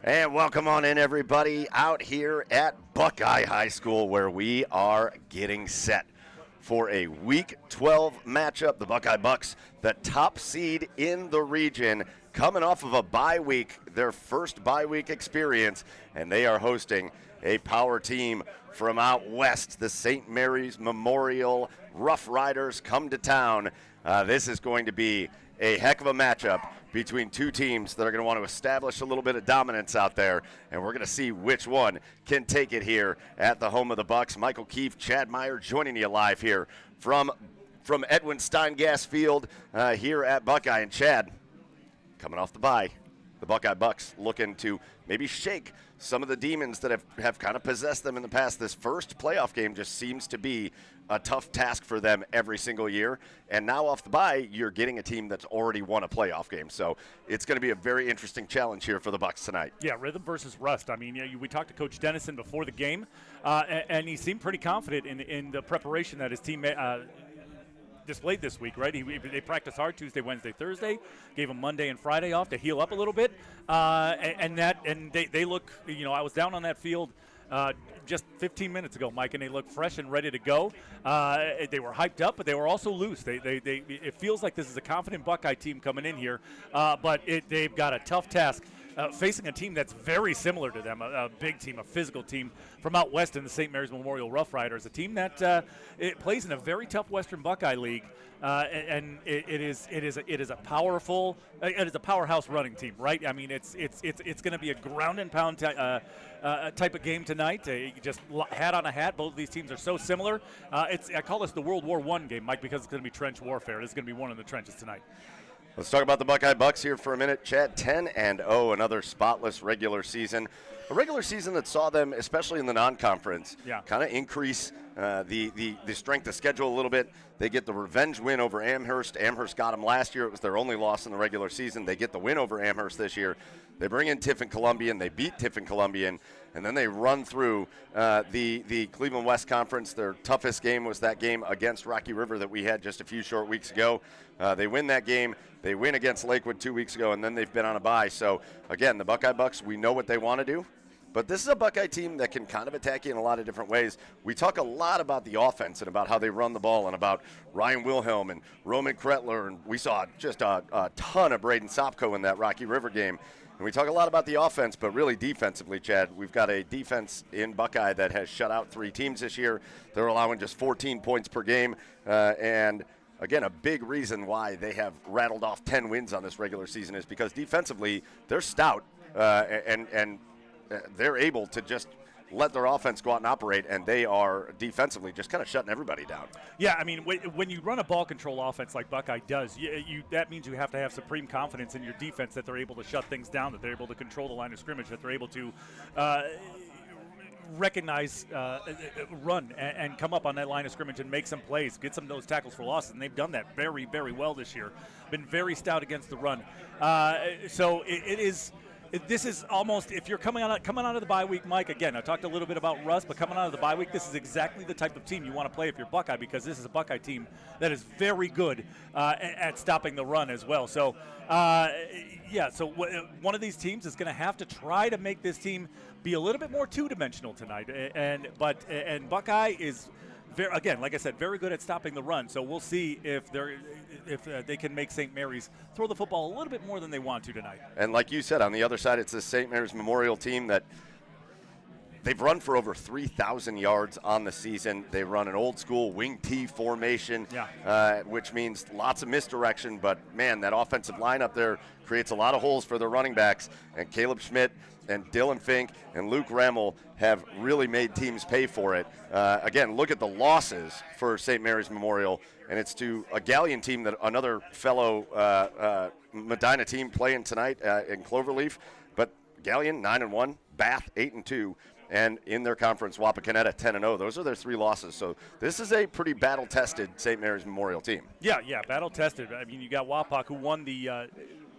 And welcome on in, everybody, out here at Buckeye High School, where we are getting set for a Week 12 matchup. The Buckeye Bucks, the top seed in the region, coming off of a bye week, their first bye week experience, and they are hosting a power team from out west. The St. Mary's Memorial Rough Riders come to town. This is going to be a heck of a matchup between two teams that are going to want to establish a little bit of dominance out there, and we're going to see which one can take it here at the home of the Bucks. Michael Keefe, Chad Meyer joining you live here from Edwin Stein Gas Field here at Buckeye. And Chad, coming off the bye, the Buckeye Bucks looking to maybe shake some of the demons that have kind of possessed them in the past. This first playoff game just seems to be a tough task for them every single year. And now off the bye, you're getting a team that's already won a playoff game. So it's going to be a very interesting challenge here for the Bucks tonight. Yeah, rhythm versus rust. I mean, we talked to Coach Dennison before the game, and he seemed pretty confident in the preparation that his team displayed this week, right? They practiced hard Tuesday, Wednesday, Thursday, gave them Monday and Friday off to heal up a little bit, and they look, I was down on that field just 15 minutes ago, Mike, and they look fresh and ready to go. They were hyped up, but they were also loose. It feels like this is a confident Buckeye team coming in here, but they've got a tough task facing a team that's very similar to them, a big team, a physical team from out west in the St. Mary's Memorial Rough Riders, a team that it plays in a very tough Western Buckeye League, and it is a powerhouse running team, right? I mean, it's going to be a ground and pound type of game tonight. Just hat on a hat. Both of these teams are so similar. I call this the World War I game, Mike, because it's going to be trench warfare. This is going to be one in the trenches tonight. Let's talk about the Buckeye Bucks here for a minute. Chad, 10-0, another spotless regular season. A regular season that saw them, especially in the non-conference, kind of increase the strength of schedule a little bit. They get the revenge win over Amherst. Amherst got them last year. It was their only loss in the regular season. They get the win over Amherst this year. They bring in Tiffin Columbian. They beat Tiffin Columbian. And then they run through the Cleveland West Conference. Their toughest game was that game against Rocky River that we had just a few short weeks ago. They win that game. They win against Lakewood 2 weeks ago, and then they've been on a bye. So, again, the Buckeye Bucks, we know what they want to do. But this is a Buckeye team that can kind of attack you in a lot of different ways. We talk a lot about the offense and about how they run the ball and about Ryan Wilhelm and Roman Kretler. And we saw just a ton of Braden Sopko in that Rocky River game. And we talk a lot about the offense, but really defensively, Chad, we've got a defense in Buckeye that has shut out 3 teams this year. They're allowing just 14 points per game. And again, a big reason why they have rattled off 10 wins on this regular season is because defensively they're stout and they're able to just let their offense go out and operate, and they are defensively just kind of shutting everybody down. Yeah, I mean, when you run a ball control offense like Buckeye does, that means you have to have supreme confidence in your defense that they're able to shut things down, that they're able to control the line of scrimmage, that they're able to recognize, run, and come up on that line of scrimmage and make some plays, get some of those tackles for losses, and they've done that very, very well this year. Been very stout against the run. So this is almost, if you're coming out of the bye week, Mike, again, I talked a little bit about rust, but coming out of the bye week, this is exactly the type of team you want to play if you're Buckeye, because this is a Buckeye team that is very good at stopping the run as well. So, one of these teams is going to have to try to make this team be a little bit more two-dimensional tonight. And Buckeye is, again, like I said, very good at stopping the run. So we'll see if they can make St. Mary's throw the football a little bit more than they want to tonight. And like you said, on the other side, it's the St. Mary's Memorial team that they've run for over 3,000 yards on the season. They run an old-school wing T formation, which means lots of misdirection. But, man, that offensive line up there creates a lot of holes for their running backs. And Caleb Schmidt and Dylan Fink and Luke Remmel have really made teams pay for it. Again, look at the losses for St. Mary's Memorial, and it's to a Galleon team that another fellow Medina team playing tonight in Cloverleaf. But Galleon 9-1, Bath 8-2, and in their conference, Wapakoneta 10-0. Those are their 3 losses. So this is a pretty battle-tested St. Mary's Memorial team. Yeah, battle-tested. I mean, you got Wapak, who won the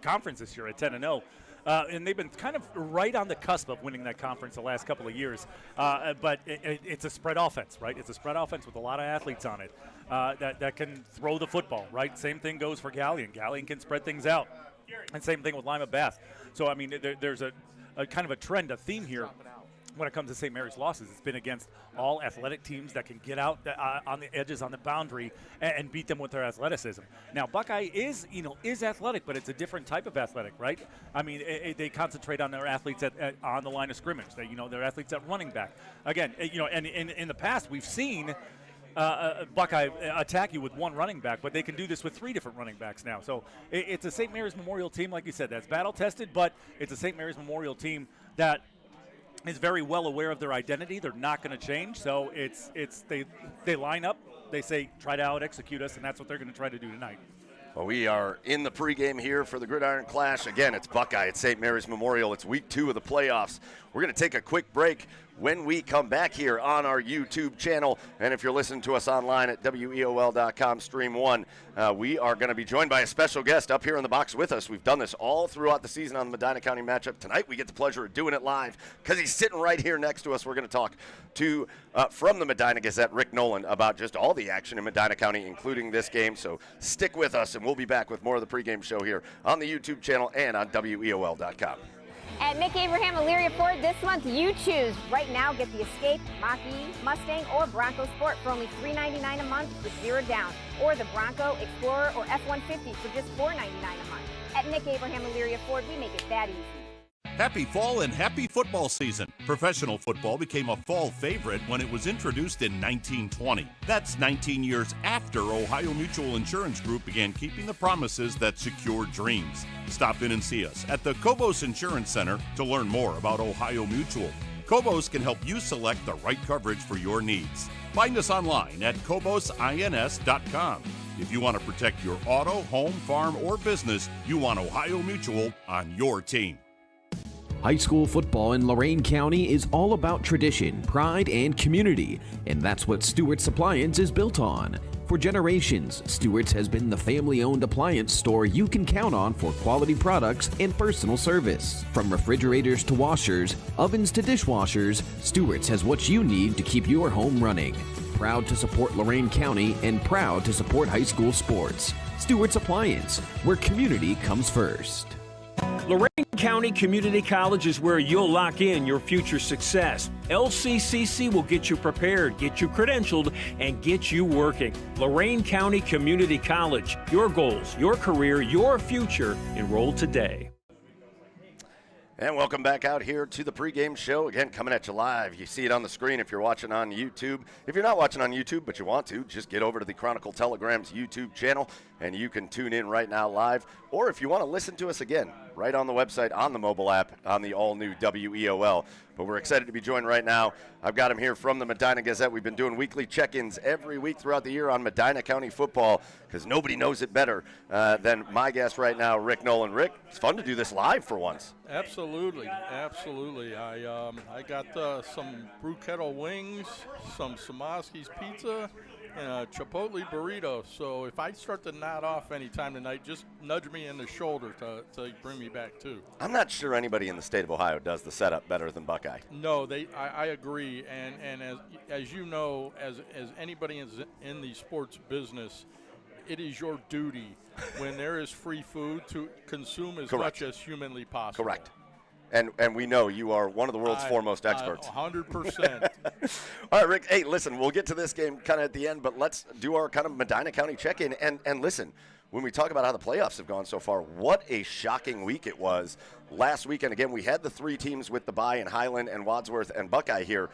conference this year at 10-0. And they've been kind of right on the cusp of winning that conference the last couple of years. But it's a spread offense, right? It's a spread offense with a lot of athletes on it that can throw the football, right? Same thing goes for Galleon. Galleon can spread things out. And same thing with Lima Bath. So, I mean, there's a kind of a trend, a theme here. When it comes to St. Mary's losses, it's been against all athletic teams that can get out on the edges, on the boundary, and beat them with their athleticism. Now, Buckeye is athletic, but it's a different type of athletic, right? I mean, they concentrate on their athletes on the line of scrimmage. Their athletes at running back. Again, and in the past we've seen Buckeye attack you with one running back, but they can do this with 3 different running backs now. So it's a St. Mary's Memorial team, like you said, that's battle tested, but it's a St. Mary's Memorial team that is very well aware of their identity. They're not going to change. So they line up, they say, try to out-execute us, and that's what they're going to try to do tonight. Well, we are in the pregame here for the Gridiron Clash. Again, it's Buckeye at St. Mary's Memorial. It's week 2 of the playoffs. We're going to take a quick break. When we come back here on our YouTube channel, and if you're listening to us online at WEOL.com, Stream 1, we are going to be joined by a special guest up here in the box with us. We've done this all throughout the season on the Medina County matchup. Tonight we get the pleasure of doing it live because he's sitting right here next to us. We're going to talk to, from the Medina Gazette, Rick Nolan, about just all the action in Medina County, including this game. So stick with us, and we'll be back with more of the pregame show here on the YouTube channel and on WEOL.com. At Nick Abraham Elyria Ford this month, you choose. Right now, get the Escape, Mach-E, Mustang, or Bronco Sport for only $399 a month with 0 down, or the Bronco, Explorer, or F-150 for just $499 a month. At Nick Abraham Elyria Ford, we make it that easy. Happy fall and happy football season. Professional football became a fall favorite when it was introduced in 1920. That's 19 years after Ohio Mutual Insurance Group began keeping the promises that secured dreams. Stop in and see us at the Cobos Insurance Center to learn more about Ohio Mutual. Cobos can help you select the right coverage for your needs. Find us online at CobosINS.com. If you want to protect your auto, home, farm, or business, you want Ohio Mutual on your team. High school football in Lorain County is all about tradition, pride, and community, and that's what Stewart's Appliance is built on. For generations, Stewart's has been the family-owned appliance store you can count on for quality products and personal service. From refrigerators to washers, ovens to dishwashers, Stewart's has what you need to keep your home running. Proud to support Lorain County and proud to support high school sports. Stewart's Appliance, where community comes first. Lorain County Community College is where you'll lock in your future success. LCCC will get you prepared, get you credentialed, and get you working. Lorain County Community College. Your goals, your career, your future. Enroll today. And welcome back out here to the pregame show. Again, coming at you live. You see it on the screen if you're watching on YouTube. If you're not watching on YouTube but you want to, just get over to the Chronicle Telegram's YouTube channel and you can tune in right now live. Or if you want to listen to us again, right on the website, on the mobile app, on the all-new WEOL. But we're excited to be joined right now. I've got him here from the Medina Gazette. We've been doing weekly check-ins every week throughout the year on Medina County football because nobody knows it better than my guest right now, Rick Nolan. Rick, it's fun to do this live for once. Absolutely, absolutely. I got some bruschetta wings, some Samaski's pizza, and a Chipotle burrito. So if I start to nod off anytime tonight, just nudge me in the shoulder to bring me back too. I'm not sure anybody in the state of Ohio does the setup better than Buckeye. No, I agree. And as you know, as anybody is in the sports business, it is your duty when there is free food to consume as much as humanly possible. Correct. And we know you are one of the world's foremost experts. 100%. All right, Rick, hey, listen, we'll get to this game kind of at the end, but let's do our kind of Medina County check-in. And listen, when we talk about how the playoffs have gone so far, what a shocking week it was last weekend. Again, we had the 3 teams with the bye in Highland and Wadsworth and Buckeye here,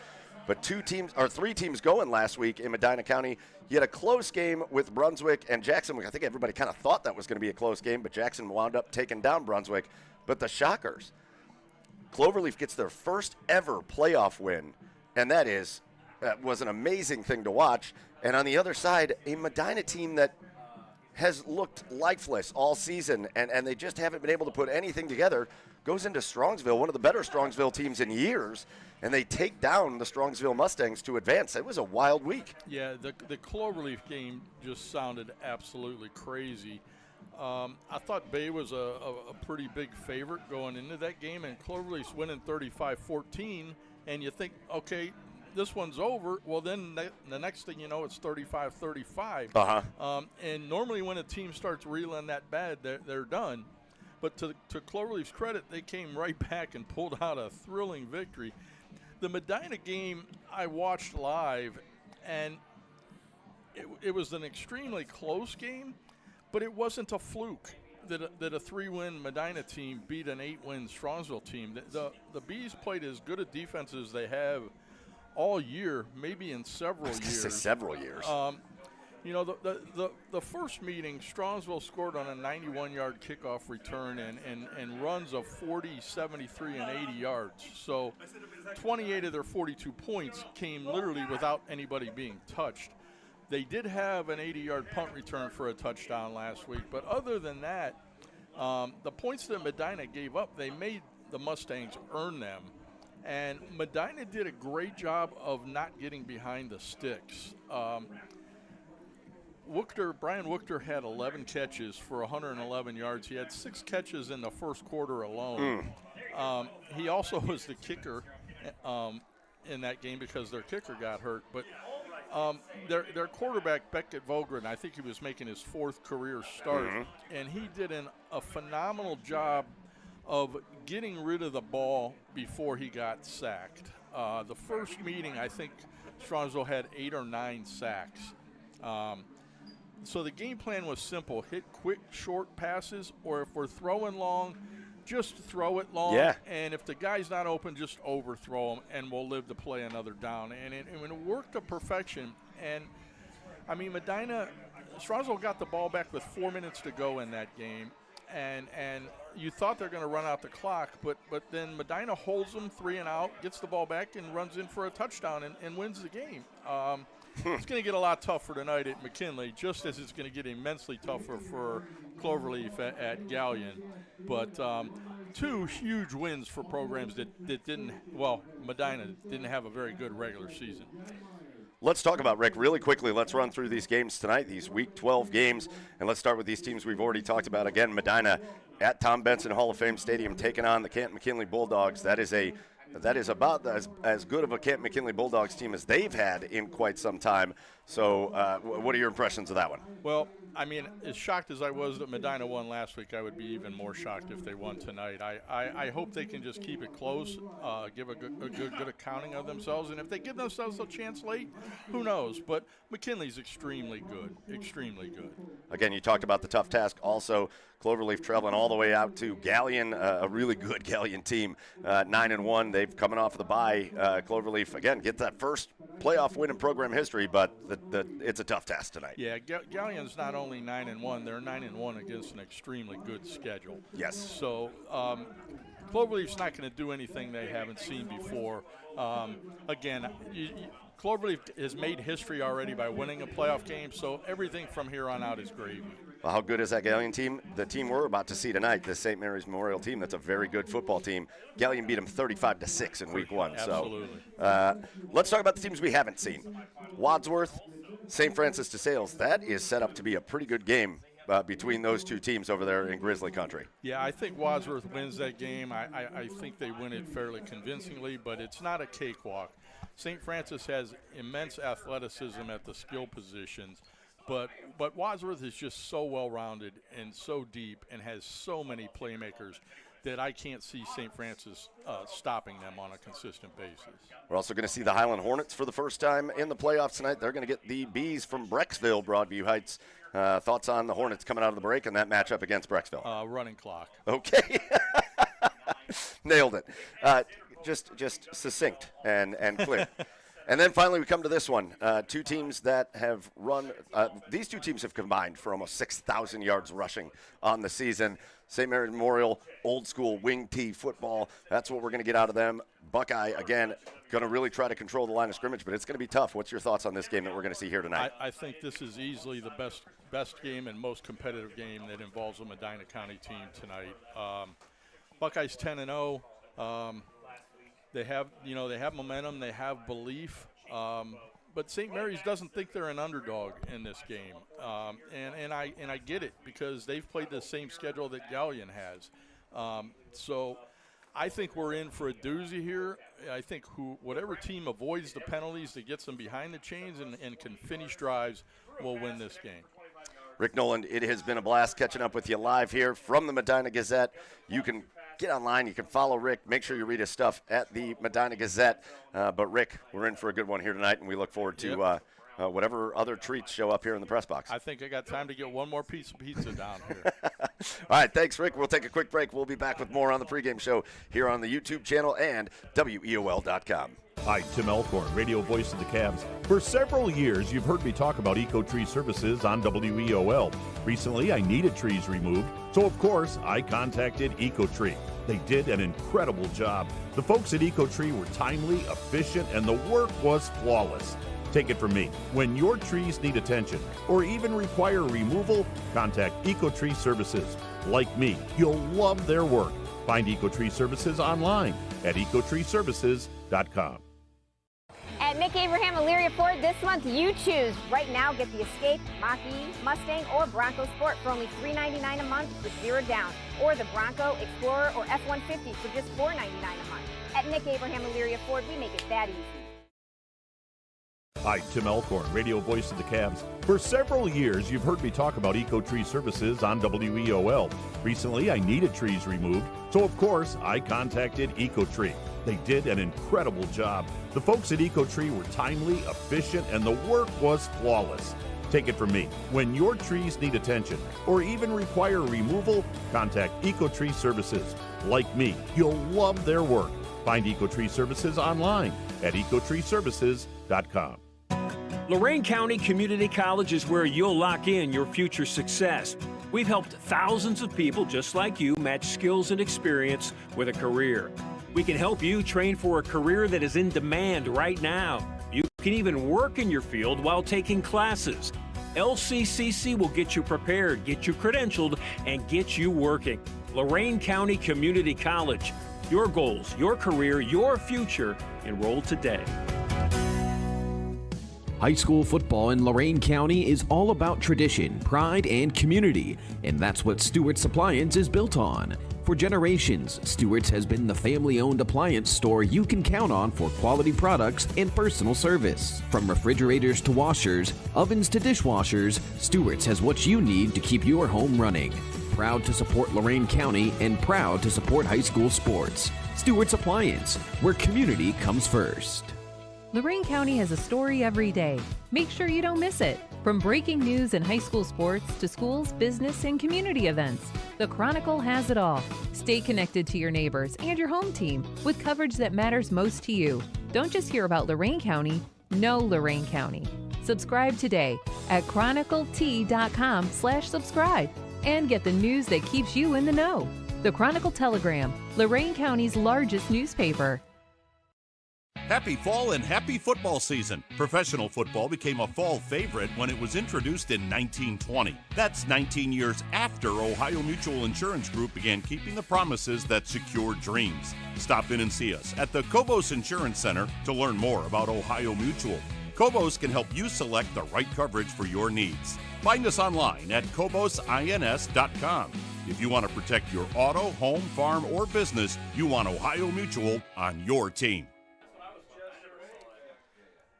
but 3 teams going last week in Medina County. You had a close game with Brunswick and Jackson. I think everybody kind of thought that was going to be a close game, but Jackson wound up taking down Brunswick. But the shockers, Cloverleaf gets their first ever playoff win, and that was an amazing thing to watch. And on the other side, a Medina team that has looked lifeless all season, and they just haven't been able to put anything together, goes into Strongsville, one of the better Strongsville teams in years, and they take down the Strongsville Mustangs to advance. It was a wild week. Yeah, the Cloverleaf game just sounded absolutely crazy. I thought Bay was a pretty big favorite going into that game, and Cloverleaf's winning 35-14, and you think, okay, this one's over. Well, then the next thing you know, it's 35-35. Uh-huh. And normally when a team starts reeling that bad, they're done. But to Cloverleaf's credit, they came right back and pulled out a thrilling victory. The Medina game I watched live, and it was an extremely close game, but it wasn't a fluke that a 3-win Medina team beat an 8-win Strongsville team. The Bees played as good a defense as they have all year, maybe in several years. Several years. You know, the first meeting, Strongsville scored on a 91-yard kickoff return and runs of 40, 73, and 80 yards. So 28 of their 42 points came literally without anybody being touched. They did have an 80-yard punt return for a touchdown last week, but other than that, the points that Medina gave up, they made the Mustangs earn them. And Medina did a great job of not getting behind the sticks. Brian Wookter had 11 catches for 111 yards. He had 6 catches in the first quarter alone. He also was the kicker in that game because their kicker got hurt. But their quarterback, Beckett Vogren, I think he was making his 4th career start, and he did a phenomenal job of getting rid of the ball before he got sacked. The first meeting, I think Strongsville had 8 or 9 sacks. So the game plan was simple: hit quick, short passes, or if we're throwing long, just throw it long. Yeah. And if the guy's not open, just overthrow him, and we'll live to play another down. And it worked to perfection. And, I mean, Strongsville got the ball back with 4 minutes to go in that game. And you thought they're going to run out the clock, but then Medina holds them 3 and out, gets the ball back, and runs in for a touchdown and wins the game. It's going to get a lot tougher tonight at McKinley, just as it's going to get immensely tougher for Cloverleaf at Gallion. But 2 huge wins for programs that Medina didn't have a very good regular season. Let's talk about, Rick, really quickly. Let's run through these games tonight, these Week 12 games, and let's start with these teams we've already talked about. Again, Medina at Tom Benson Hall of Fame Stadium taking on the Canton-McKinley Bulldogs. That is about as good of a Canton-McKinley Bulldogs team as they've had in quite some time. So what are your impressions of that one? Well, I mean, as shocked as I was that Medina won last week, I would be even more shocked if they won tonight. I hope they can just keep it close, give a good accounting of themselves. And if they give themselves a chance late, who knows? But McKinley's extremely good, extremely good. Again, you talked about the tough task. Also, Cloverleaf traveling all the way out to Gallion, a really good Gallion team, 9-1. They've coming off of the bye. Cloverleaf, again, get that first playoff win in program history, but it's a tough task tonight. Yeah, Gallion's not only 9-1, they're 9-1 against an extremely good schedule. Yes. So Cloverleaf's not going to do anything they haven't seen before. Again, Cloverleaf has made history already by winning a playoff game, so everything from here on out is gravy. Well, how good is that Gallion team? The team we're about to see tonight, the St. Mary's Memorial team, that's a very good football team. Gallion beat them 35-6 in Week 1. Absolutely. So let's talk about the teams we haven't seen. Wadsworth, St. Francis de Sales. That is set up to be a pretty good game between those 2 teams over there in Grizzly Country. Yeah, I think Wadsworth wins that game. I think they win it fairly convincingly, but it's not a cakewalk. St. Francis has immense athleticism at the skill positions, but Wadsworth is just so well-rounded and so deep and has so many playmakers that I can't see St. Francis stopping them on a consistent basis. We're also going to see the Highland Hornets for the first time in the playoffs tonight. They're going to get the Bees from Brecksville, Broadview Heights. Thoughts on the Hornets coming out of the break and that matchup against Brecksville? Running clock. Okay. Nailed it. Just succinct and clear. And then finally we come to this one. 2 teams that have run these 2 teams have combined for almost 6,000 yards rushing on the season. St. Mary's Memorial, old school wing T football. That's what we're going to get out of them. Buckeye, again, going to really try to control the line of scrimmage, but it's going to be tough. What's your thoughts on this game that we're going to see here tonight? I think this is easily the best game and most competitive game that involves a Medina County team tonight. Buckeyes 10-0. They have momentum, they have belief, but St. Mary's doesn't think they're an underdog in this game, and I get it because they've played the same schedule that Gallion has. So I think we're in for a doozy here. I think whatever team avoids the penalties that gets them behind the chains and can finish drives will win this game. Rick Noland, it has been a blast catching up with you live here from the Medina Gazette. You can get online. You can follow Rick. Make sure you read his stuff at the Medina Gazette. But, Rick, we're in for a good one here tonight, and we look forward to whatever other treats show up here in the press box. I think I got time to get one more piece of pizza down here. All right, thanks, Rick. We'll take a quick break. We'll be back with more on the pregame show here on the YouTube channel and WEOL.com. Hi, Tim Elkhorn, radio voice of the Cavs. For several years, you've heard me talk about Eco-Tree Services on WEOL. Recently, I needed trees removed, so of course, I contacted Eco-Tree. They did an incredible job. The folks at Eco-Tree were timely, efficient, and the work was flawless. Take it from me. When your trees need attention or even require removal, contact Eco-Tree Services. Like me, you'll love their work. Find Eco-Tree Services online at ecotreeservices.com. At Nick Abraham Elyria Ford this month, you choose. Right now, get the Escape, Mach-E, Mustang, or Bronco Sport for only $399 a month with 0 down. Or the Bronco, Explorer, or F-150 for just $499 a month. At Nick Abraham Elyria Ford, we make it that easy. Hi, Tim Elkhorn, radio voice of the Cavs. For several years, you've heard me talk about Eco-Tree Services on WEOL. Recently, I needed trees removed, so of course, I contacted Eco-Tree. They did an incredible job. The folks at Eco-Tree were timely, efficient, and the work was flawless. Take it from me. When your trees need attention or even require removal, contact Eco-Tree Services. Like me, you'll love their work. Find Eco-Tree Services online at ecotreeservices.com. Lorain County Community College is where you'll lock in your future success. We've helped thousands of people just like you match skills and experience with a career. We can help you train for a career that is in demand right now. You can even work in your field while taking classes. LCCC will get you prepared, get you credentialed, and get you working. Lorain County Community College. Your goals, your career, your future. Enroll today. High school football in Lorain County is all about tradition, pride, and community, and that's what Stewart's Appliance is built on. For generations, Stewart's has been the family-owned appliance store you can count on for quality products and personal service. From refrigerators to washers, ovens to dishwashers, Stewart's has what you need to keep your home running. Proud to support Lorain County and proud to support high school sports. Stewart's Appliance, where community comes first. Lorain County has a story every day. Make sure you don't miss it. From breaking news and high school sports to schools, business, and community events, the Chronicle has it all. Stay connected to your neighbors and your home team with coverage that matters most to you. Don't just hear about Lorain County, know Lorain County. Subscribe today at chroniclet.com/subscribe and get the news that keeps you in the know. The Chronicle Telegram, Lorain County's largest newspaper. Happy fall and happy football season. Professional football became a fall favorite when it was introduced in 1920. That's 19 years after Ohio Mutual Insurance Group began keeping the promises that secure dreams. Stop in and see us at the Cobos Insurance Center to learn more about Ohio Mutual. Cobos can help you select the right coverage for your needs. Find us online at cobosins.com. If you want to protect your auto, home, farm, or business, you want Ohio Mutual on your team.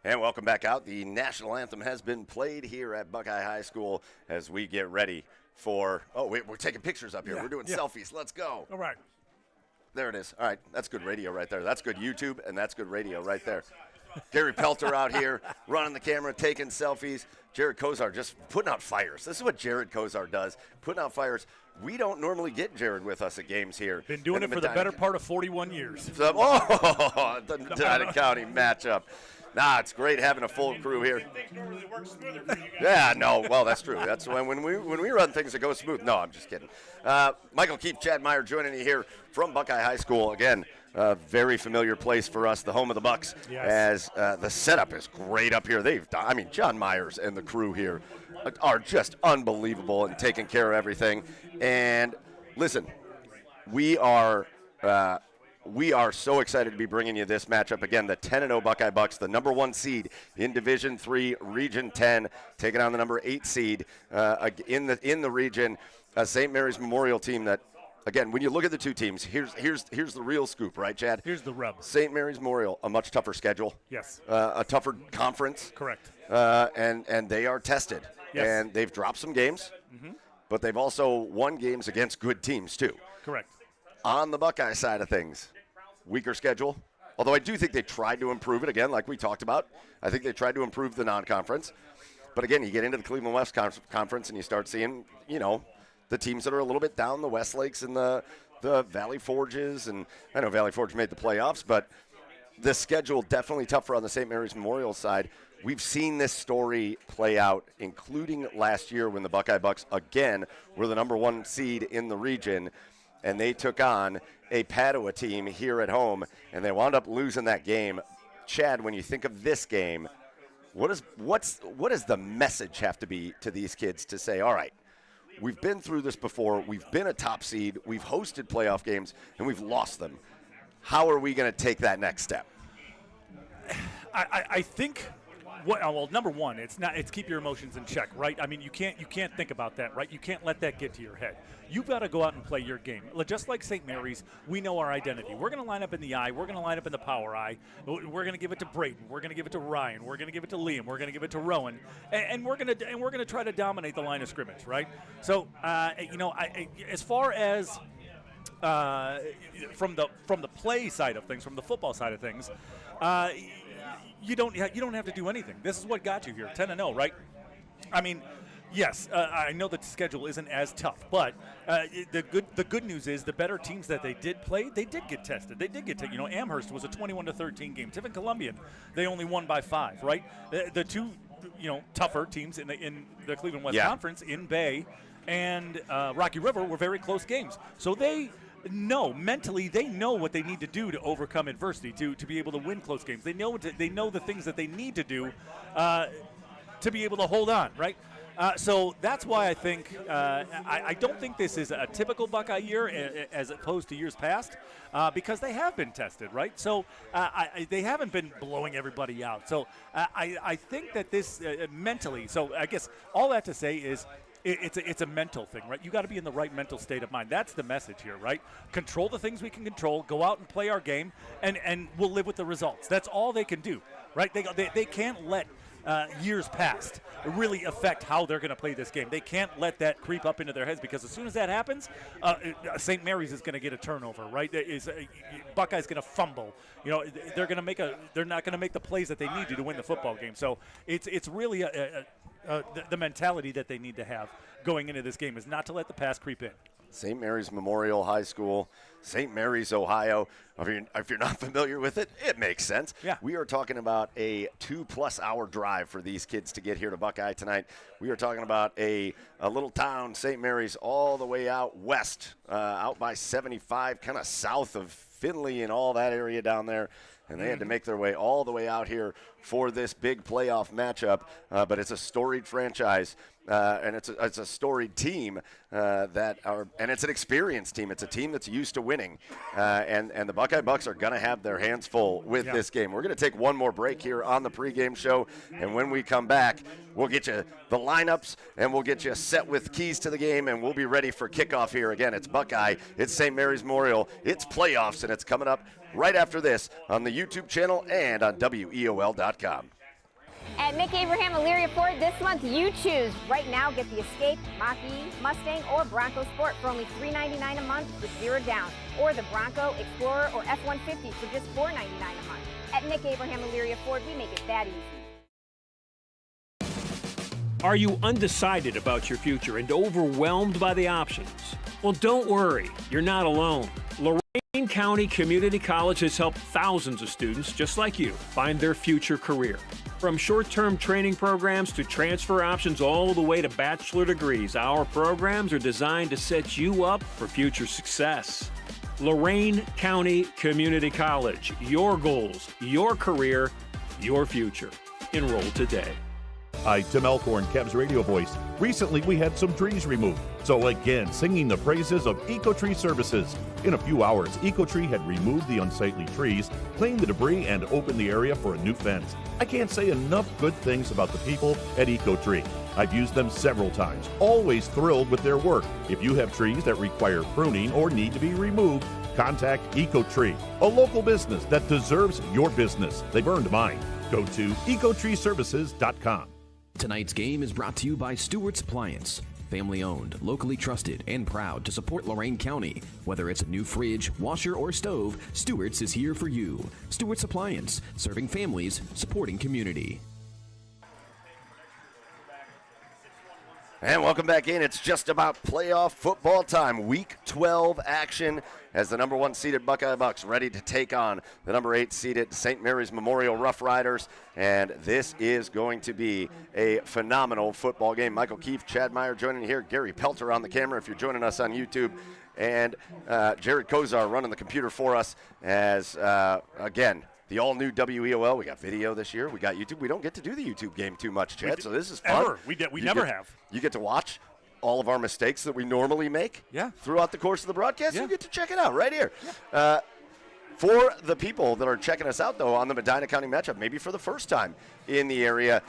And welcome back out. The national anthem has been played here at Buckeye High School as we get ready for – we're taking pictures up here. We're doing selfies. Let's go. All right. There it is. All right. That's good radio right there. That's good YouTube, and that's good radio right there. Gary Pelter out here running the camera, taking selfies. Jared Kozar just putting out fires. This is what Jared Kozar does, putting out fires. We don't normally get Jared with us at games here. Been doing it for the better part of 41 years. The Medina County matchup. Nah, it's great having a full crew here. Yeah, no, well, that's true. That's when we run things that go smooth. No, I'm just kidding. Michael Keefe, Chad Meyer joining you here from Buckeye High School. Again, a very familiar place for us, the home of the Bucks, as the setup is great up here. John Myers and the crew here are just unbelievable and taking care of everything. And listen, we are so excited to be bringing you this matchup. Again, the 10-0 Buckeye Bucks, the number 1 seed in Division III, Region 10, taking on the number 8 seed in the region, St. Mary's Memorial team that, again, when you look at the two teams, here's the real scoop, right, Chad? Here's the rub. St. Mary's Memorial, a much tougher schedule. Yes. A tougher conference. Correct. And they are tested. Yes. And they've dropped some games, but they've also won games against good teams, too. Correct. On the Buckeye side of things, weaker schedule. Although I do think they tried to improve it again, like we talked about. I think they tried to improve the non-conference. But again, you get into the Cleveland West Conference and you start seeing, the teams that are a little bit down, the Westlakes and the Valley Forges. And I know Valley Forge made the playoffs, but the schedule definitely tougher on the St. Mary's Memorial side. We've seen this story play out, including last year when the Buckeye Bucks, again, were the number 1 seed in the region, and they took on a Padua team here at home, and they wound up losing that game. Chad, when you think of this game, what does the message have to be to these kids to say, all right, we've been through this before, we've been a top seed, we've hosted playoff games, and we've lost them. How are we going to take that next step? I think, well, number one, it's keep your emotions in check, right? I mean, you can't think about that, right? You can't let that get to your head. You've got to go out and play your game. Just like St. Mary's, we know our identity. We're going to line up in the I. We're going to line up in the power I. We're going to give it to Brayton. We're going to give it to Ryan. We're going to give it to Liam. We're going to give it to Rowan, and we're going to try to dominate the line of scrimmage, right? So, as far as from the play side of things, from the football side of things, you don't have to do anything. This is what got you here, 10-0, right? I mean, yes, I know that the schedule isn't as tough, but the good news is the better teams that they did play, they did get tested. They did get tested. Amherst was a 21-13 game. Tiffin Columbian, they only won by 5, right? The two, tougher teams in the Cleveland West Conference, in Bay and Rocky River, were very close games. So mentally they know what they need to do to overcome adversity, to be able to win close games. They know the things that they need to do to be able to hold on, right? So that's why I think I don't think this is a typical Buckeye year as opposed to years past, because they have been tested, right? So they haven't been blowing everybody out. So I think that this mentally. So I guess all that to say is, it's a mental thing, right? You got to be in the right mental state of mind. That's the message here, right? Control the things we can control. Go out and play our game, and we'll live with the results. That's all they can do, right? They can't let years past really affect how they're going to play this game. They can't let that creep up into their heads, because as soon as that happens, St. Mary's is going to get a turnover, right? Buckeye's going to fumble. They're not going to make the plays that they need to win the football game. So it's really the mentality that they need to have going into this game is not to let the past creep in. St. Mary's Memorial High School, St. Mary's, Ohio. If you're not familiar with it, it makes sense. Yeah. We are talking about a 2+ hour drive for these kids to get here to Buckeye tonight. We are talking about a little town, St. Mary's, all the way out west, out by 75, kind of south of Findlay and all that area down there. And they had to make their way all the way out here for this big playoff matchup. But it's a storied franchise, and it's a storied team and it's an experienced team. It's a team that's used to winning. And the Buckeye Bucks are going to have their hands full with this game. We're going to take one more break here on the pregame show. And when we come back, we'll get you the lineups, and we'll get you set with keys to the game, and we'll be ready for kickoff here. Again, it's Buckeye, it's St. Mary's Memorial, it's playoffs, and it's coming up right after this on the YouTube channel and on WEOL.com. At Nick Abraham Elyria Ford, this month you choose. Right now, get the Escape, Mach-E, Mustang, or Bronco Sport for only $399 a month with 0 down, or the Bronco, Explorer, or F-150 for just $499 a month. At Nick Abraham Elyria Ford, we make it that easy. Are you undecided about your future and overwhelmed by the options? Well, don't worry. You're not alone. Lorain County Community College has helped thousands of students just like you find their future career. From short-term training programs to transfer options all the way to bachelor degrees, our programs are designed to set you up for future success. Lorain County Community College. Your goals, your career, your future. Enroll today. Hi, Tim Elkhorn, Cavs radio voice. Recently, we had some trees removed. So again, singing the praises of EcoTree Services. In a few hours, EcoTree had removed the unsightly trees, cleaned the debris, and opened the area for a new fence. I can't say enough good things about the people at EcoTree. I've used them several times, always thrilled with their work. If you have trees that require pruning or need to be removed, contact EcoTree, a local business that deserves your business. They've earned mine. Go to ecotreeservices.com. Tonight's game is brought to you by Stewart's Appliance. Family owned, locally trusted, and proud to support Lorain County. Whether it's a new fridge, washer, or stove, Stewart's is here for you. Stewart's Appliance, serving families, supporting community. And welcome back in. It's just about playoff football time. Week 12 action as the number 1 seeded Buckeye Bucks ready to take on the number 8 seeded St. Mary's Memorial Rough Riders. And this is going to be a phenomenal football game. Michael Keefe, Chad Meyer joining here. Gary Pelter on the camera if you're joining us on YouTube. And Jared Kozar running the computer for us as, again, the all-new WEOL. We got video this year. We got YouTube. We don't get to do the YouTube game too much, Chad, so this is fun. Ever. We never have. You get to watch all of our mistakes that we normally make throughout the course of the broadcast. You get to check it out right here. Yeah. For the people that are checking us out, though, on the Medina County matchup, maybe for the first time in the area,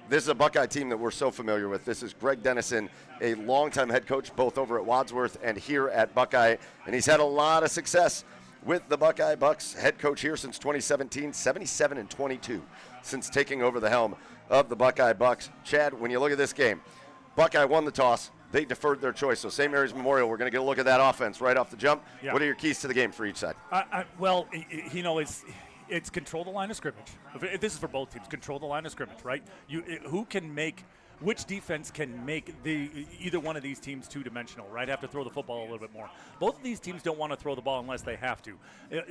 this is a Buckeye team that we're so familiar with. This is Greg Dennison, a longtime head coach both over at Wadsworth and here at Buckeye, and he's had a lot of success with the Buckeye Bucks, head coach here since 2017, 77-22 since taking over the helm of the Buckeye Bucks. Chad, when you look at this game, Buckeye won the toss. They deferred their choice. So St. Mary's Memorial, we're going to get a look at that offense right off the jump. Yeah. What are your keys to the game for each side? Well, you know, it's control the line of scrimmage. This is for both teams. Control the line of scrimmage, right? Which defense can make either one of these teams two-dimensional, right? Have to throw the football a little bit more. Both of these teams don't want to throw the ball unless they have to.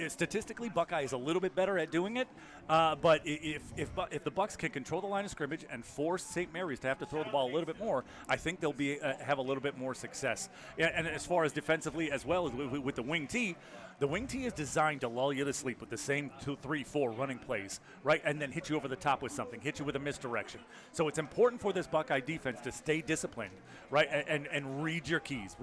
Statistically, Buckeye is a little bit better at doing it, but if the Bucks can control the line of scrimmage and force St. Mary's to have to throw the ball a little bit more, I think they'll have a little bit more success. And as far as defensively, as well as with the wing tee, the wing tee is designed to lull you to sleep with the same 2, 3, 4 running plays, right? And then hit you over the top with something, hit you with a misdirection. So it's important for this Buckeye defense to stay disciplined, right? And read your keys,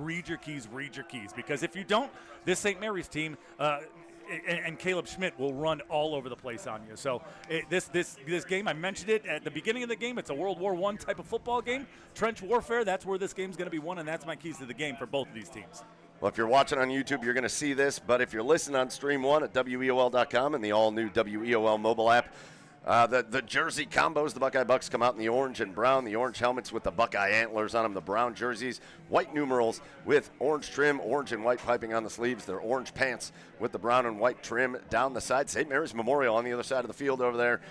because if you don't, this St. Mary's team and Caleb Schmidt will run all over the place on you. So this game, I mentioned it at the beginning of the game, it's a World War I type of football game. Trench warfare, that's where this game's going to be won, and that's my keys to the game for both of these teams. Well, if you're watching on YouTube, you're going to see this. But if you're listening on Stream 1 at WEOL.com and the all-new WEOL mobile app, the jersey combos, the Buckeye Bucks come out in the orange and brown, the orange helmets with the Buckeye antlers on them, the brown jerseys, white numerals with orange trim, orange and white piping on the sleeves, their orange pants with the brown and white trim down the side. St. Mary's Memorial on the other side of the field over there.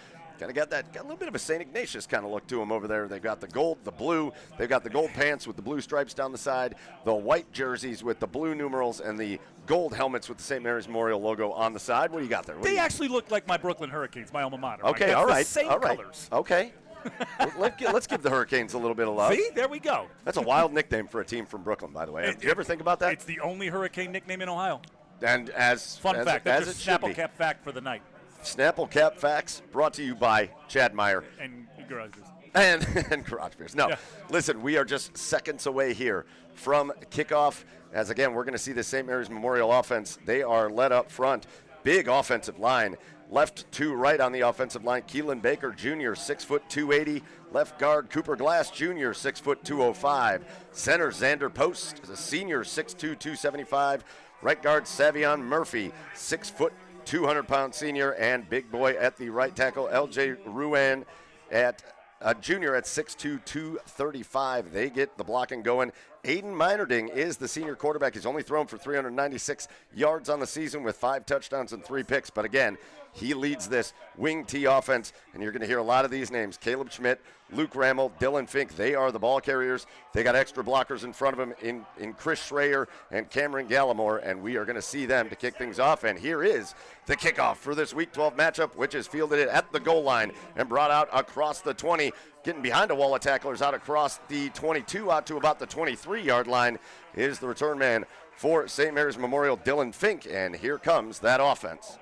Got a little bit of a St. Ignatius kind of look to them over there. They've got the gold, the blue. They've got the gold pants with the blue stripes down the side, the white jerseys with the blue numerals, and the gold helmets with the St. Mary's Memorial logo on the side. What do you got there? They actually look like my Brooklyn Hurricanes, my alma mater. Okay, all right. Same colors. Okay. Let's give the Hurricanes a little bit of love. See, there we go. That's a wild nickname for a team from Brooklyn, by the way. Did you ever think about that? It's the only Hurricane nickname in Ohio. And fun fact, that's a Snapple Cap fact for the night. Snapple Cap Facts brought to you by Chad Meyer. And Garage Beers. And Garage Beers. No, Listen, we are just seconds away here from kickoff. As, again, we're going to see the St. Mary's Memorial offense. They are led up front. Big offensive line. Left to right on the offensive line, Keelan Baker Jr., 6', 280. Left guard, Cooper Glass Jr., 6', 205. Center, Xander Post, a senior, 6'2", 275. Right guard, Savion Murphy, 6', 200-pound senior, and big boy at the right tackle, L.J. Ruan at junior at 6'2", 235. They get the blocking going. Aiden Meinerding is the senior quarterback. He's only thrown for 396 yards on the season with 5 touchdowns and 3 picks. But again, he leads this wing T offense, and you're going to hear a lot of these names. Caleb Schmidt, Luke Rammel, Dylan Fink, they are the ball carriers. They got extra blockers in front of them in Chris Schreier and Cameron Gallimore, and we are going to see them to kick things off. And here is the kickoff for this Week 12 matchup, which is fielded at the goal line and brought out across the 20, getting behind a wall of tacklers out across the 22 out to about the 23-yard line is the return man for St. Mary's Memorial, Dylan Fink, and here comes that offense.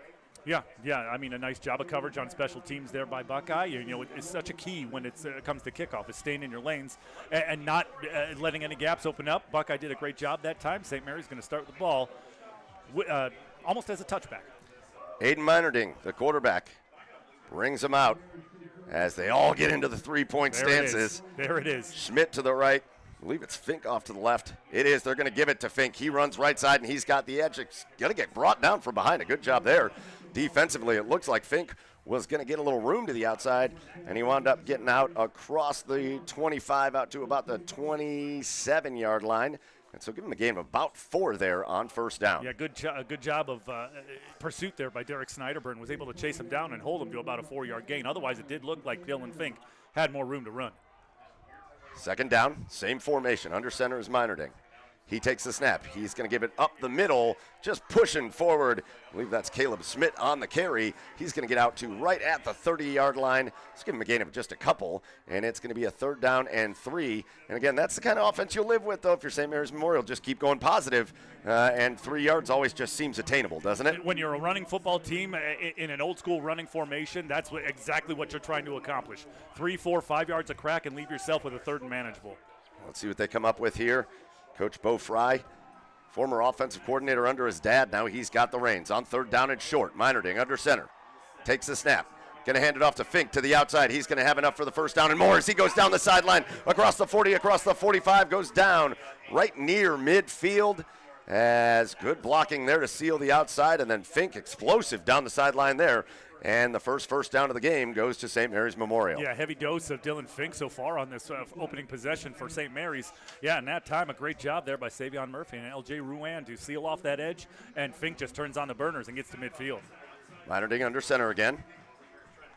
Yeah. I mean, a nice job of coverage on special teams there by Buckeye. You know, it's such a key when it comes to kickoff, is staying in your lanes and not letting any gaps open up. Buckeye did a great job that time. St. Mary's going to start with the ball almost as a touchback. Aiden Meinerding, the quarterback, brings them out as they all get into the three-point stances. There it is. Schmidt to the right. I believe it's Fink off to the left. It is. They're going to give it to Fink. He runs right side, and he's got the edge. It's going to get brought down from behind. A good job there. defensively, it looks like Fink was going to get a little room to the outside, and he wound up getting out across the 25 out to about the 27-yard line. And so give him a gain of about 4 there on first down. Yeah, good job of pursuit there by Derek Snyderburn. Was able to chase him down and hold him to about a 4-yard gain. Otherwise, it did look like Dylan Fink had more room to run. Second down, same formation. Under center is Meinerding. He takes the snap. He's going to give it up the middle, just pushing forward. I believe that's Caleb Schmidt on the carry. He's going to get out to right at the 30-yard line. Let's give him a gain of just a couple, and it's going to be a 3rd down and 3. And again, that's the kind of offense you'll live with, though, if you're St. Mary's Memorial. Just keep going positive, and 3 yards always just seems attainable, doesn't it? When you're a running football team in an old-school running formation, that's exactly what you're trying to accomplish. 3, 4, 5 yards a crack and leave yourself with a 3rd and manageable. Let's see what they come up with here. Coach Bo Fry, former offensive coordinator under his dad. Now he's got the reins on 3rd down and short. Meinerding under center. Takes the snap. Going to hand it off to Fink to the outside. He's going to have enough for the 1st down and more as he goes down the sideline. Across the 40, across the 45, goes down right near midfield. As good blocking there to seal the outside. And then Fink explosive down the sideline there. And the first down of the game goes to St. Mary's Memorial. Yeah, heavy dose of Dylan Fink so far on this opening possession for St. Mary's. Yeah, and that time, a great job there by Savion Murphy and L.J. Ruan to seal off that edge. And Fink just turns on the burners and gets to midfield. Meinerding under center again.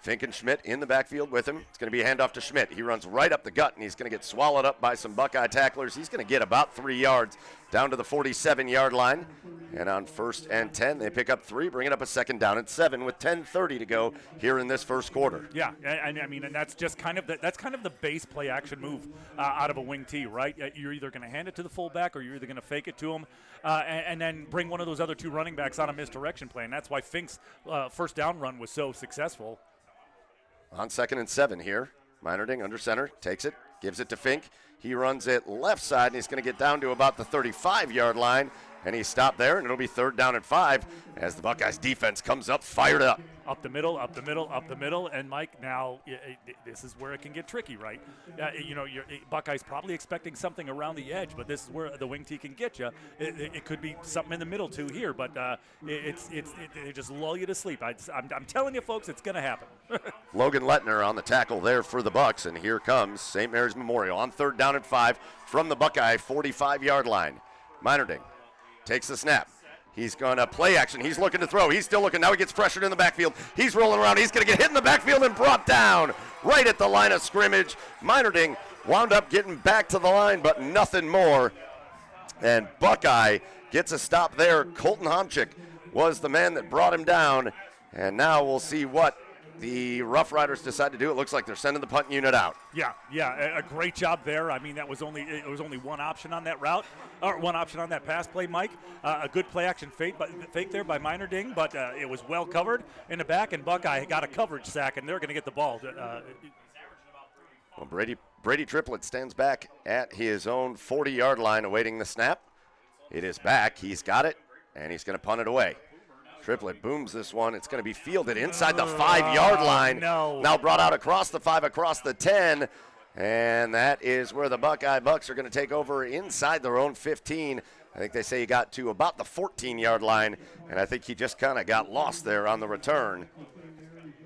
Fink and Schmidt in the backfield with him. It's going to be a handoff to Schmidt. He runs right up the gut, and he's going to get swallowed up by some Buckeye tacklers. He's going to get about 3 yards down to the 47-yard line. And on 1st and 10, they pick up 3, bring it up a 2nd down and 7 with 10:30 to go here in this first quarter. Yeah, and I mean, and that's just kind of the base play action move out of a wing T, right? You're either going to hand it to the fullback or you're either going to fake it to him, and then bring one of those other 2 running backs on a misdirection play. And that's why Fink's first down run was so successful. On 2nd and 7 here, Meinerding under center, takes it, gives it to Fink. He runs it left side, and he's going to get down to about the 35-yard line, and he stopped there, and it'll be 3rd down and 5 as the Buckeyes defense comes up, fired up. Up the middle, and Mike, now this is where it can get tricky, right? Buckeyes probably expecting something around the edge, but this is where the wing T can get you. It could be something in the middle too here, but they just lull you to sleep. I'm telling you, folks, it's going to happen. Logan Lettner on the tackle there for the Bucks, and here comes St. Mary's Memorial on 3rd down and 5 from the Buckeye 45-yard line. Meinerding takes the snap. He's going to play action. He's looking to throw. He's still looking. Now he gets pressured in the backfield. He's rolling around. He's going to get hit in the backfield and brought down right at the line of scrimmage. Meinerding wound up getting back to the line, but nothing more. And Buckeye gets a stop there. Colton Homchick was the man that brought him down. And now we'll see what the Rough Riders decide to do. It looks like they're sending the punt unit out. Yeah, a great job there. I mean, it was only one option on that route, or one option on that pass play, Mike. A good play action fake there by Meinerding, but it was well covered in the back, and Buckeye got a coverage sack, and they're going to get the ball. Well, Brady Triplett stands back at his own 40-yard line awaiting the snap. It is back. He's got it, and he's going to punt it away. Triplett booms this one. It's going to be fielded inside the 5-yard line. No. Now brought out across the 5, across the 10. And that is where the Buckeye Bucks are going to take over inside their own 15. I think they say he got to about the 14-yard line. And I think he just kind of got lost there on the return.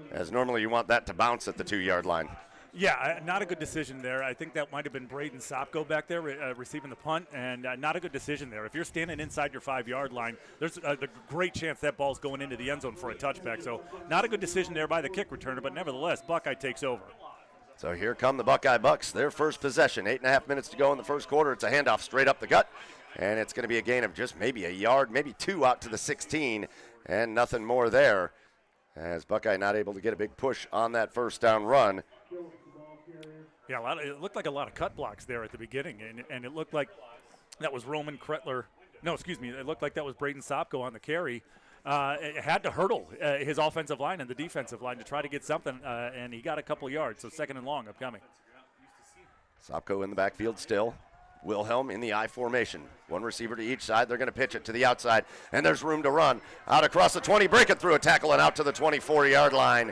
As normally you want that to bounce at the 2-yard line. Yeah, not a good decision there. I think that might have been Braden Sopko back there receiving the punt, and not a good decision there. If you're standing inside your 5-yard line, there's a great chance that ball's going into the end zone for a touchback. So not a good decision there by the kick returner, but nevertheless, Buckeye takes over. So here come the Buckeye Bucks, their first possession. 8.5 minutes to go in the first quarter. It's a handoff straight up the gut, and it's going to be a gain of just maybe a yard, maybe 2 out to the 16, and nothing more there, as Buckeye not able to get a big push on that first down run. Yeah, it looked like a lot of cut blocks there at the beginning, and it looked like that was Roman Kretler. No, excuse me. It looked like that was Braden Sopko on the carry. It had to hurdle his offensive line and the defensive line to try to get something, and he got a couple yards, so 2nd and long upcoming. Sopko in the backfield still. Wilhelm in the I formation. One receiver to each side. They're going to pitch it to the outside, and there's room to run. Out across the 20, break it through a tackle and out to the 24-yard line.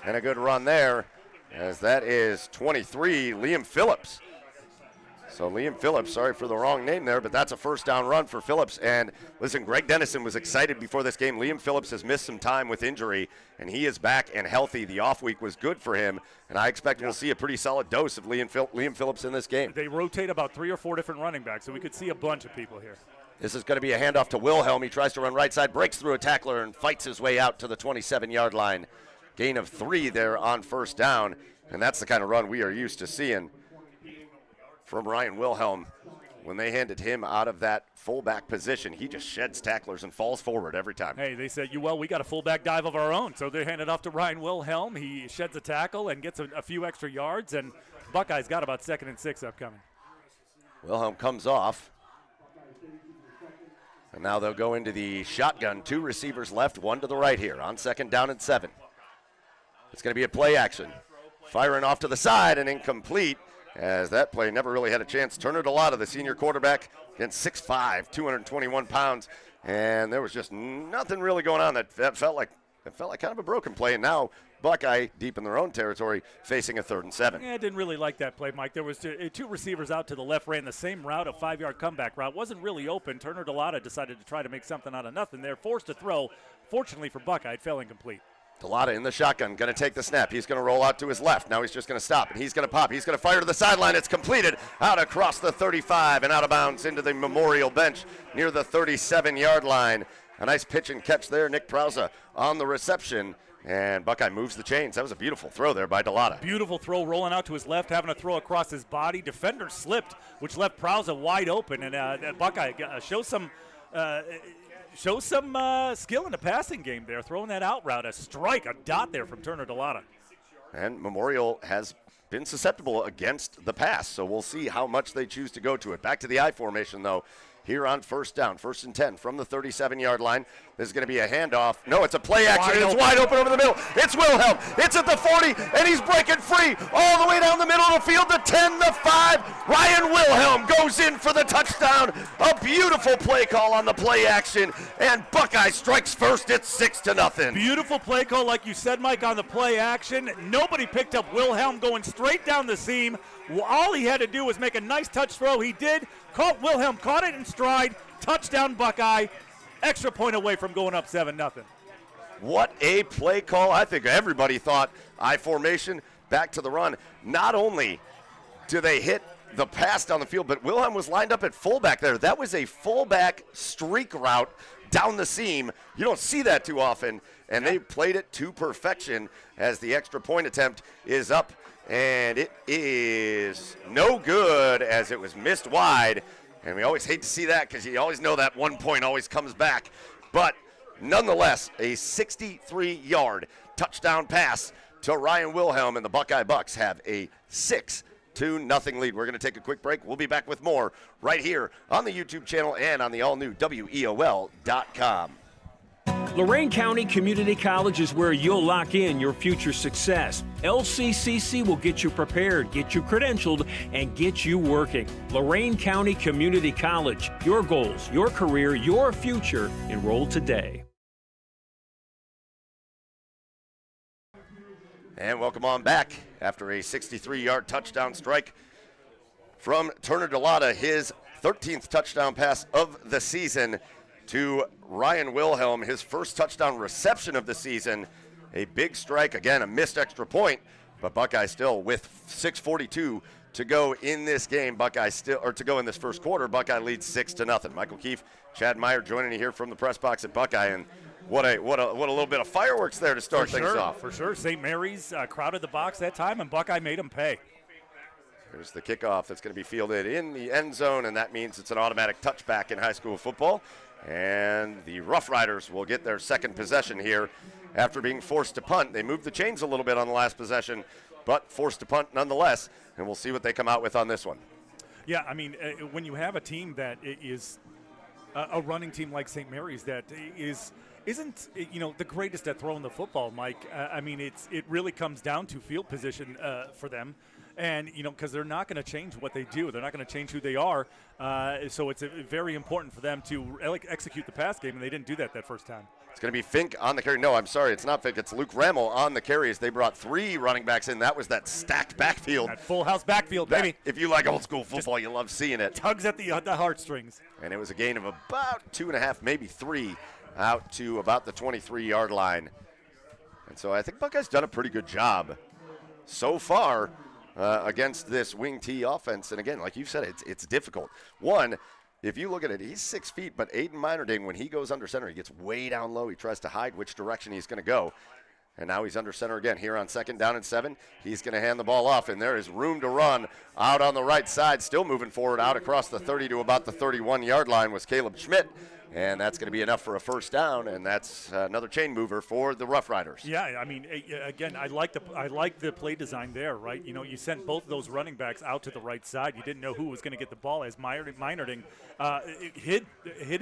And a good run there, as that is 23, Liam Phillips. So Liam Phillips, sorry for the wrong name there, but that's a first down run for Phillips. And listen, Greg Dennison was excited before this game. Liam Phillips has missed some time with injury, and he is back and healthy. The off week was good for him, and I expect we'll see a pretty solid dose of Liam Phillips in this game. They rotate about 3 or 4 different running backs, so we could see a bunch of people here. This is going to be a handoff to Wilhelm. He tries to run right side, breaks through a tackler, and fights his way out to the 27-yard line. Gain of 3 there on first down, and that's the kind of run we are used to seeing from Ryan Wilhelm. When they handed him out of that fullback position, he just sheds tacklers and falls forward every time. Hey, they said, we got a fullback dive of our own. So they hand it off to Ryan Wilhelm. He sheds a tackle and gets a few extra yards, and Buckeyes got about 2nd and 6 upcoming. Wilhelm comes off. And now they'll go into the shotgun. 2 receivers left, 1 to the right here on 2nd down and 7. It's going to be a play action. Firing off to the side and incomplete, as that play never really had a chance. Turner Delata, the senior quarterback, against 6'5", 221 pounds, and there was just nothing really going on. That felt like kind of a broken play, and now Buckeye, deep in their own territory, facing a 3rd and 7. Yeah, I didn't really like that play, Mike. There was 2 receivers out to the left, ran the same route, a 5-yard comeback route. Wasn't really open. Turner Delata decided to try to make something out of nothing there. Forced to throw. Fortunately for Buckeye, it fell incomplete. Delata in the shotgun, going to take the snap. He's going to roll out to his left. Now he's just going to stop, and he's going to pop. He's going to fire to the sideline. It's completed out across the 35 and out of bounds into the Memorial bench near the 37-yard line. A nice pitch and catch there. Nick Prauza on the reception, and Buckeye moves the chains. That was a beautiful throw there by Delata. Beautiful throw, rolling out to his left, having to throw across his body. Defender slipped, which left Prauza wide open, and Buckeye shows some skill in the passing game there, throwing that out route, a strike, a dot there from Turner Delata. And Memorial has been susceptible against the pass, so we'll see how much they choose to go to it. Back to the I formation, though, here on first down, 1st and 10 from the 37-yard line. This is going to be a handoff. No, it's a play action. It's wide open over the middle. It's Wilhelm. It's at the 40, and he's breaking free all the way down the middle of the field, the 10, the 5. Ryan Wilhelm goes in for the touchdown. A beautiful play call on the play action, and Buckeye strikes first. It's 6-0. Beautiful play call, like you said, Mike, on the play action. Nobody picked up Wilhelm going straight down the seam. All he had to do was make a nice touch throw. He did. Wilhelm caught it in stride. Touchdown, Buckeye. Extra point away from going up 7-0. What a play call. I think everybody thought I formation, back to the run. Not only do they hit the pass down the field, but Wilhelm was lined up at fullback there. That was a fullback streak route down the seam. You don't see that too often, and they played it to perfection as the extra point attempt is up, and it is no good as it was missed wide. And we always hate to see that because you always know that 1 point always comes back. But nonetheless, a 63-yard touchdown pass to Ryan Wilhelm, and the Buckeye Bucks have a 6-0 lead. We're going to take a quick break. We'll be back with more right here on the YouTube channel and on the all-new WEOL.com. Lorain County Community College is where you'll lock in your future success. LCCC will get you prepared, get you credentialed, and get you working. Lorain County Community College. Your goals, your career, your future. Enroll today. And welcome on back after a 63-yard touchdown strike from Turner Delata, his 13th touchdown pass of the season to Ryan Wilhelm, his first touchdown reception of the season. A big strike, again, a missed extra point, but Buckeye still with 6:42 to go in this game. To go in this first quarter, Buckeye leads 6-0. Michael Keefe, Chad Meyer joining you here from the press box at Buckeye, and what a little bit of fireworks there to start things off. For sure, St. Mary's crowded the box that time, and Buckeye made them pay. Here's the kickoff that's going to be fielded in the end zone, and that means it's an automatic touchback in high school football. And the Rough Riders will get their second possession here after being forced to punt. They moved the chains a little bit on the last possession, but forced to punt nonetheless, and we'll see what they come out with on this one. Yeah, I mean, when you have a team that is a running team like St. Mary's that isn't the greatest at throwing the football, Mike. I mean, it really comes down to field position for them. And, because they're not going to change what they do. They're not going to change who they are. So it's very important for them to execute the pass game, and they didn't do that first time. It's going to be Fink on the carry. No, I'm sorry, it's not Fink. It's Luke Remmel on the carry as they brought 3 running backs in. That was that stacked backfield. That full house backfield, baby. If you like old school football, you love seeing it. Tugs at the heartstrings. And it was a gain of about 2.5, maybe 3, out to about the 23-yard line. And so I think Buckeyes done a pretty good job so far against this wing T offense. And again, like you said, it's difficult. One, if you look at it, he's 6 feet, but Aiden Meinerding, when he goes under center, he gets way down low. He tries to hide which direction he's going to go. And now he's under center again here on 2nd down and 7. He's going to hand the ball off, and there is room to run out on the right side. Still moving forward out across the 30 to about the 31-yard line was Caleb Schmidt. And that's going to be enough for a first down, and that's another chain mover for the Rough Riders. Yeah, I mean, again, I like the play design there, right? You know, you sent both of those running backs out to the right side. You didn't know who was going to get the ball as Meinerding hit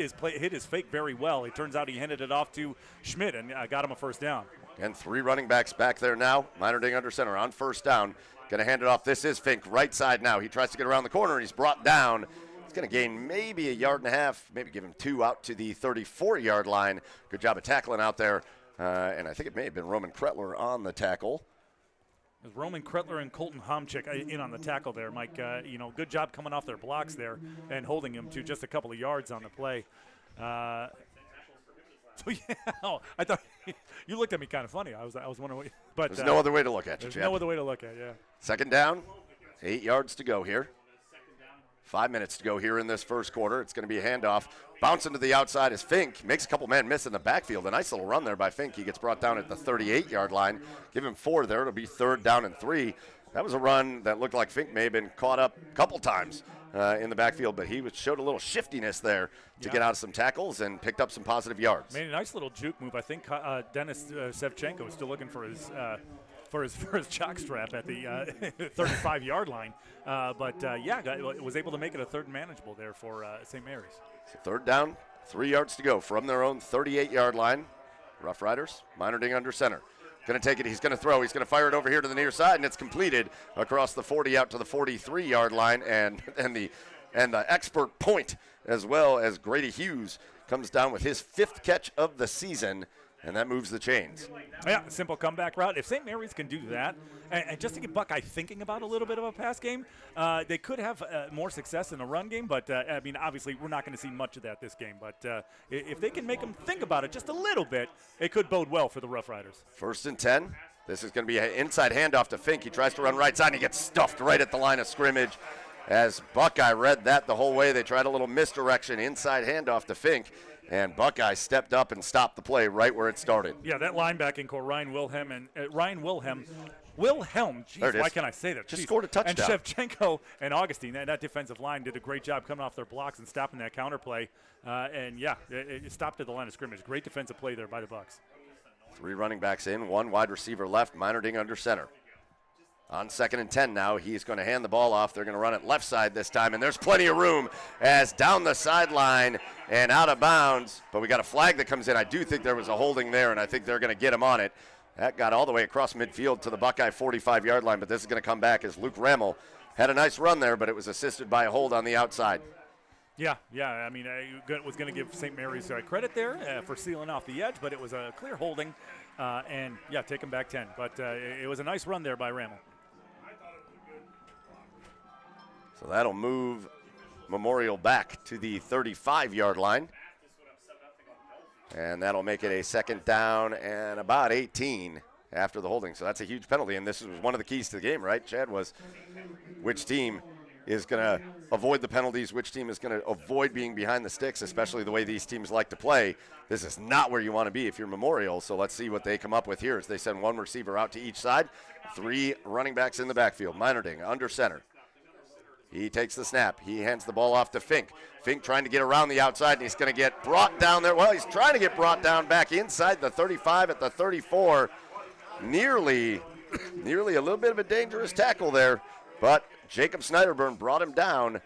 his fake very well. It turns out he handed it off to Schmidt and got him a first down. And 3 running backs back there now. Meinerding under center on first down. Going to hand it off. This is Fink, right side now. He tries to get around the corner, and he's brought down. Going to gain maybe 1.5 yards, maybe give him 2 out to the 34-yard line. Good job of tackling out there. And I think it may have been Roman Kretler on the tackle. It was Roman Kretler and Colton Homchick in on the tackle there, Mike. Good job coming off their blocks there and holding him to just a couple of yards on the play. I thought you looked at me kind of funny. I was wondering, but there's no other way to look at you, There's Chad. no other way to look at it, yeah. 2nd down, 8 yards to go here. 5 minutes to go here in this first quarter. It's going to be a handoff. Bouncing to the outside is Fink. Makes a couple men miss in the backfield. A nice little run there by Fink. He gets brought down at the 38-yard line. Give him 4 there. It'll be 3rd down and 3. That was a run that looked like Fink may have been caught up a couple times in the backfield, but he showed a little shiftiness there to get out of some tackles and picked up some positive yards. Made a nice little juke move. I think Dennis Sevchenko is still looking for his jock strap at the 35-yard line. Was able to make it a 3rd and manageable there for St. Mary's. So 3rd down, 3 yards to go from their own 38-yard line. Rough Riders, Meinerding under center. Going to take it, he's going to throw, he's going to fire it over here to the near side, and it's completed across the 40 out to the 43-yard line, and the expert point as well as Grady Hughes comes down with his 5th catch of the season. And that moves the chains. Yeah, simple comeback route. If St. Mary's can do that, and just to get Buckeye thinking about a little bit of a pass game, they could have more success in the run game. But, obviously we're not going to see much of that this game. But if they can make them think about it just a little bit, it could bode well for the Rough Riders. 1st and 10. This is going to be an inside handoff to Fink. He tries to run right side, and he gets stuffed right at the line of scrimmage. As Buckeye read that the whole way, they tried a little misdirection, inside handoff to Fink. And Buckeye stepped up and stopped the play right where it started. Yeah, that linebacking core, Ryan Wilhelm, geez, why can't I say that? Just scored a touchdown. And Shevchenko and Augustine, that defensive line did a great job coming off their blocks and stopping that counter play. It stopped at the line of scrimmage. Great defensive play there by the Bucks. 3 running backs in, 1 wide receiver left, Meinerding under center. On 2nd and 10 now, he's going to hand the ball off. They're going to run it left side this time, and there's plenty of room as down the sideline and out of bounds. But we got a flag that comes in. I do think there was a holding there, and I think they're going to get him on it. That got all the way across midfield to the Buckeye 45-yard line, but this is going to come back as Luke Remmel had a nice run there, but it was assisted by a hold on the outside. Yeah. I was going to give St. Mary's credit there for sealing off the edge, but it was a clear holding, take him back 10. But it was a nice run there by Remmel. So that'll move Memorial back to the 35-yard line. And that'll make it a 2nd down and about 18 after the holding. So that's a huge penalty, and this was one of the keys to the game, right, Chad, was which team is going to avoid the penalties, which team is going to avoid being behind the sticks, especially the way these teams like to play. This is not where you want to be if you're Memorial, so let's see what they come up with here as they send 1 receiver out to each side, 3 running backs in the backfield. Meinerding under center. He takes the snap. He hands the ball off to Fink. Fink trying to get around the outside, and he's going to get brought down there. Well, he's trying to get brought down back inside the 35 at the 34. Nearly a little bit of a dangerous tackle there, but Jacob Snyderburn brought him down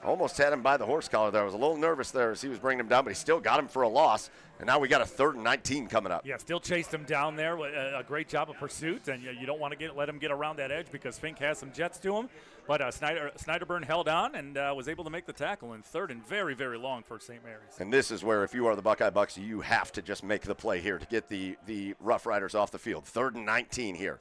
almost had him by the horse collar there. I was a little nervous there as he was bringing him down, but he still got him for a loss. And now we got a 3rd and 19 coming up. Yeah, still chased him down there. A great job of pursuit, and you don't want to let him get around that edge because Fink has some jets to him. But Snyderburn held on and was able to make the tackle in 3rd and very, very long for St. Mary's. And this is where, if you are the Buckeye Bucks, you have to just make the play here to get the Rough Riders off the field. 3rd and 19 here.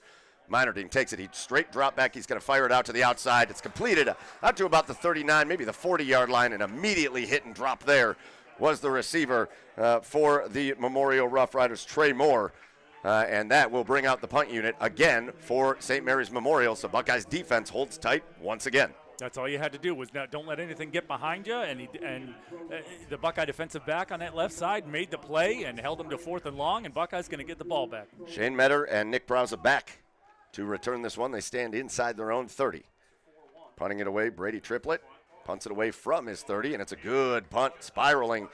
Meinerding takes it. He straight drop back. He's going to fire it out to the outside. It's completed out to about the 39, maybe the 40-yard line, and immediately hit and drop there was the receiver for the Memorial Rough Riders, Trey Moore. And that will bring out the punt unit again for St. Mary's Memorial. So Buckeyes defense holds tight once again. That's all you had to do was don't let anything get behind you. And the Buckeye defensive back on that left side made the play and held him to 4th and long, and Buckeyes going to get the ball back. Shane Metter and Nick Browse back to return this one. They stand inside their own 30. Punting it away, Brady Triplett punts it away from his 30, and it's a good punt, spiraling,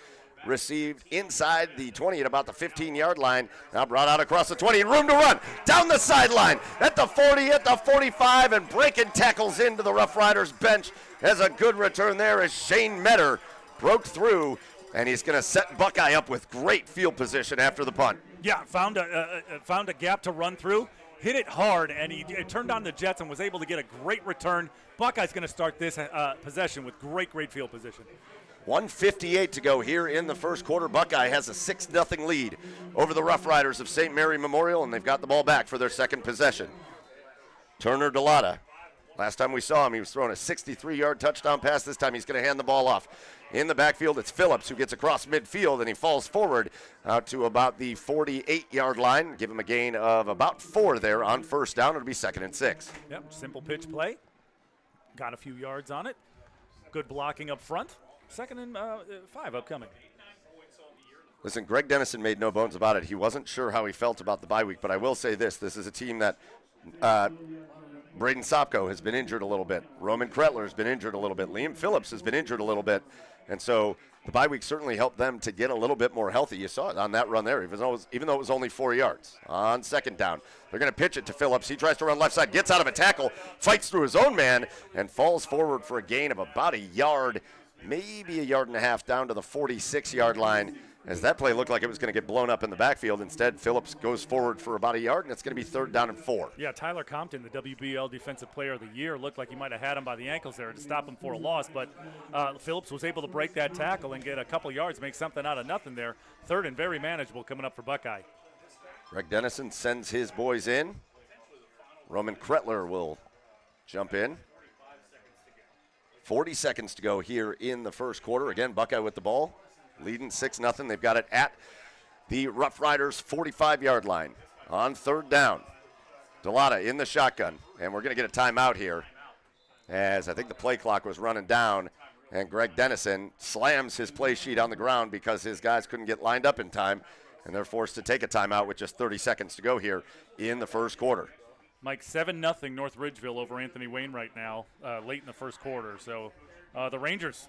received inside the 20 at about the 15-yard line. Now brought out across the 20 and room to run down the sideline at the 40, at the 45, and breaking tackles into the Rough Riders bench. As a good return there as Shane Metter broke through, and he's going to set Buckeye up with great field position after the punt. Yeah, found a gap to run through. Hit it hard, and he turned on the jets and was able to get a great return. Buckeye's going to start this possession with great field position. 1:58 to go here in the first quarter. Buckeye has a 6-0 lead over the Rough Riders of St. Mary Memorial, and they've got the ball back for their second possession. Turner Delata. Last time we saw him, he was throwing a 63-yard touchdown pass. This time he's going to hand the ball off. In the backfield, it's Phillips who gets across midfield, and he falls forward out to about the 48-yard line. Give him a gain of about 4 there on first down. It'll be 2nd and 6. Yep, simple pitch play. Got a few yards on it. Good blocking up front. 2nd and 5 upcoming. Listen, Greg Dennison made no bones about it. He wasn't sure how he felt about the bye week, but I will say this. This is a team that Braden Sopko has been injured a little bit. Roman Kretler has been injured a little bit. Liam Phillips has been injured a little bit. And so the bye week certainly helped them to get a little bit more healthy. You saw it on that run there, even though it was only 4 yards. On second down, they're going to pitch it to Phillips. He tries to run left side, gets out of a tackle, fights through his own man, and falls forward for a gain of about a yard, maybe a yard and a half, down to the 46-yard line. As that play looked like it was going to get blown up in the backfield. Instead, Phillips goes forward for about a yard, and it's going to be 3rd down and 4. Yeah, Tyler Compton, the WBL Defensive Player of the Year, looked like he might have had him by the ankles there to stop him for a loss, but Phillips was able to break that tackle and get a couple yards, make something out of nothing there. 3rd and very manageable coming up for Buckeye. Greg Dennison sends his boys in. Roman Kretler will jump in. 40 seconds to go here in the first quarter. Again, Buckeye with the ball. Leading 6-0. They've got it at the Rough Riders 45-yard line on 3rd down. Delata in the shotgun, and we're going to get a timeout here as I think the play clock was running down, and Greg Dennison slams his play sheet on the ground because his guys couldn't get lined up in time, and they're forced to take a timeout with just 30 seconds to go here in the first quarter. Mike, 7-0 North Ridgeville over Anthony Wayne right now, late in the first quarter. So the Rangers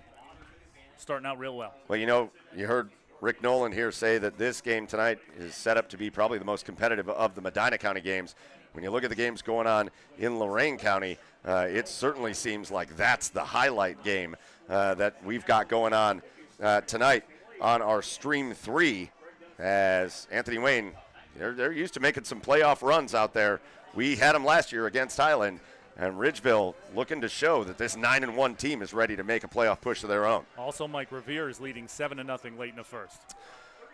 starting out real well. Well, you heard Rick Nolan here say that this game tonight is set up to be probably the most competitive of the Medina County games. When you look at the games going on in Lorain County, it certainly seems like that's the highlight game that we've got going on tonight on our Stream 3, as Anthony Wayne, they're used to making some playoff runs out there. We had them last year against Highland. And Ridgeville looking to show that this 9-1 team is ready to make a playoff push of their own. Also, Mike Revere is leading 7-0 late in the first.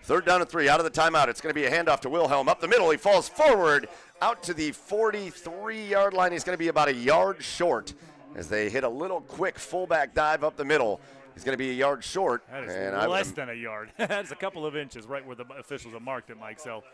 3rd down and 3 out of the timeout. It's going to be a handoff to Wilhelm. Up the middle, he falls forward out to the 43-yard line. He's going to be about a yard short as they hit a little quick fullback dive up the middle. He's going to be a yard short. That is less than a yard. That's a couple of inches right where the officials have marked it, Mike. So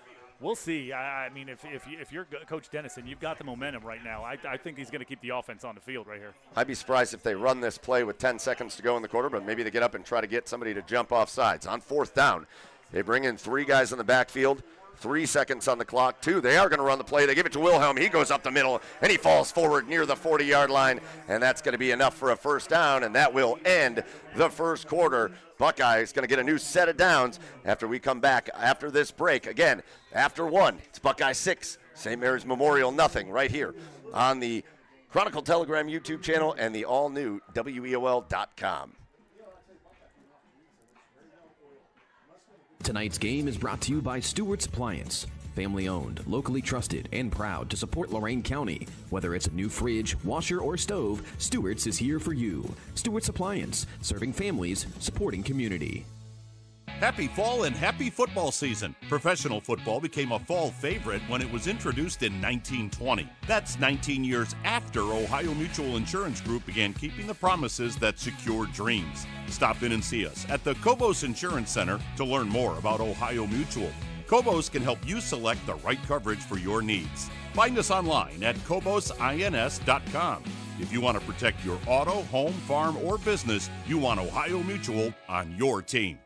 we'll see. I mean, if you're Coach Dennison, you've got the momentum right now. I think he's going to keep the offense on the field right here. I'd be surprised if they run this play with 10 seconds to go in the quarter, but maybe they get up and try to get somebody to jump off sides. On 4th down, they bring in 3 guys in the backfield, 3 seconds on the clock. 2, they are going to run the play. They give it to Wilhelm. He goes up the middle, and he falls forward near the 40-yard line, and that's going to be enough for a first down, and that will end the first quarter. Buckeye is going to get a new set of downs after we come back after this break. Again, after 1, it's Buckeye 6, St. Mary's Memorial nothing right here on the Chronicle Telegram YouTube channel, and the all-new WEOL.com. Tonight's game is brought to you by Stewart's Appliance. Family owned, locally trusted, and proud to support Lorain County. Whether it's a new fridge, washer, or stove, Stewart's is here for you. Stewart's Appliance, serving families, supporting community. Happy fall and happy football season. Professional football became a fall favorite when it was introduced in 1920. That's 19 years after Ohio Mutual Insurance Group began keeping the promises that secured dreams. Stop in and see us at the Cobos Insurance Center to learn more about Ohio Mutual. Cobos can help you select the right coverage for your needs. Find us online at cobosins.com. If you want to protect your auto, home, farm, or business, you want Ohio Mutual on your team.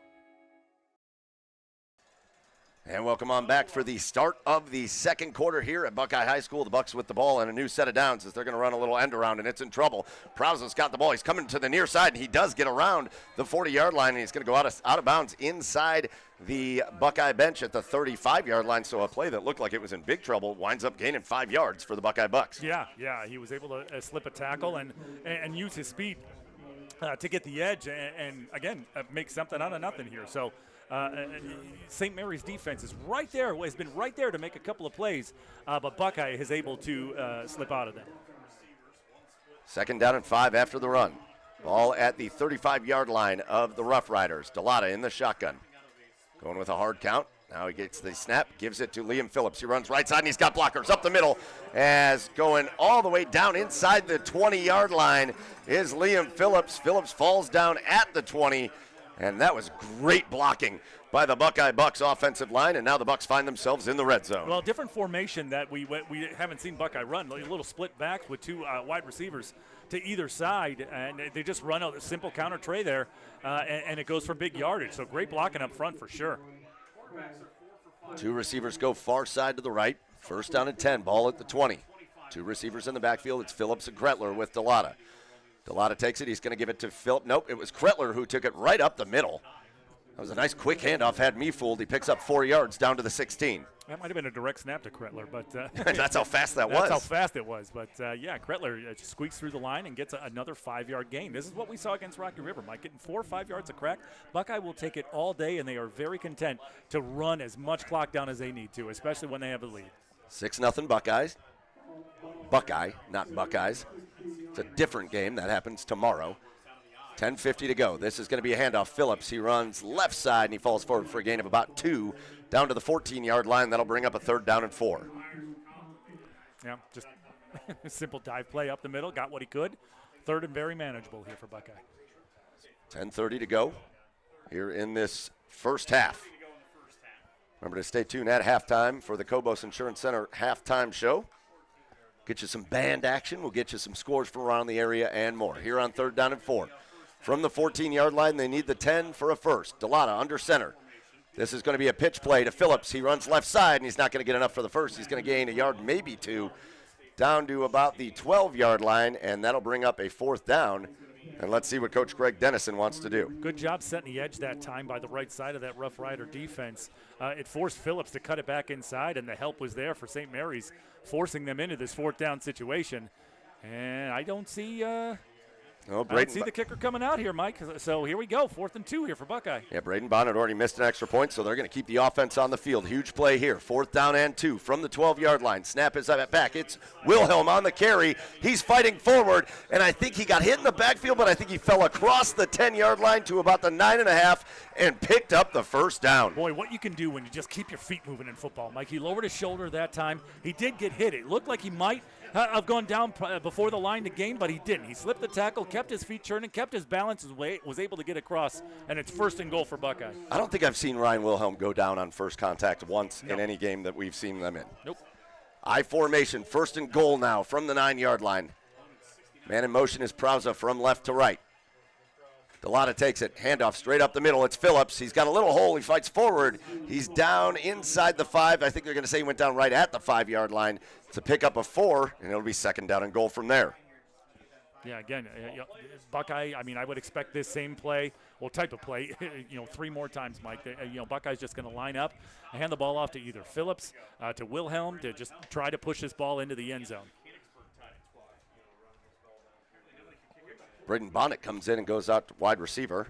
And welcome on back for the start of the second quarter here at Buckeye High School. The Bucks with the ball and a new set of downs as they're going to run a little end around, and it's in trouble. Prowse's got the ball. He's coming to the near side, and he does get around the 40-yard line, and he's going to go out of bounds inside the Buckeye bench at the 35-yard line. So a play that looked like it was in big trouble winds up gaining 5 yards for the Buckeye Bucks. Yeah, he was able to slip a tackle and use his speed to get the edge and again, make something out of nothing here. So St. Mary's defense is right there, has been right there to make a couple of plays, but Buckeye is able to slip out of that. 2nd down and 5 after the run. Ball at the 35-yard line of the Rough Riders. Delata in the shotgun. Going with a hard count. Now he gets the snap, gives it to Liam Phillips. He runs right side, and he's got blockers up the middle. As going all the way down inside the 20-yard line is Liam Phillips. Phillips falls down at the 20. And that was great blocking by the Buckeye Bucks offensive line, and now the Bucks find themselves in the red zone. Well, different formation that we haven't seen Buckeye run. A little split back with two wide receivers to either side, and they just run a simple counter tray there, and it goes for big yardage. So great blocking up front for sure. 2 receivers go far side to the right. 1st down and 10, ball at the 20. 2 receivers in the backfield. It's Phillips and Gretler with Delata. Delata takes it. He's going to give it to Phillip. Nope, it was Kretler who took it right up the middle. That was a nice quick handoff, had me fooled. He picks up 4 yards down to the 16. That might have been a direct snap to Kretler, but that's how fast that was. That's how fast it was. But yeah, Kretler squeaks through the line and gets another 5-yard gain. This is what we saw against Rocky River, Mike, getting 4 or 5 yards a crack. Buckeye will take it all day, and they are very content to run as much clock down as they need to, especially when they have the lead. 6-0 Buckeyes. Buckeye, not Buckeyes. It's a different game. That happens tomorrow. 10:50 to go. This is going to be a handoff. Phillips, he runs left side, and he falls forward for a gain of about 2 down to the 14-yard line. That'll bring up a 3rd down and 4. Yeah, just a simple dive play up the middle. Got what he could. 3rd and very manageable here for Buckeye. 10:30 to go here in this first half. Remember to stay tuned at halftime for the Cobos Insurance Center halftime show. Get you some band action. We'll get you some scores from around the area and more. Here on 3rd down and 4. From the 14-yard line, they need the 10 for a first. Delata under center. This is going to be a pitch play to Phillips. He runs left side, and he's not going to get enough for the first. He's going to gain a yard, maybe 2, down to about the 12-yard line, and that'll bring up a 4th down. And let's see what Coach Greg Dennison wants to do. Good job setting the edge that time by the right side of that Rough Rider defense. It forced Phillips to cut it back inside, and the help was there for St. Mary's, forcing them into this 4th down situation. And I don't see the kicker coming out here, Mike. So here we go, 4th and 2 here for Buckeye. Yeah, Braden Bonnet already missed an extra point, so they're going to keep the offense on the field. Huge play here, 4th down and 2 from the 12-yard line. Snap is back. It's Wilhelm on the carry. He's fighting forward, and I think he got hit in the backfield, but I think he fell across the 10-yard line to about the 9.5 and picked up the 1st down. Boy, what you can do when you just keep your feet moving in football, Mike. He lowered his shoulder that time. He did get hit. It looked like he might have gone down before the line to gain, but he didn't. He slipped the tackle, kept his feet turning, kept his balance, was able to get across, and it's 1st and goal for Buckeye. I don't think I've seen Ryan Wilhelm go down on first contact once in any game that we've seen them in. Nope. I formation, 1st and goal now from the 9-yard line. Man in motion is Prauza from left to right. Delata takes it, handoff straight up the middle. It's Phillips. He's got a little hole. He fights forward. He's down inside the 5. I think they're going to say he went down right at the 5-yard line to pick up a 4, and it'll be 2nd down and goal from there. Yeah, again, Buckeye, I mean, I would expect this same play, type of play, 3 more times, Mike. Buckeye's just going to line up, hand the ball off to either Phillips, to Wilhelm, to just try to push this ball into the end zone. Braden Bonnet comes in and goes out to wide receiver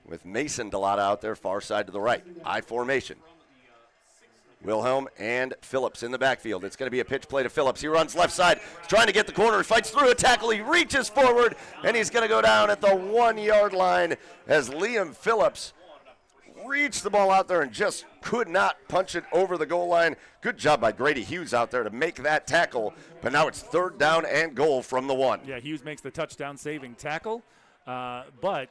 with Mason Delata out there far side to the right. I formation. Wilhelm and Phillips in the backfield. It's going to be a pitch play to Phillips. He runs left side. He's trying to get the corner. He fights through a tackle. He reaches forward, and he's going to go down at the 1-yard line as Liam Phillips reached the ball out there and just could not punch it over the goal line. Good job by Grady Hughes out there to make that tackle, but now it's 3rd down and goal from the 1. Yeah, Hughes makes the touchdown-saving tackle, but,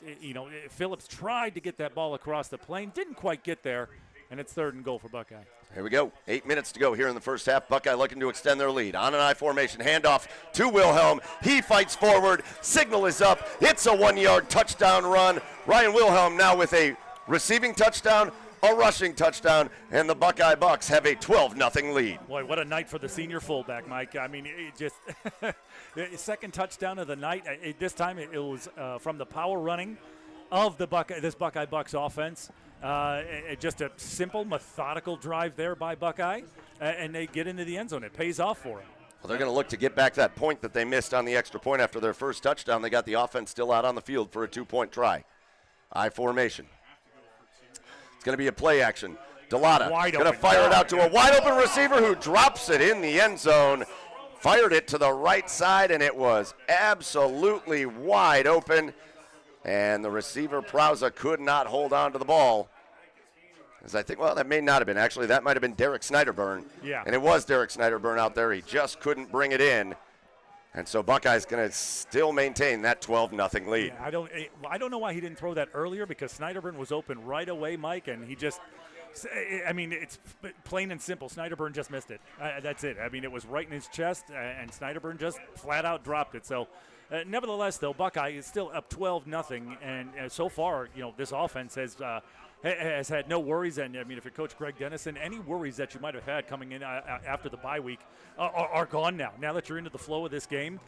Phillips tried to get that ball across the plane, didn't quite get there, and it's 3rd and goal for Buckeye. Here we go. 8 minutes to go here in the first half. Buckeye looking to extend their lead. On an I formation, handoff to Wilhelm. He fights forward. Signal is up. It's a 1-yard touchdown run. Ryan Wilhelm now with a receiving touchdown, a rushing touchdown, and the Buckeye Bucks have a 12-0 lead. Boy, what a night for the senior fullback, Mike. I mean, it just second touchdown of the night. This time it was from the power running of this Buckeye Bucks offense. Just a simple, methodical drive there by Buckeye, and they get into the end zone. It pays off for them. Well, they're going to look to get back that point that they missed on the extra point after their first touchdown. They got the offense still out on the field for a 2-point try. I formation. It's going to be a play action. Delata going to fire it out to a wide-open receiver who drops it in the end zone. Fired it to the right side, and it was absolutely wide open. And the receiver, Prauza, could not hold on to the ball. As I think, well, that may not have been. Actually, that might have been Derek Snyderburn. Yeah. And it was Derek Snyderburn out there. He just couldn't bring it in. And so Buckeye's going to still maintain that 12-0 lead. Yeah, I don't know why he didn't throw that earlier, because Snyderburn was open right away, Mike, and he just – I mean, it's plain and simple. Snyderburn just missed it. That's it. I mean, it was right in his chest, and Snyderburn just flat out dropped it. So, nevertheless, though, Buckeye is still up 12-0, and so far, this offense has had no worries. And I mean, if you're Coach Greg Dennison, any worries that you might have had coming in after the bye week are gone now. Now that you're into the flow of this game,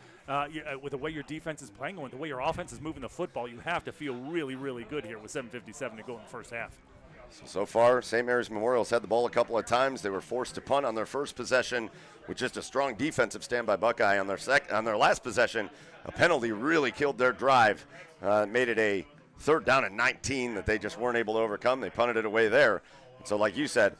with the way your defense is playing and with the way your offense is moving the football, you have to feel really, really good here with 7:57 to go in the first half. So far, St. Mary's Memorial's had the ball a couple of times. They were forced to punt on their first possession with just a strong defensive stand by Buckeye. On their last possession, a penalty really killed their drive, made it a 3rd down and 19 that they just weren't able to overcome. They punted it away there. And so like you said,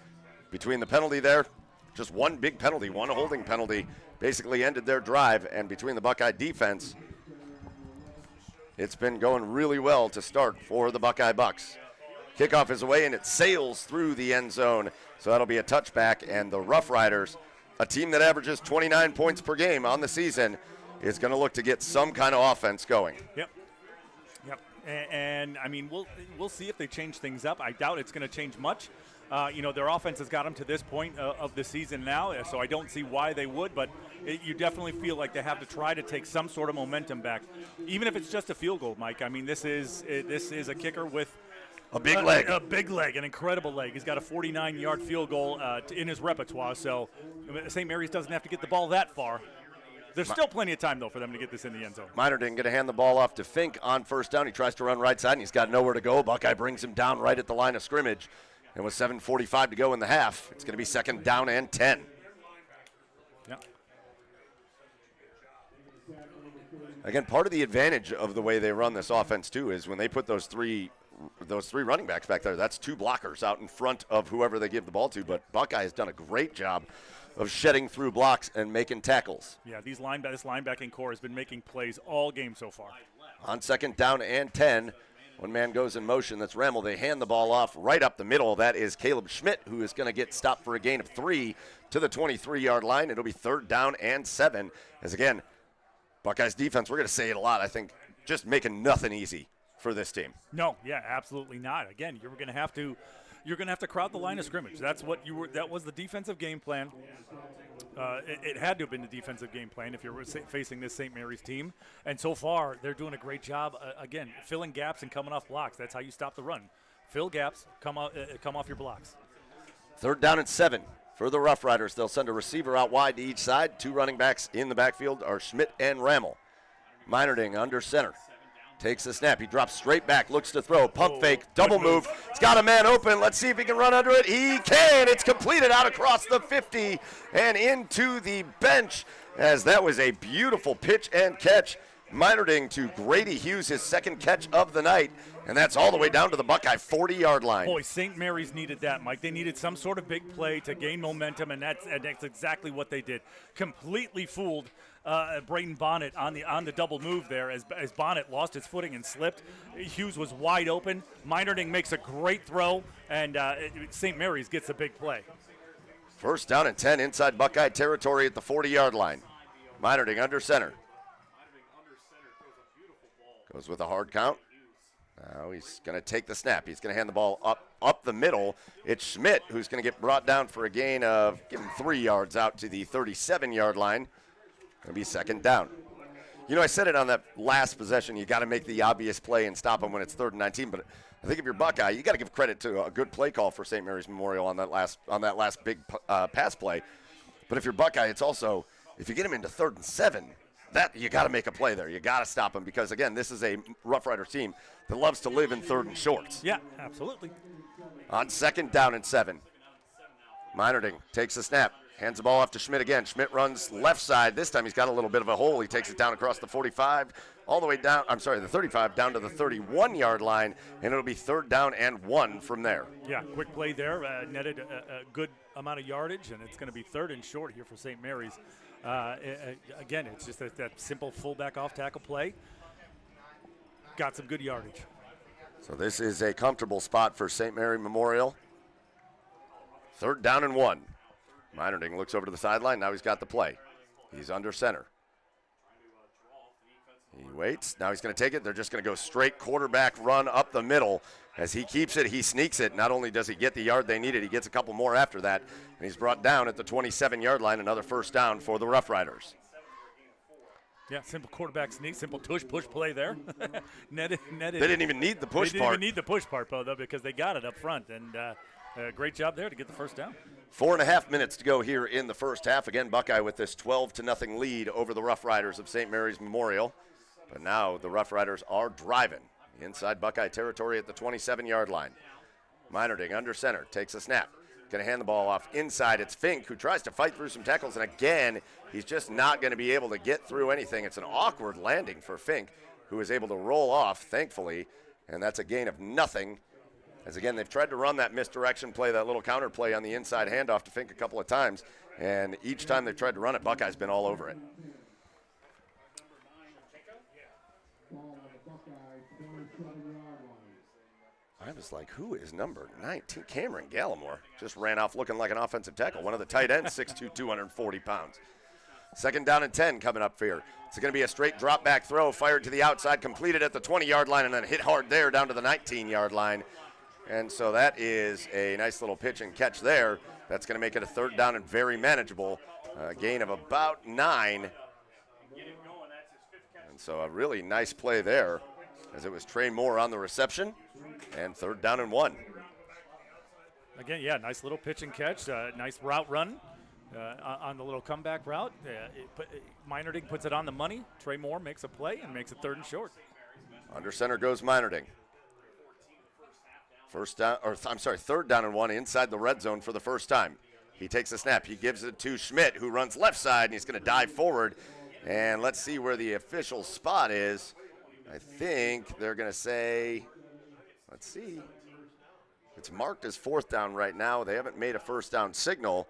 between the penalty there, just one big penalty, one holding penalty, basically ended their drive. And between the Buckeye defense, it's been going really well to start for the Buckeye Bucks. Kickoff is away, and it sails through the end zone. So that'll be a touchback, and the Rough Riders, a team that averages 29 points per game on the season, is going to look to get some kind of offense going. Yep. And I mean, we'll see if they change things up. I doubt it's going to change much. Their offense has got them to this point of the season now, so I don't see why they would, but you definitely feel like they have to try to take some sort of momentum back, even if it's just a field goal, Mike. I mean, this is a kicker with a big leg. A big leg, an incredible leg. He's got a 49-yard field goal in his repertoire, so St. Mary's doesn't have to get the ball that far. There's still plenty of time, though, for them to get this in the end zone. Meinerden going to hand the ball off to Fink on first down. He tries to run right side, and he's got nowhere to go. Buckeye brings him down right at the line of scrimmage. And with 7:45 to go in the half, it's going to be 2nd down and 10. Yeah. Again, part of the advantage of the way they run this offense, too, is when they put those three running backs back there, that's 2 blockers out in front of whoever they give the ball to. But Buckeye has done a great job of shedding through blocks and making tackles. Yeah, this linebacking core has been making plays all game so far. On 2nd down and 10, one man goes in motion. That's Ramel. They hand the ball off right up the middle. That is Caleb Schmidt, who is going to get stopped for a gain of 3 to the 23-yard line. It'll be 3rd down and 7. As again, Buckeyes defense, we're going to say it a lot, I think, just making nothing easy for this team. No, yeah, absolutely not. Again, you're going to have to crowd the line of scrimmage. That was the defensive game plan. It had to have been the defensive game plan if you're facing this St. Mary's team. And so far, they're doing a great job, again, filling gaps and coming off blocks. That's how you stop the run. Fill gaps, come off your blocks. 3rd down and 7 for the Rough Riders. They'll send a receiver out wide to each side. 2 running backs in the backfield are Schmidt and Ramel. Meinerding under center. Takes the snap. He drops straight back, looks to throw. Pump fake, double move. He's got a man open. Let's see if he can run under it. He can. It's completed out across the 50 and into the bench, as that was a beautiful pitch and catch. Minerding to Grady Hughes, his second catch of the night, and that's all the way down to the Buckeye 40-yard line. Boy, St. Mary's needed that, Mike. They needed some sort of big play to gain momentum, and that's exactly what they did. Completely fooled Braden Bonnet on the double move there as Bonnet lost his footing and slipped. Hughes was wide open. Minerding makes a great throw, and St. Mary's gets a big play. First down and 10 inside Buckeye territory at the 40-yard line. Minerding under center. Goes with a hard count. Now he's going to take the snap. He's going to hand the ball up the middle. It's Schmidt who's going to get brought down for a gain of, give him 3 yards out to the 37-yard line. Going to be second down. You know, I said it on that last possession. You got to make the obvious play and stop them when it's 3rd and 19. But I think if you're Buckeye, you got to give credit to a good play call for St. Mary's Memorial on that last big pass play. But if you're Buckeye, it's also, if you get him into 3rd and 7, that you got to make a play there. You got to stop him because, again, this is a Rough Riders team that loves to live in 3rd and shorts. Yeah, absolutely. On 2nd down and 7, Minerding takes the snap, hands the ball off to Schmidt again. Schmidt runs left side. This time he's got a little bit of a hole. He takes it down across the 45, all the way down, the 35, down to the 31-yard line, and it'll be 3rd down and 1 from there. Yeah, quick play there. Netted a good amount of yardage, and it's going to be 3rd and short here for St. Mary's. Again, it's just that simple fullback off tackle play. Got some good yardage. So this is a comfortable spot for St. Mary Memorial. 3rd down and 1. Minerding looks over to the sideline. Now he's got the play. He's under center. He waits. Now he's going to take it. They're just going to go straight quarterback run up the middle. As he keeps it, he sneaks it. Not only does he get the yard they needed, he gets a couple more after that. And he's brought down at the 27-yard line. Another first down for the Rough Riders. Yeah, simple quarterback sneak, simple push play there. netted. They didn't even need the push part. They didn't even need the push part, though, because they got it up front. And great job there to get the first down. 4.5 minutes to go here in the first half. Again, Buckeye with this 12-0 lead over the Rough Riders of St. Mary's Memorial. But now the Rough Riders are driving inside Buckeye territory at the 27-yard line. Minerding under center, takes a snap. Going to hand the ball off inside. It's Fink who tries to fight through some tackles, and again, he's just not going to be able to get through anything. It's an awkward landing for Fink, who is able to roll off, thankfully, and that's a gain of nothing. As again, they've tried to run that misdirection play, that little counter play on the inside handoff to Fink a couple of times, and each time they've tried to run it, Buckeye's been all over it. I was like, who is number 19? Cameron Gallimore just ran off looking like an offensive tackle. One of the tight ends, 6'2", 240 pounds. 2nd down and 10 coming up here. It's going to be a straight drop back throw, fired to the outside, completed at the 20-yard line, and then hit hard there down to the 19-yard line. And so that is a nice little pitch and catch there. That's going to make it a 3rd down and very manageable. Gain of about 9. And so a really nice play there, as it was Trey Moore on the reception, and 3rd down and 1. Again, yeah, nice little pitch and catch, nice route run on the little comeback route. Minerding puts it on the money. Trey Moore makes a play and makes it 3rd and short. Under center goes Minerding. 3rd down and 1 inside the red zone for the first time. He takes a snap. He gives it to Schmidt, who runs left side, and he's going to dive forward. And let's see where the official spot is. I think they're going to say, let's see. It's marked as 4th down right now. They haven't made a first down signal.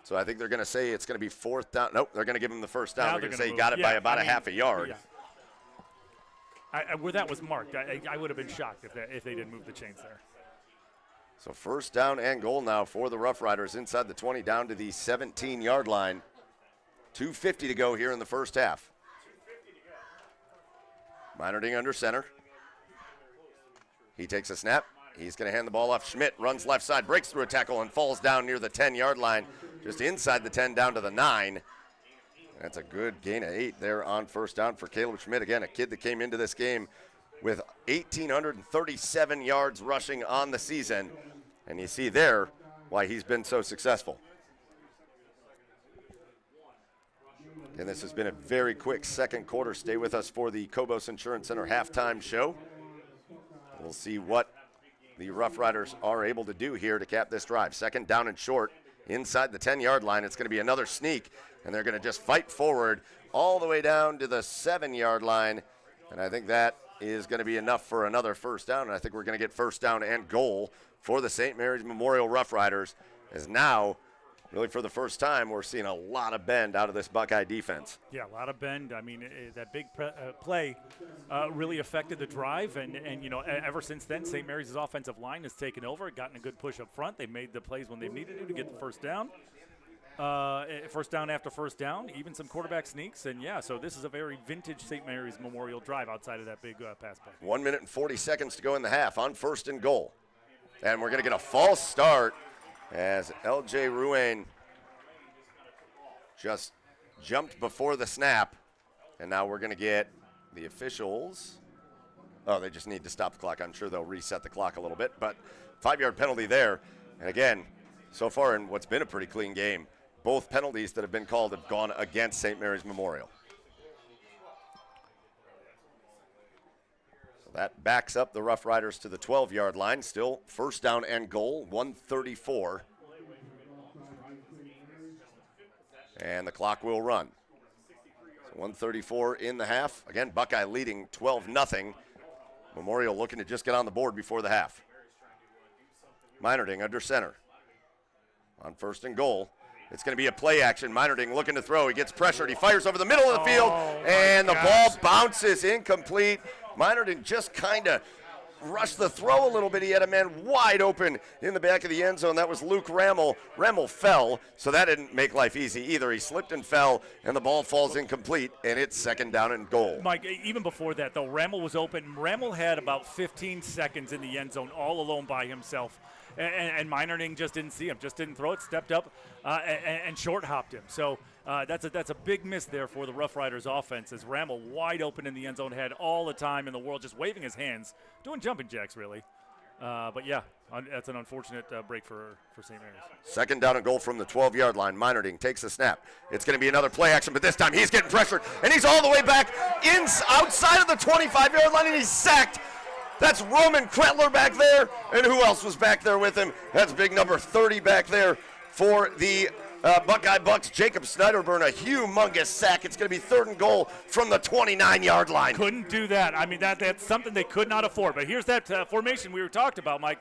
So I think they're going to say it's going to be 4th down. Nope, they're going to give him the first down. They're going to say he got it by about a half a yard. Yeah. Where that was marked, I would have been shocked if they didn't move the chains there. So 1st down and goal now for the Rough Riders inside the 20 down to the 17-yard line. 2:50 to go here in the first half. Minerding under center. He takes a snap. He's going to hand the ball off. Schmidt runs left side, breaks through a tackle, and falls down near the 10-yard line, just inside the 10 down to the 9. That's a good gain of 8 there on first down for Caleb Schmidt. Again, a kid that came into this game with 1,837 yards rushing on the season. And you see there why he's been so successful. And this has been a very quick second quarter. Stay with us for the Cobos Insurance Center halftime show. We'll see what the Rough Riders are able to do here to cap this drive. 2nd down and short inside the 10-yard line. It's going to be another sneak, and they're going to just fight forward all the way down to the 7-yard line. And I think that is going to be enough for another first down, and I think we're going to get first down and goal for the St. Mary's Memorial Rough Riders, as now, really for the first time, we're seeing a lot of bend out of this Buckeye defense. Yeah, a lot of bend. I mean, that big play really affected the drive, and you know, ever since then, St. Mary's offensive line has taken over, gotten a good push up front. They made the plays when they needed to get the first down. First down after first down, even some quarterback sneaks, and yeah, so this is a very vintage St. Mary's Memorial drive outside of that big pass play. 1 minute and 40 seconds to go in the half on first and goal. And we're going to get a false start as L.J. Ruane just jumped before the snap, and now we're going to get the officials. Oh, they just need to stop the clock. I'm sure they'll reset the clock a little bit, but 5-yard penalty there. And again, so far in what's been a pretty clean game, both penalties that have been called have gone against St. Mary's Memorial. So that backs up the Rough Riders to the 12-yard line. Still first down and goal, 1:34. And the clock will run. So 1:34 in the half. Again, Buckeye leading 12-0. Memorial looking to just get on the board before the half. Meinerding under center. On first and goal. It's going to be a play action. Meinerding looking to throw. He gets pressured. He fires over the middle of the field, and the ball bounces incomplete. Meinerding just kind of rushed the throw a little bit. He had a man wide open in the back of the end zone. That was Luke Rammel. Rammel fell, so that didn't make life easy either. He slipped and fell, and the ball falls incomplete, and it's second down and goal. Mike, even before that, though, Rammel was open. Rammel had about 15 seconds in the end zone all alone by himself. And Meinerding just didn't see him, just didn't throw it, stepped up and short hopped him. So that's a big miss there for the Rough Riders offense, as Rammel wide open in the end zone, had all the time in the world, just waving his hands, doing jumping jacks really. But yeah, that's an unfortunate break for St. Mary's. Second down and goal from the 12-yard line. Meinerding takes the snap. It's going to be another play action, but this time he's getting pressured, and he's all the way back outside of the 25-yard line, and he's sacked. That's Roman Kretler back there, and who else was back there with him? That's big number 30 back there for the Buckeye Bucks. Jacob Snyderburn, a humongous sack. It's going to be third and goal from the 29-yard line. Couldn't do that. I mean, that's something they could not afford. But here's that formation we were talked about, Mike.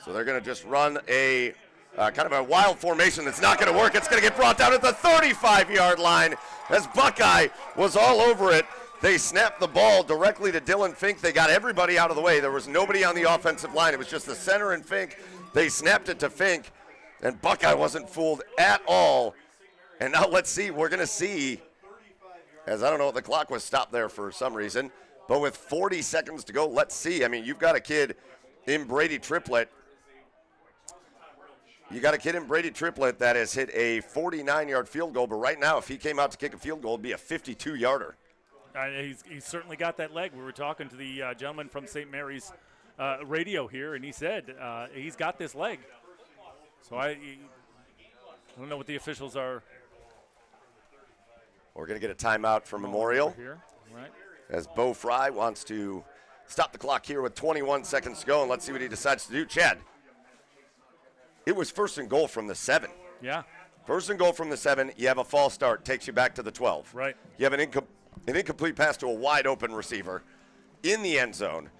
So they're going to just run a kind of a wild formation that's not going to work. It's going to get brought down at the 35-yard line as Buckeye was all over it. They snapped the ball directly to Dylan Fink. They got everybody out of the way. There was nobody on the offensive line. It was just the center and Fink. They snapped it to Fink, and Buckeye wasn't fooled at all. And now let's see. We're going to see, as I don't know, the clock was stopped there for some reason, but with 40 seconds to go, let's see. I mean, you've got a kid in Brady Triplett. You got a kid in Brady Triplett that has hit a 49-yard field goal, but right now, if he came out to kick a field goal, it'd be a 52-yarder. He's certainly got that leg. We were talking to the gentleman from St. Mary's radio here, and he said he's got this leg. So I don't know what the officials are. We're going to get a timeout for Memorial. Here. Right. As Bo Fry wants to stop the clock here with 21 seconds to go, and let's see what he decides to do. Chad, it was first and goal from the 7. Yeah. First and goal from the 7. You have a false start, takes you back to the 12. Right. You have an incomplete pass to a wide open receiver in the end zone.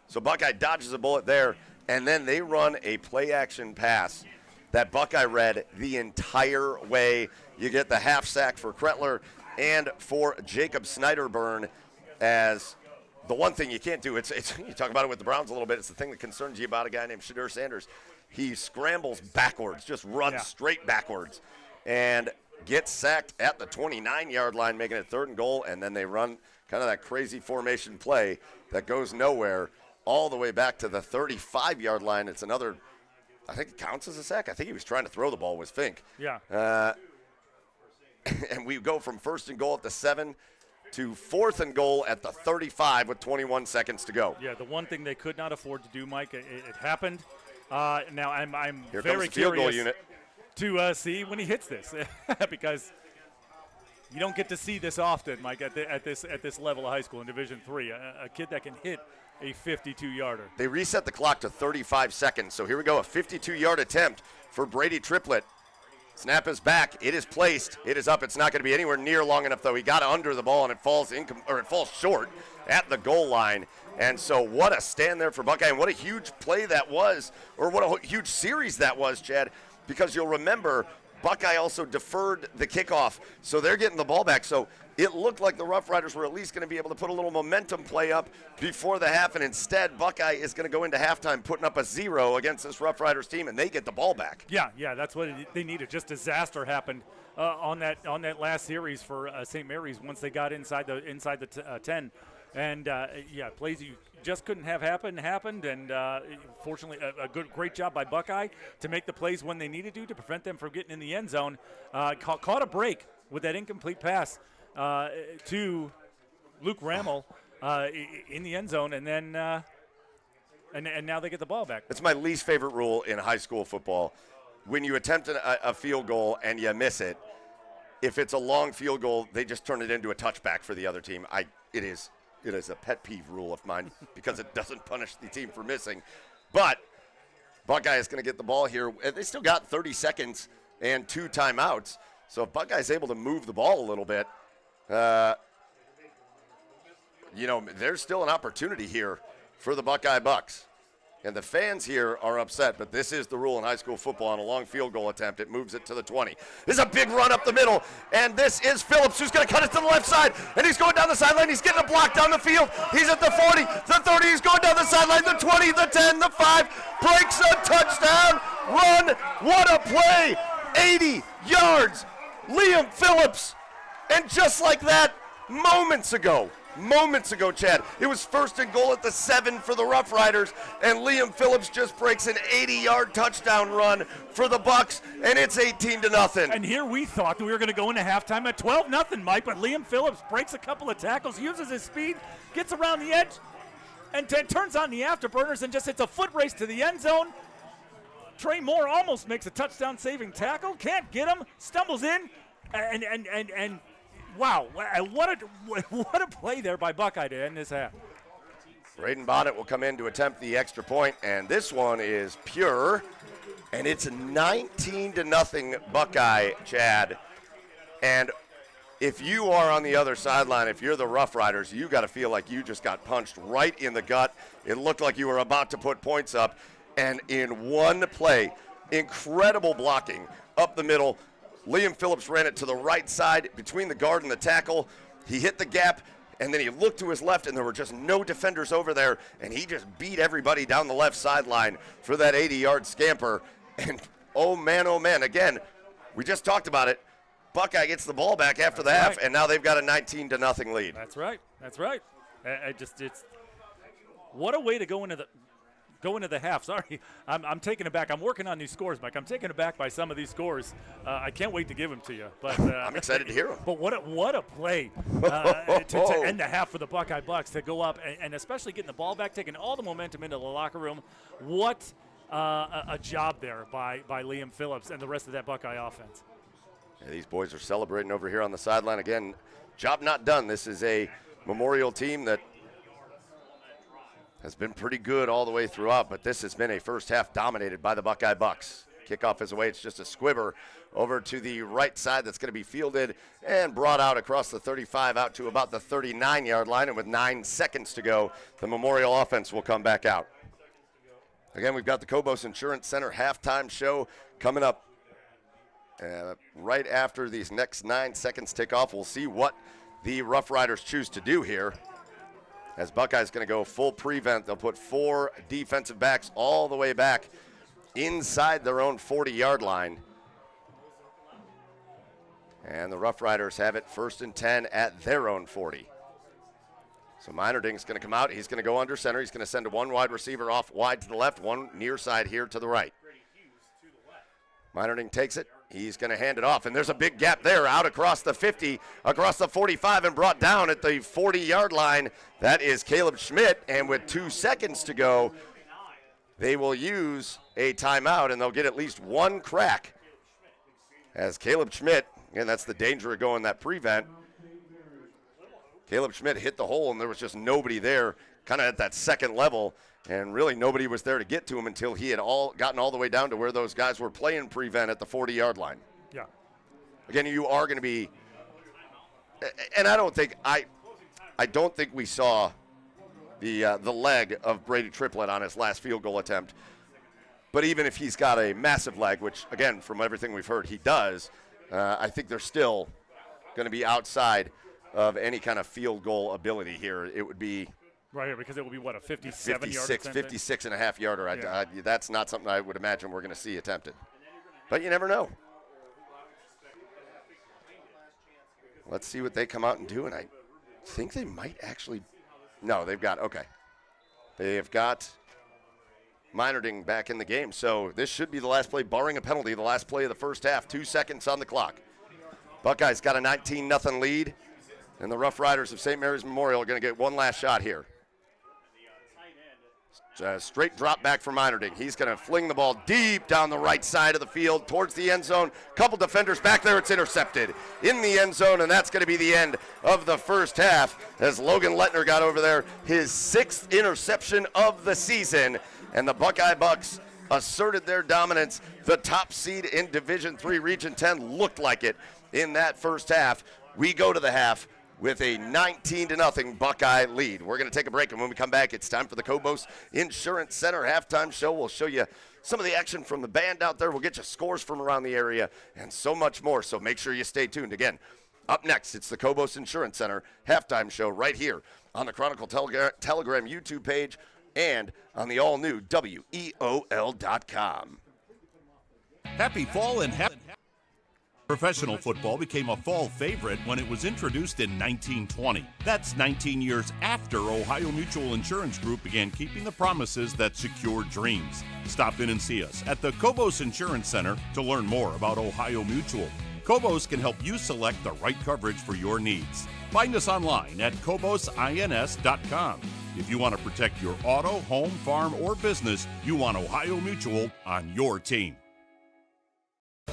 So Buckeye dodges a bullet there, and then they run a play action pass that Buckeye read the entire way. You get the half sack for Kretler and for Jacob Snyderburn, as the one thing you can't do, it's you talk about it with the Browns a little bit, it's the thing that concerns you about a guy named Shadur Sanders. He scrambles backwards, just runs straight backwards, and gets sacked at the 29-yard line, making it third and goal, and then they run kind of that crazy formation play that goes nowhere all the way back to the 35-yard line. It's another, I think it counts as a sack. I think he was trying to throw the ball with Fink. Yeah. And we go from first and goal at the 7 to fourth and goal at the 35 with 21 seconds to go. Yeah, the one thing they could not afford to do, Mike, it happened. Now I'm Here very comes the field goal unit to see when he hits this, because you don't get to see this often, Mike, at this level of high school in Division III. A kid that can hit a 52-yarder. They reset the clock to 35 seconds. So here we go, a 52-yard attempt for Brady Triplett. Snap is back. It is placed. It is up. It's not going to be anywhere near long enough, though. He got under the ball, and it falls short at the goal line. And so what a stand there for Buckeye, and what a huge play that was, or what a huge series that was, Chad, because you'll remember Buckeye also deferred the kickoff, so they're getting the ball back. So it looked like the Rough Riders were at least going to be able to put a little momentum play up before the half, and instead Buckeye is going to go into halftime putting up a 0 against this Rough Riders team, and they get the ball back. Yeah, that's what they needed. Just disaster happened on that last series for St. Mary's once they got inside the 10. And, plays you just couldn't have happened, and fortunately great job by Buckeye to make the plays when they needed to prevent them from getting in the end zone. Caught a break with that incomplete pass to Luke Rammel in the end zone, and then and now they get the ball back. It's my least favorite rule in high school football. When you attempt a field goal and you miss it, if it's a long field goal, they just turn it into a touchback for the other team. It is a pet peeve rule of mine because it doesn't punish the team for missing. But Buckeye is going to get the ball here. They still got 30 seconds and 2 timeouts. So if Buckeye's able to move the ball a little bit, there's still an opportunity here for the Buckeye Bucks. And the fans here are upset, but this is the rule in high school football. On a long field goal attempt, it moves it to the 20. There's a big run up the middle, and this is Phillips, who's going to cut it to the left side, and he's going down the sideline. He's getting a block down the field. He's at the 40, the 30. He's going down the sideline, the 20, the 10, the 5. Breaks a touchdown run. What a play. 80 yards. Liam Phillips. And just like that, moments ago, Chad, it was 1st and goal at the 7 for the Rough Riders, and Liam Phillips just breaks an 80-yard touchdown run for the Bucks, and it's 18-0. And here we thought that we were going to go into halftime at 12-0, Mike, but Liam Phillips breaks a couple of tackles, uses his speed, gets around the edge, and turns on the afterburners and just hits a foot race to the end zone. Trey Moore almost makes a touchdown-saving tackle, can't get him, stumbles in, and wow, what a play there by Buckeye to end this half. Braden Bonnet will come in to attempt the extra point, and this one is pure, and it's 19-0 Buckeye, Chad. And if you are on the other sideline, if you're the Rough Riders, you got to feel like you just got punched right in the gut. It looked like you were about to put points up, and in one play, incredible blocking up the middle. Liam Phillips ran it to the right side between the guard and the tackle. He hit the gap, and then he looked to his left, and there were just no defenders over there, and he just beat everybody down the left sideline for that 80-yard scamper. And oh man, again, we just talked about it. Buckeye gets the ball back after the half, and now they've got a 19-0 lead. That's right. It's what a way to go into the half. Sorry, I'm taken aback. I'm working on these scores, Mike. I'm taken aback by some of these scores. I can't wait to give them to you. But I'm excited to hear them. But what a play to end the half for the Buckeye Bucks, to go up and especially getting the ball back, taking all the momentum into the locker room. What a job there by Liam Phillips and the rest of that Buckeye offense. Yeah, these boys are celebrating over here on the sideline. Again, job not done. This is a Memorial team that has been pretty good all the way throughout, but this has been a first half dominated by the Buckeye Bucks. Kickoff is away. It's just a squibber over to the right side that's going to be fielded and brought out across the 35 out to about the 39-yard line, and with 9 seconds to go, the Memorial offense will come back out. Again, we've got the Cobos Insurance Center halftime show coming up right after these next 9 seconds tick off. We'll see what the Rough Riders choose to do here. As Buckeye's going to go full prevent, they'll put 4 defensive backs all the way back inside their own 40-yard line. And the Rough Riders have it 1st and 10 at their own 40. So Meinerding's going to come out. He's going to go under center. He's going to send 1 wide receiver off wide to the left, 1 near side here to the right. Meinerding takes it. He's going to hand it off, and there's a big gap there out across the 50, across the 45, and brought down at the 40-yard line. That is Caleb Schmidt, and with 2 seconds to go, they will use a timeout, and they'll get at least 1 crack. As Caleb Schmidt, and that's the danger of going that prevent. Caleb Schmidt hit the hole, and there was just nobody there kind of at that second level, and really nobody was there to get to him until he had gotten all the way down to where those guys were playing prevent at the 40-yard line. Yeah. Again, you are going to be – and I don't think we saw the leg of Brady Triplett on his last field goal attempt. But even if he's got a massive leg, which, again, from everything we've heard, he does, I think they're still going to be outside of any kind of field goal ability here. It would be right here, because it would be, what, a 57-yarder? 56-and-a-half-yarder. Yeah. That's not something I would imagine we're going to see attempted. But you never know. Let's see what they come out and do, and I think they might actually – no, they've got Meinerding back in the game. So this should be the last play, barring a penalty, the last play of the first half. 2 seconds on the clock. Buckeyes got a 19-0 lead, and the Rough Riders of St. Mary's Memorial are going to get one last shot here. Straight drop back for Meinerding. He's going to fling the ball deep down the right side of the field towards the end zone. Couple defenders back there. It's intercepted in the end zone, and that's going to be the end of the first half as Logan Lettner got over there, his 6th interception of the season, and the Buckeye Bucks asserted their dominance. The top seed in Division III Region 10 looked like it in that first half. We go to the half with a 19-0 Buckeye lead. We're going to take a break, and when we come back, it's time for the Cobos Insurance Center halftime show. We'll show you some of the action from the band out there. We'll get you scores from around the area and so much more, so make sure you stay tuned. Again, up next, it's the Cobos Insurance Center halftime show right here on the Chronicle Telegram YouTube page and on the all-new WEOL.com. Happy fall and happy. Professional football became a fall favorite when it was introduced in 1920. That's 19 years after Ohio Mutual Insurance Group began keeping the promises that secure dreams. Stop in and see us at the Cobos Insurance Center to learn more about Ohio Mutual. Cobos can help you select the right coverage for your needs. Find us online at CobosINS.com. If you want to protect your auto, home, farm, or business, you want Ohio Mutual on your team.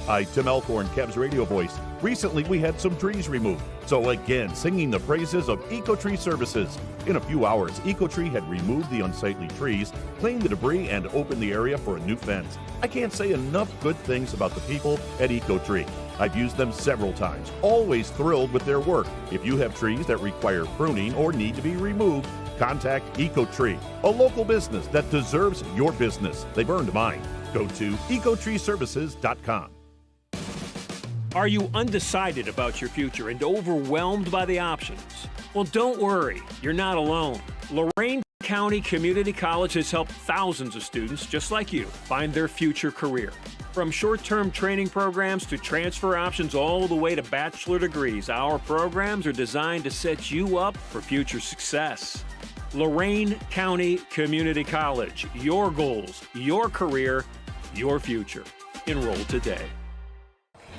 Hi, Tim Elkhorn, Cavs radio voice. Recently, we had some trees removed. So again, singing the praises of EcoTree Services. In a few hours, EcoTree had removed the unsightly trees, cleaned the debris, and opened the area for a new fence. I can't say enough good things about the people at EcoTree. I've used them several times, always thrilled with their work. If you have trees that require pruning or need to be removed, contact EcoTree, a local business that deserves your business. They've earned mine. Go to ecotreeservices.com. Are you undecided about your future and overwhelmed by the options? Well, don't worry. You're not alone. Lorain County Community College has helped thousands of students just like you find their future career. From short-term training programs to transfer options all the way to bachelor degrees, our programs are designed to set you up for future success. Lorain County Community College. Your goals, your career, your future. Enroll today.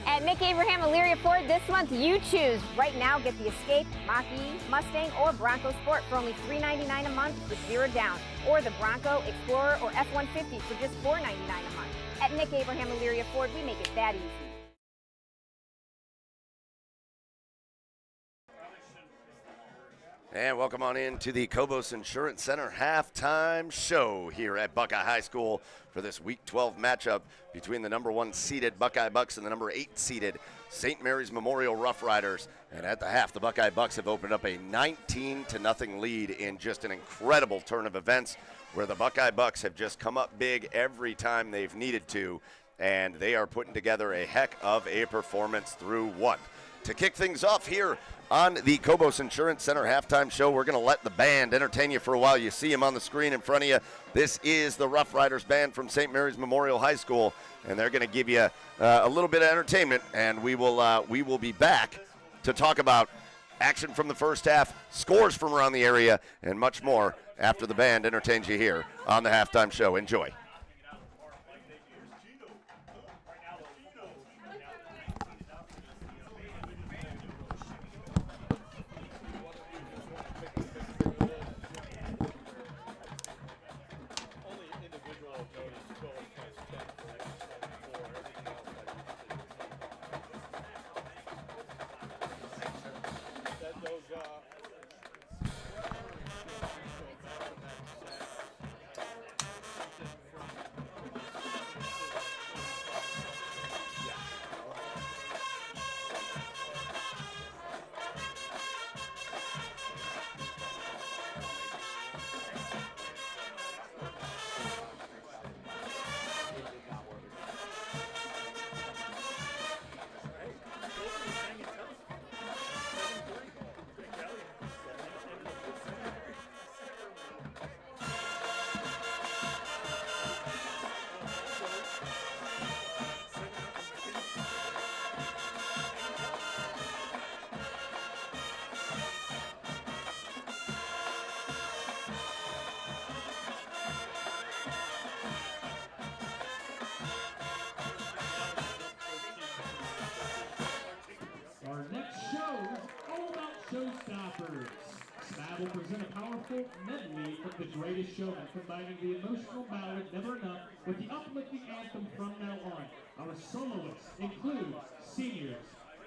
At Nick Abraham Elyria Ford this month, you choose. Right now, get the Escape, Mach-E, Mustang, or Bronco Sport for only $399 a month with 0 down. Or the Bronco, Explorer, or F-150 for just $499 a month. At Nick Abraham Elyria Ford, we make it that easy. And welcome on in to the Cobos Insurance Center halftime show here at Buckeye High School for this Week 12 matchup between the number 1 seeded Buckeye Bucks and the number 8 seeded St. Mary's Memorial Rough Riders. And at the half, the Buckeye Bucks have opened up a 19-0 lead in just an incredible turn of events where the Buckeye Bucks have just come up big every time they've needed to, and they are putting together a heck of a performance through one. To kick things off here on the Cobos Insurance Center halftime show, we're going to let the band entertain you for a while. You see them on the screen in front of you. This is the Rough Riders Band from St. Mary's Memorial High School, and they're going to give you a little bit of entertainment, and we will be back to talk about action from the first half, scores from around the area, and much more after the band entertains you here on the halftime show. Enjoy. Showstoppers. Stab will present a powerful medley from The Greatest Showman, combining the emotional ballad Never Enough with the uplifting anthem From Now On. Our soloists include seniors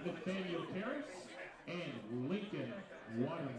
Nathaniel Karras and Lincoln Waterman.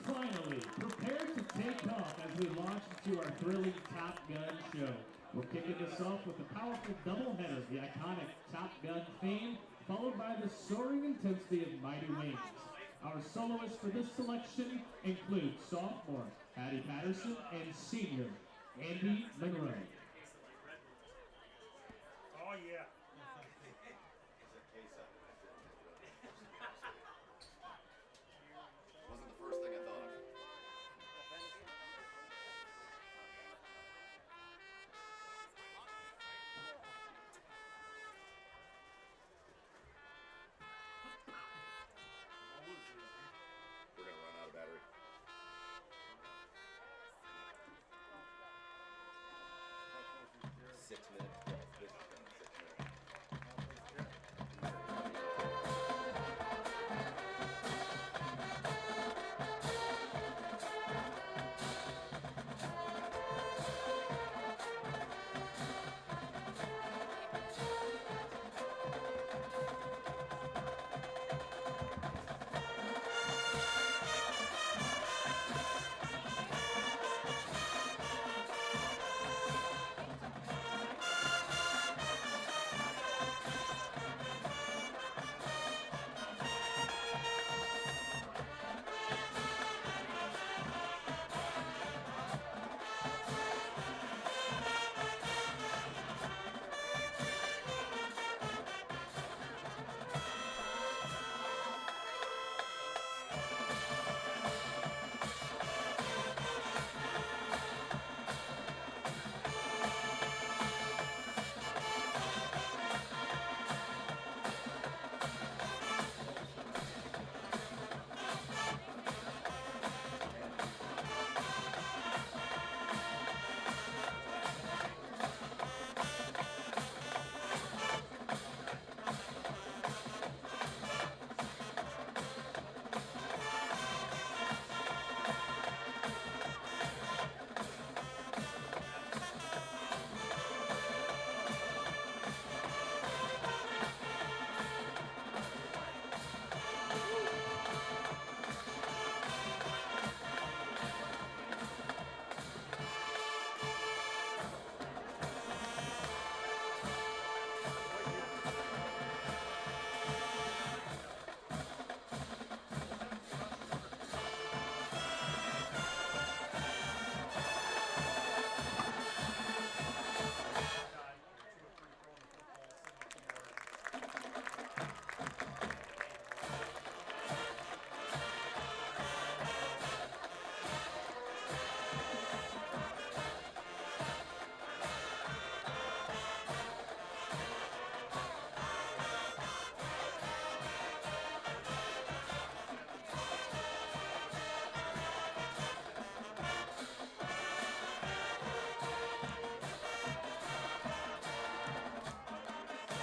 Finally, prepare to take off as we launch into our thrilling Top Gun show. We're kicking this off with a powerful doubleheader, the iconic Top Gun theme, followed by the soaring intensity of Mighty Wings. Our soloists for this selection include sophomore Patty Patterson and senior Andy Monroe. Oh, yeah. Wasn't the first thing I thought of. We're gonna run out of battery. 6 minutes. 6 minutes.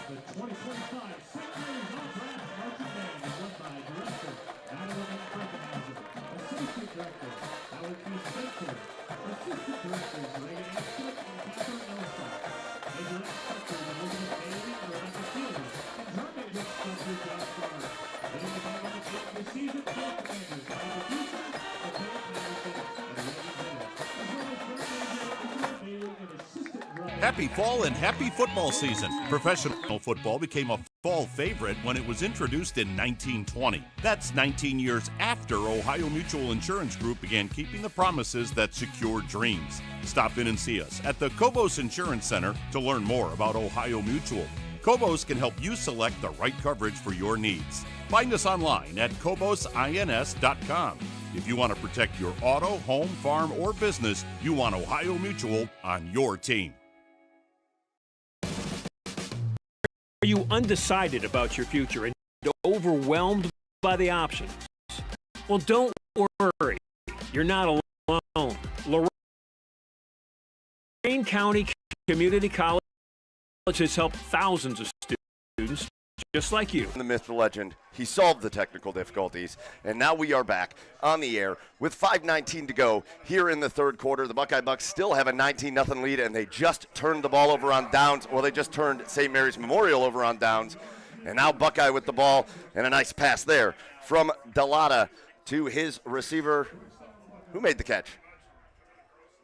The 2025 St. Mary's All-Draft Marching Band is led by Director Madeline Frankenhauser, Associate Director Howard P. Spencer, Assistant Directors Reagan Ashford and Catherine Ellison, Major Instructors Elizabeth Bailey and Rebecca Fielder, and Drum Major Instructor Josh Garner. Leading the band on the field this season, Phil Commanders, Michael Keefe, Mateo Patterson, and Randy Bennett, as well as Drum Major Elizabeth Bailey and Assistant Drum Major. Happy fall and happy football season. Professional football became a fall favorite when it was introduced in 1920. That's 19 years after Ohio Mutual Insurance Group began keeping the promises that secured dreams. Stop in and see us at the Cobos Insurance Center to learn more about Ohio Mutual. Cobos can help you select the right coverage for your needs. Find us online at cobosins.com. If you want to protect your auto, home, farm, or business, you want Ohio Mutual on your team. Are you undecided about your future and overwhelmed by the options? Well, don't worry. You're not alone. Lorain County Community College has helped thousands of students just like you. The myth, the legend, he solved the technical difficulties, and now we are back on the air with 5:19 to go here in the third quarter. The Buckeye Bucks still have a 19-0 lead, and they just turned the ball over on downs. Well, they just turned St. Mary's Memorial over on downs, and now Buckeye with the ball, and a nice pass there from Delata to his receiver. Who made the catch?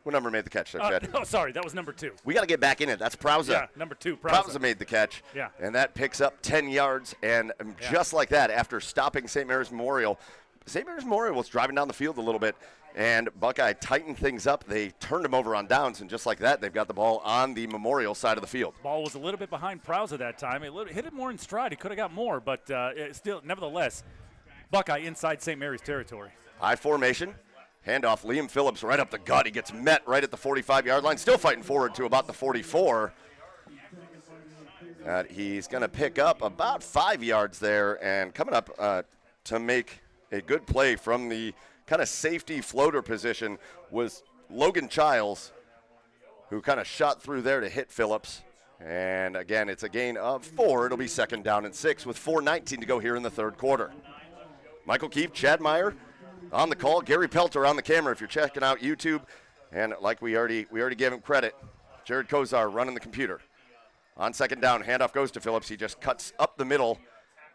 What number made the catch there, Chad? Oh, sorry, that was number 2. We got to get back in it. That's Prauza. Yeah, number 2, Prauza. Prauza made the catch. Yeah. And that picks up 10 yards. And just like that, after stopping St. Mary's Memorial, St. Mary's Memorial was driving down the field a little bit, and Buckeye tightened things up. They turned him over on downs, and just like that, they've got the ball on the Memorial side of the field. Ball was a little bit behind Prauza that time. It hit it more in stride. He could have got more, but still, nevertheless, Buckeye inside St. Mary's territory. High formation. Handoff, Liam Phillips right up the gut. He gets met right at the 45-yard line, still fighting forward to about the 44. He's going to pick up about 5 yards there, and coming up to make a good play from the kind of safety floater position was Logan Childs, who kind of shot through there to hit Phillips. And again, it's a gain of 4. It'll be 2nd down and 6 with 4:19 to go here in the third quarter. Michael Keefe, Chad Meyer on the call. Gary Pelter on the camera if you're checking out YouTube. And like we already gave him credit, Jared Kozar running the computer. On 2nd down, handoff goes to Phillips. He just cuts up the middle,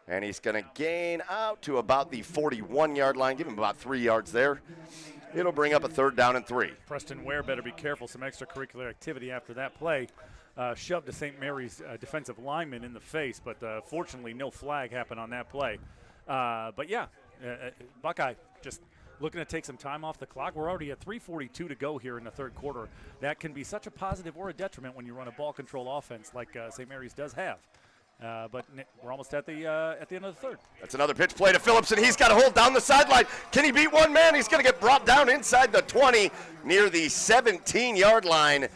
and he's going to gain out to about the 41-yard line. Give him about 3 yards there. It'll bring up a 3rd down and 3. Preston Ware better be careful. Some extracurricular activity after that play. Shoved a St. Mary's defensive lineman in the face, but fortunately no flag happened on that play. But yeah, Buckeye just looking to take some time off the clock. We're already at 3:42 to go here in the third quarter. That can be such a positive or a detriment when you run a ball control offense like St. Mary's does have. But we're almost at the end of the third. That's another pitch play to Phillips, and he's got to hold down the sideline. Can he beat one man? He's going to get brought down inside the 20 near the 17-yard line.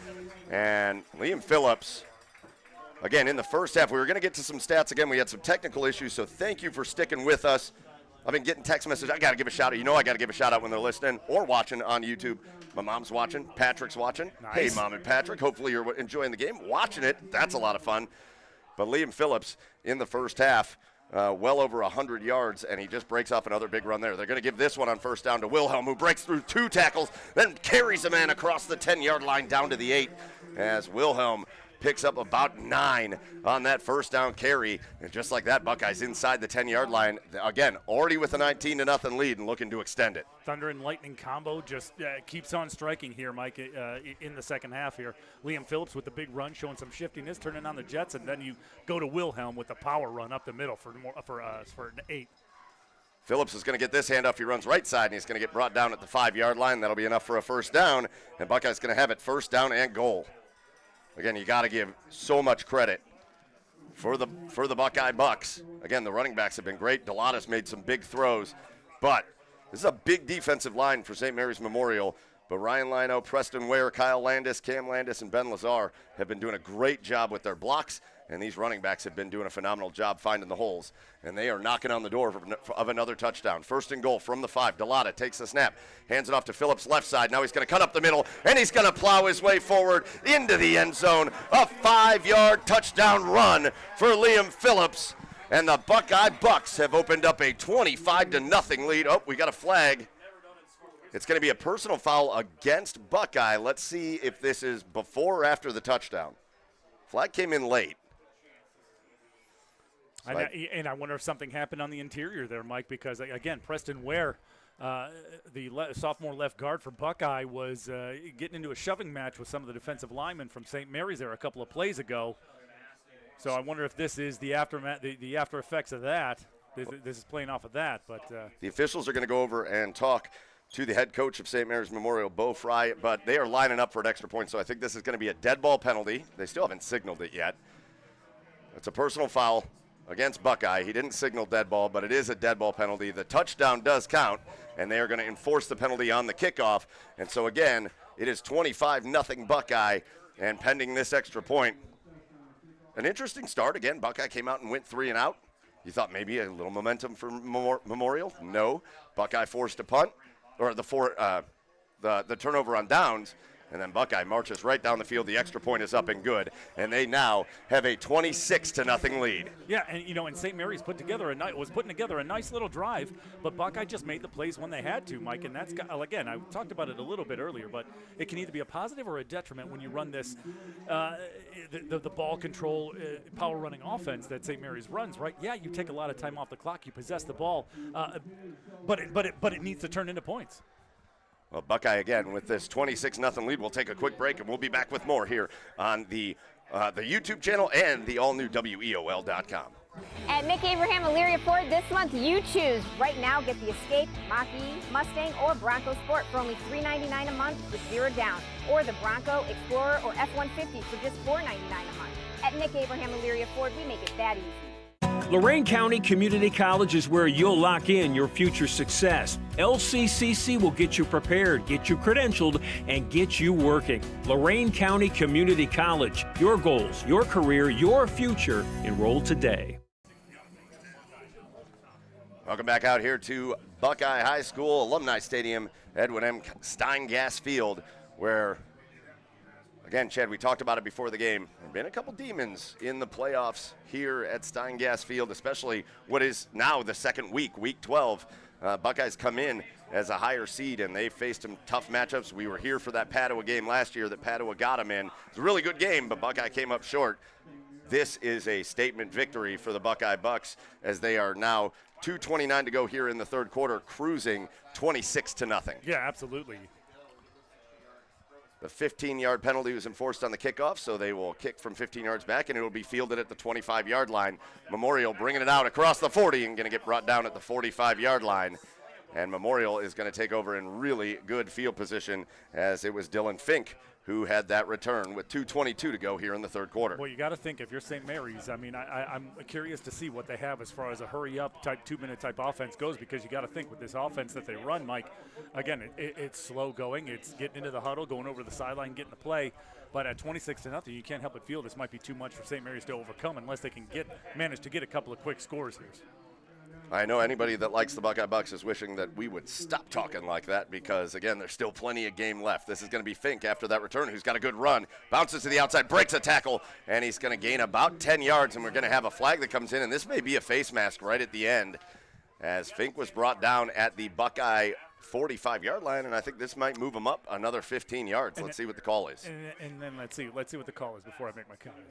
And Liam Phillips, again, in the first half, we were going to get to some stats. Again, we had some technical issues, so thank you for sticking with us. I've been getting text messages. I got to give a shout out. You know I got to give a shout out when they're listening or watching on YouTube. My mom's watching. Patrick's watching. Nice. Hey, Mom and Patrick. Hopefully you're enjoying the game. Watching it. That's a lot of fun. But Liam Phillips in the first half, well over 100 yards, and he just breaks off another big run there. They're going to give this one on 1st down to Wilhelm, who breaks through 2 tackles, then carries a man across the 10-yard line down to the 8 as Wilhelm picks up about 9 on that 1st down carry. And just like that, Buckeyes inside the 10-yard line. Again, already with a 19-0 lead and looking to extend it. Thunder and lightning combo just keeps on striking here, Mike, in the second half here. Liam Phillips with the big run, showing some shiftiness, turning on the Jets, and then you go to Wilhelm with the power run up the middle for an 8. Phillips is going to get this handoff. He runs right side, and he's going to get brought down at the 5-yard line. That'll be enough for a 1st down, and Buckeyes going to have it 1st down and goal. Again, you got to give so much credit for the Buckeye Bucks. Again, the running backs have been great. Delata's made some big throws, but this is a big defensive line for St. Mary's Memorial. But Ryan Lino, Preston Ware, Kyle Landis, Cam Landis, and Ben Lazar have been doing a great job with their blocks And these running backs have been doing a phenomenal job finding the holes. And they are knocking on the door of another touchdown. First and goal from the 5. Delata takes the snap, hands it off to Phillips left side. Now he's going to cut up the middle, and he's going to plow his way forward into the end zone. A 5-yard touchdown run for Liam Phillips. And the Buckeye Bucks have opened up a 25-0 lead. Oh, we got a flag. It's going to be a personal foul against Buckeye. Let's see if this is before or after the touchdown. Flag came in late. And I wonder if something happened on the interior there, Mike, because, again, Preston Ware, the sophomore left guard for Buckeye, was getting into a shoving match with some of the defensive linemen from St. Mary's there a couple of plays ago. So I wonder if this is the aftermath, the after effects of that. This is playing off of that. But the officials are going to go over and talk to the head coach of St. Mary's Memorial, Bo Fry, but they are lining up for an extra point, so I think this is going to be a dead ball penalty. They still haven't signaled it yet. It's a personal foul against Buckeye. He didn't signal dead ball, but it is a dead ball penalty. The touchdown does count, and they are going to enforce the penalty on the kickoff. And so, again, it is 25-0 Buckeye, and pending this extra point. An interesting start. Again, Buckeye came out and went 3 and out. You thought maybe a little momentum for Memorial. No. Buckeye forced a punt, or the turnover on downs. And then Buckeye marches right down the field. The extra point is up and good. And they now have a 26-0 lead. Yeah, and and St. Mary's was putting together a nice little drive, but Buckeye just made the plays when they had to, Mike. And that's, again, I talked about it a little bit earlier, but it can either be a positive or a detriment when you run this, the ball control, power running offense that St. Mary's runs, right? Yeah, you take a lot of time off the clock, you possess the ball, but it needs to turn into points. Well, Buckeye again with this 26-0 lead. We'll take a quick break, and we'll be back with more here on the YouTube channel and the all-new WEOL.com. At Mick Abraham Elyria Ford this month, you choose. Right now, get the Escape, Mach-E, Mustang, or Bronco Sport for only $399 a month with 0 down, or the Bronco, Explorer, or F-150 for just $499 a month. At Mick Abraham Elyria Ford, we make it that easy. Lorain County Community College is where you'll lock in your future success. LCCC will get you prepared, get you credentialed, and get you working. Lorain County Community College. Your goals, your career, your future. Enroll today. Welcome back out here to Buckeye High School Alumni Stadium, Edwin M. Stein Gas Field, where, again, Chad, we talked about it before the game. There have been a couple demons in the playoffs here at Stein Gas Field, especially what is now the second week, Week 12. Buckeyes come in as a higher seed, and they faced some tough matchups. We were here for that Padua game last year that Padua got them in. It was a really good game, but Buckeye came up short. This is a statement victory for the Buckeye Bucks as they are now 2:29 to go here in the third quarter, cruising 26-0. Yeah, absolutely. The 15-yard penalty was enforced on the kickoff, so they will kick from 15 yards back, and it will be fielded at the 25-yard line. Memorial bringing it out across the 40 and going to get brought down at the 45-yard line. And Memorial is going to take over in really good field position, as it was Dylan Fink who had that return with 2:22 to go here in the third quarter. Well, you got to think, if you're St. Mary's, I mean, I'm curious to see what they have as far as a hurry-up type, 2-minute type offense goes, because you got to think with this offense that they run, Mike, again, it's slow going. It's getting into the huddle, going over the sideline, getting the play. But at 26-0, you can't help but feel this might be too much for St. Mary's to overcome unless they can manage to get a couple of quick scores here. I know anybody that likes the Buckeye Bucks is wishing that we would stop talking like that because, again, there's still plenty of game left. This is going to be Fink after that return, who's got a good run, bounces to the outside, breaks a tackle, and he's going to gain about 10 yards, and we're going to have a flag that comes in, and this may be a face mask right at the end, as Fink was brought down at the Buckeye 45-yard line, and I think this might move him up another 15 yards. Let's see what the call is. And then let's see what the call is before I make my comment.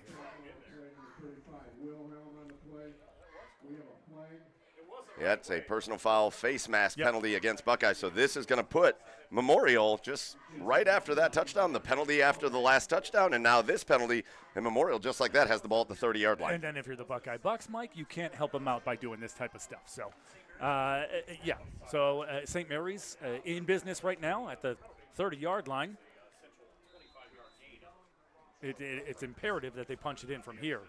Yeah, it's a personal foul face mask penalty against Buckeye. So this is going to put Memorial just right after that touchdown, the penalty after the last touchdown, and now this penalty, and Memorial just like that has the ball at the 30-yard line. And then if you're the Buckeye Bucks, Mike, you can't help them out by doing this type of stuff. So, So St. Mary's in business right now at the 30-yard line. It's imperative that they punch it in from here.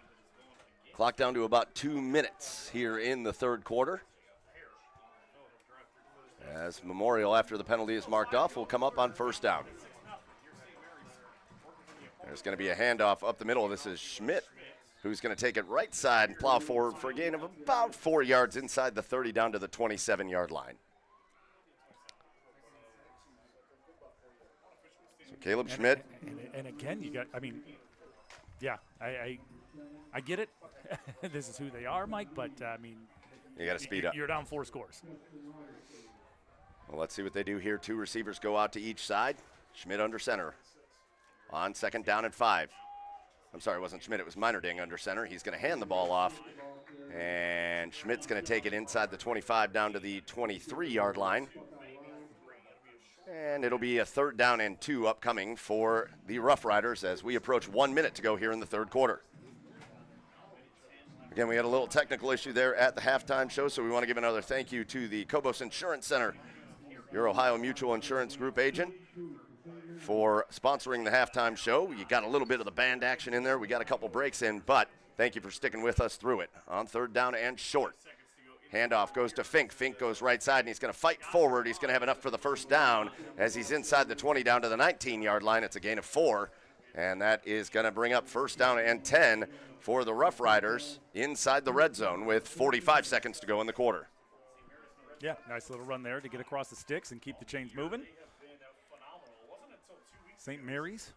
Clock down to about 2 minutes here in the third quarter. As Memorial, after the penalty is marked off, will come up on first down. There's going to be a handoff up the middle. This is Schmidt who's going to take it right side and plow forward for a gain of about 4 yards inside the 30 down to the 27-yard line. So Caleb Schmidt. And again, you got, I mean, yeah, I get it. This is who they are, Mike, but, I mean, you got to speed up. You're down 4 scores. Well, let's see what they do here. 2 receivers go out to each side. Schmidt under center on 2nd down and 5. I'm sorry, it wasn't Schmidt. It was Meinerding under center. He's going to hand the ball off, and Schmidt's going to take it inside the 25 down to the 23-yard line. And it'll be a 3rd down and 2 upcoming for the Rough Riders as we approach 1 minute to go here in the 3rd quarter. Again, we had a little technical issue there at the halftime show, so we want to give another thank you to the Cobos Insurance Center, your Ohio Mutual Insurance Group agent, for sponsoring the halftime show. You got a little bit of the band action in there. We got a couple breaks in, but thank you for sticking with us through it. On 3rd down and short. Handoff goes to Fink. Fink goes right side, and he's going to fight forward. He's going to have enough for the 1st down as he's inside the 20 down to the 19-yard line. It's a gain of 4, and that is going to bring up 1st down and 10 for the Rough Riders inside the red zone with 45 seconds to go in the quarter. Yeah, nice little run there to get across the sticks and keep the chains moving. St. Mary's.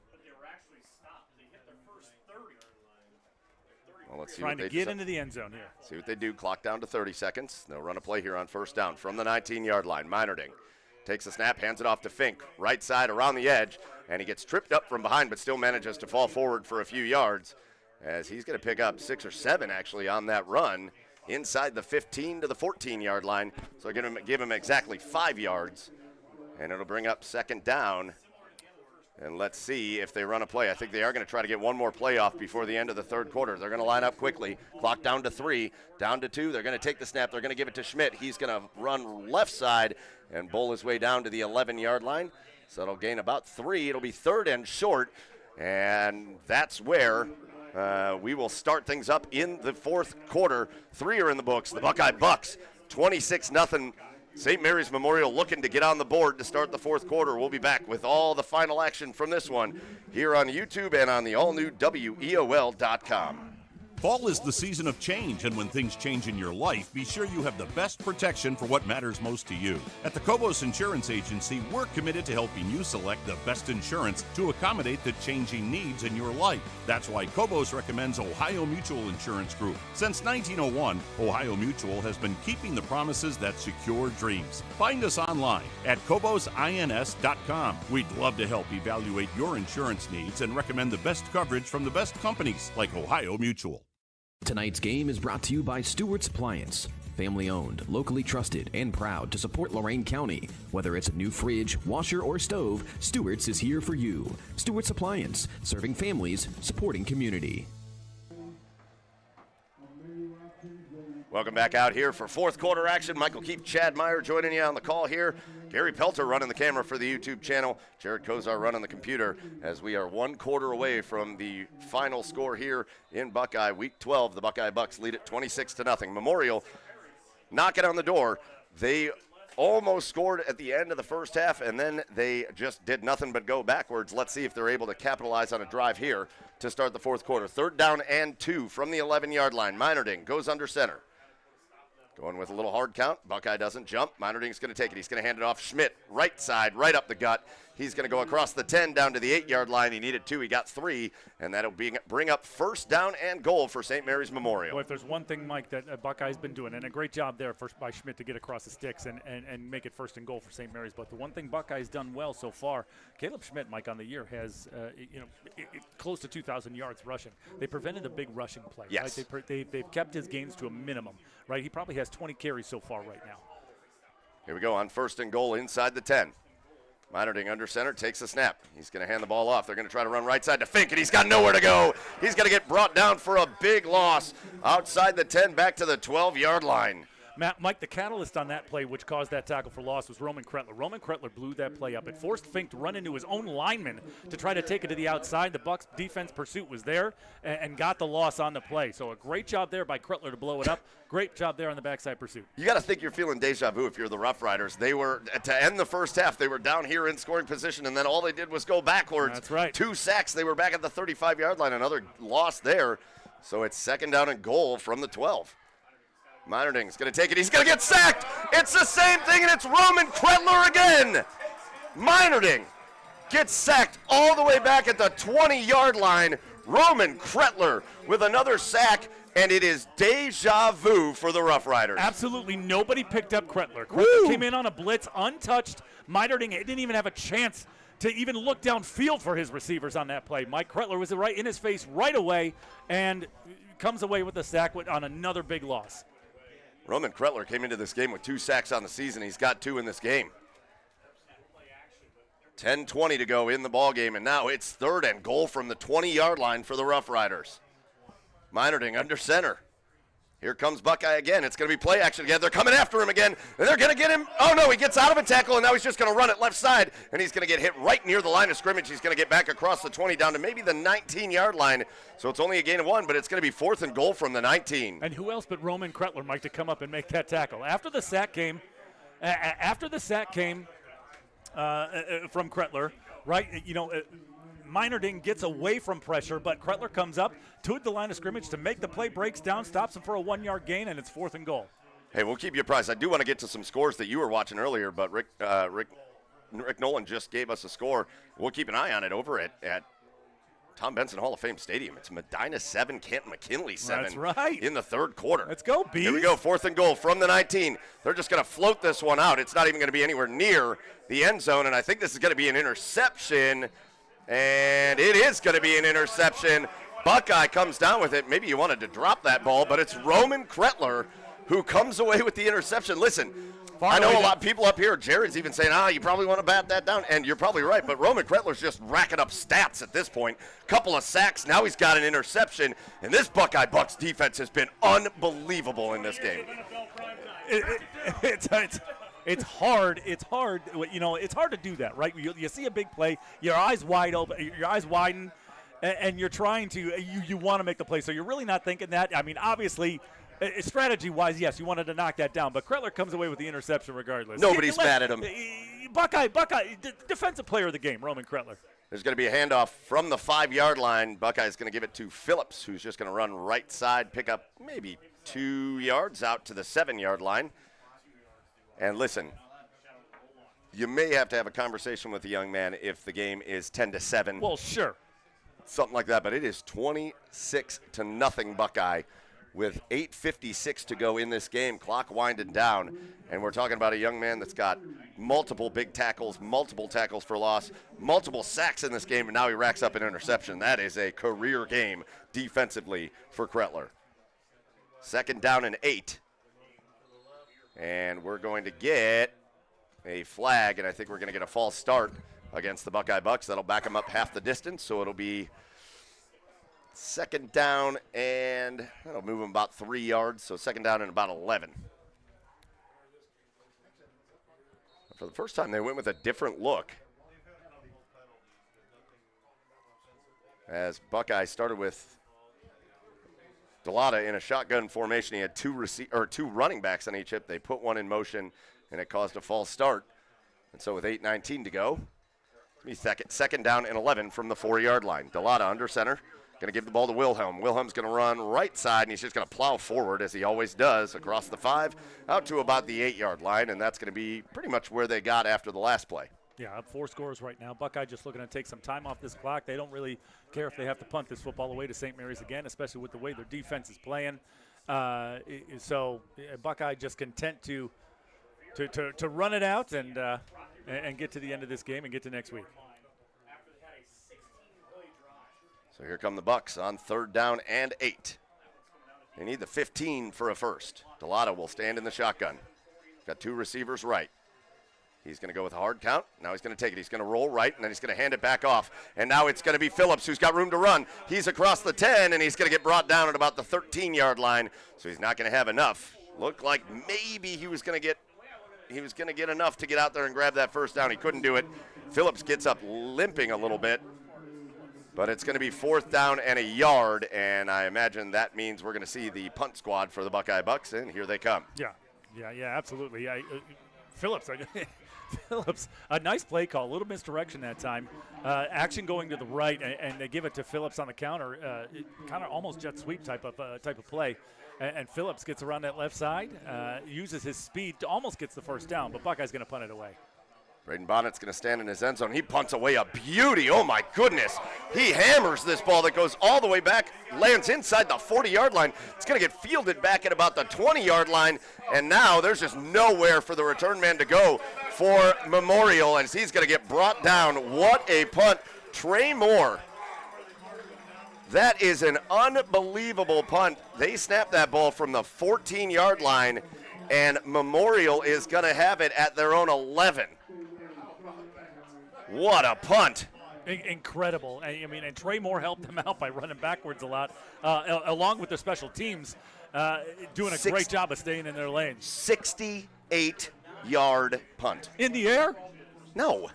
Well, let's see trying to get into the end zone here. See what they do. Clock down to 30 seconds. They'll run a play here on 1st down from the 19-yard line. Meinerding takes the snap, hands it off to Fink. Right side around the edge, and he gets tripped up from behind but still manages to fall forward for a few yards as he's going to pick up 6 or 7 actually on that run inside the 15 to the 14-yard line. So they're going to give him exactly 5 yards, and it'll bring up 2nd down. And let's see if they run a play. I think they are going to try to get one more play off before the end of the 3rd quarter. They're going to line up quickly. Clock down to 3, down to 2. They're going to take the snap. They're going to give it to Schmidt. He's going to run left side and bowl his way down to the 11-yard line. So it'll gain about 3. It'll be 3rd and short. And that's where we will start things up in the 4th quarter. 3 are in the books. The Buckeye Bucks, 26-0. St. Mary's Memorial looking to get on the board to start the 4th quarter. We'll be back with all the final action from this one here on YouTube and on the all-new WEOL.com. Fall is the season of change, and when things change in your life, be sure you have the best protection for what matters most to you. At the Cobos Insurance Agency, we're committed to helping you select the best insurance to accommodate the changing needs in your life. That's why Cobos recommends Ohio Mutual Insurance Group. Since 1901, Ohio Mutual has been keeping the promises that secure dreams. Find us online at CobosINS.com. We'd love to help evaluate your insurance needs and recommend the best coverage from the best companies like Ohio Mutual. Tonight's game is brought to you by Stewart's Appliance. Family owned, locally trusted, and proud to support Lorain County. Whether it's a new fridge, washer, or stove, Stewart's is here for you. Stewart's Appliance, serving families, supporting community. Welcome back out here for 4th quarter action. Michael Keefe, Chad Meyer joining you on the call here. Gary Pelter running the camera for the YouTube channel. Jared Kozar running the computer as we are 1 quarter away from the final score here in Buckeye. Week 12, the Buckeye Bucks lead it 26-0. Memorial knocking on the door. They almost scored at the end of the 1st half, and then they just did nothing but go backwards. Let's see if they're able to capitalize on a drive here to start the 4th quarter. 3rd down and 2 from the 11-yard line. Meinerding goes under center. Going with a little hard count. Buckeye doesn't jump. Meinerding's going to take it. He's going to hand it off. Schmidt, right side, right up the gut. He's going to go across the 10 down to the 8-yard line. He needed 2. He got 3. And that'll bring up 1st down and goal for St. Mary's Memorial. Well, if there's one thing, Mike, that Buckeye's been doing, and a great job there first by Schmidt to get across the sticks and make it 1st and goal for St. Mary's. But the one thing Buckeye's done well so far, Caleb Schmidt, Mike, on the year has close to 2,000 yards rushing. They prevented a big rushing play. Yes. Right? They've kept his gains to a minimum. Right? He probably has 20 carries so far right now. Here we go on 1st and goal inside the 10. Meinerding under center, takes a snap. He's going to hand the ball off. They're going to try to run right side to Fink, and he's got nowhere to go. He's going to get brought down for a big loss outside the 10, back to the 12-yard line. Mike, the catalyst on that play, which caused that tackle for loss, was Roman Kretler. Roman Kretler blew that play up. It forced Fink to run into his own lineman to try to take it to the outside. The Bucks' defense pursuit was there and got the loss on the play. So a great job there by Kretler to blow it up. Great job there on the backside pursuit. You got to think you're feeling deja vu if you're the Rough Riders. They were, to end the 1st half, they were down here in scoring position, and then all they did was go backwards. That's right. 2 sacks. They were back at the 35-yard line. Another loss there. So it's second down and goal from the 12. Meinerding's going to take it. He's going to get sacked. It's the same thing, and it's Roman Kretler again. Meinerding gets sacked all the way back at the 20-yard line. Roman Kretler with another sack, and it is deja vu for the Rough Riders. Absolutely nobody picked up Kretler. Kretler came in on a blitz untouched. Meinerding didn't even have a chance to even look downfield for his receivers on that play. Mike Kretler was right in his face right away and comes away with the sack on another big loss. Roman Kretler came into this game with 2 sacks on the season. He's got 2 in this game. 10:20 to go in the ball game, and now it's third and goal from the 20-yard line for the Rough Riders. Meinerding under center. Here comes Buckeye again. It's going to be play action again. They're coming after him again, and they're going to get him. Oh, no, he gets out of a tackle, and now he's just going to run it left side, and he's going to get hit right near the line of scrimmage. He's going to get back across the 20 down to maybe the 19-yard line. So it's only a gain of 1, but it's going to be 4th and goal from the 19. And who else but Roman Kretler, Mike, to come up and make that tackle? After the sack came from Kretler, right? Meinerding gets away from pressure, but Kretler comes up to the line of scrimmage to make the play, breaks down, stops him for a 1-yard gain, and it's 4th and goal. Hey, we'll keep you apprised. I do want to get to some scores that you were watching earlier, but Rick Nolan just gave us a score. We'll keep an eye on it over at Tom Benson Hall of Fame Stadium. It's Medina 7, Canton McKinley 7. That's right. In the third quarter. Let's go, Bees. Here we go, 4th and goal from the 19. They're just going to float this one out. It's not even going to be anywhere near the end zone, and I think this is going to be an interception. And it is going to be an interception. Buckeye comes down with it. Maybe you wanted to drop that ball, but it's Roman Kretler who comes away with the interception. Listen, I know a lot of people up here, Jared's even saying, you probably want to bat that down, and you're probably right, but Roman Kretler's just racking up stats at this point. Couple of sacks, now he's got an interception, and this Buckeye Bucks defense has been unbelievable in this game. It's hard. It's hard to do that, right? You see a big play, your eyes wide open, your eyes widen, and you're trying to, you want to make the play. So you're really not thinking that. I mean, obviously, strategy-wise, yes, you wanted to knock that down, but Kretler comes away with the interception regardless. Nobody's mad at him. Buckeye, defensive player of the game, Roman Kretler. There's going to be a handoff from the 5-yard line. Buckeye's going to give it to Phillips, who's just going to run right side, pick up maybe 2 yards out to the 7-yard line. And listen, you may have to have a conversation with the young man if the game is 10-7. Well, sure. Something like that, but it is 26-0 Buckeye with 8:56 to go in this game, clock winding down. And we're talking about a young man that's got multiple big tackles, multiple tackles for loss, multiple sacks in this game, and now he racks up an interception. That is a career game defensively for Kretler. 2nd down and 8. And we're going to get a flag, and I think we're going to get a false start against the Buckeye Bucks. That'll back them up half the distance, so it'll be 2nd down, and that'll move them about 3 yards, so 2nd down and about 11. For the first time, they went with a different look. As Buckeye started with Delata in a shotgun formation. He had 2 running backs on each hip. They put one in motion, and it caused a false start. And so with 8:19 to go, it's going to be 2nd down and 11 from the 4-yard line. Delata under center, going to give the ball to Wilhelm. Wilhelm's going to run right side, and he's just going to plow forward, as he always does, across the 5, out to about the 8-yard line, and that's going to be pretty much where they got after the last play. Yeah, up 4 scores right now. Buckeye just looking to take some time off this clock. They don't really care if they have to punt this football away to St. Mary's again, especially with the way their defense is playing. So Buckeye just content to run it out and get to the end of this game and get to next week. So here come the Bucks on 3rd down and 8. They need the 15 for a first. Delata will stand in the shotgun. Got 2 receivers right. He's going to go with a hard count. Now he's going to take it. He's going to roll right, and then he's going to hand it back off. And now it's going to be Phillips, who's got room to run. He's across the 10, and he's going to get brought down at about the 13-yard line. So he's not going to have enough. Looked like maybe he was going to get enough to get out there and grab that first down. He couldn't do it. Phillips gets up limping a little bit. But it's going to be 4th down and a yard, and I imagine that means we're going to see the punt squad for the Buckeye Bucks, and here they come. Yeah, absolutely. Phillips Phillips, a nice play call, a little misdirection that time. Action going to the right, and they give it to Phillips on the counter. Kind of almost jet sweep type of play. And Phillips gets around that left side, uses his speed to almost gets the first down, but Buckeye's going to punt it away. Braden Bonnet's going to stand in his end zone. He punts away a beauty. Oh, my goodness. He hammers this ball that goes all the way back, lands inside the 40-yard line. It's going to get fielded back at about the 20-yard line, and now there's just nowhere for the return man to go for Memorial, as he's going to get brought down. What a punt. Trey Moore. That is an unbelievable punt. They snapped that ball from the 14-yard line, and Memorial is going to have it at their own 11. What a punt. Incredible. I mean, and Trey Moore helped them out by running backwards a lot, along with the special teams, doing a great job of staying in their lane. 68-yard punt. In the air? No.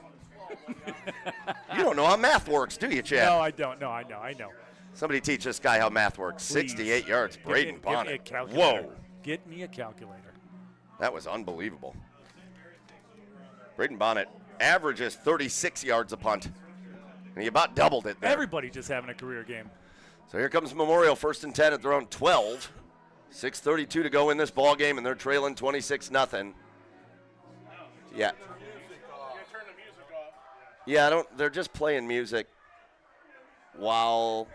You don't know how math works, do you, Chad? No, I don't. No, I know. Somebody teach this guy how math works. Please. 68 yards, Braden Bonnet. Whoa. Get me a calculator. That was unbelievable. Braden Bonnet averages 36 yards a punt, and he about doubled it there. Everybody just having a career game. So here comes Memorial, 1st and 10 at their own 12. 6:32 to go in this ball game, and they're trailing 26-0. Yeah. Yeah, they're just playing music while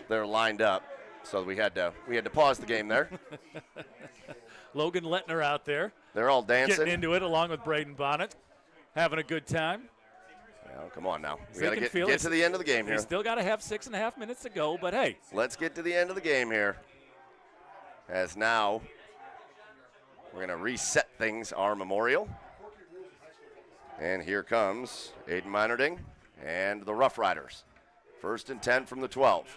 they're lined up, so we had to pause the game there. Logan Lettner out there. They're all dancing. Getting into it along with Braden Bonnet. Having a good time. Well, come on now. We got to get to the end of the game here. We still got to have 6.5 minutes to go, but hey. Let's get to the end of the game here. As now we're going to reset things, our Memorial. And here comes Aiden Meinerding and the Rough Riders. 1st and 10 from the 12.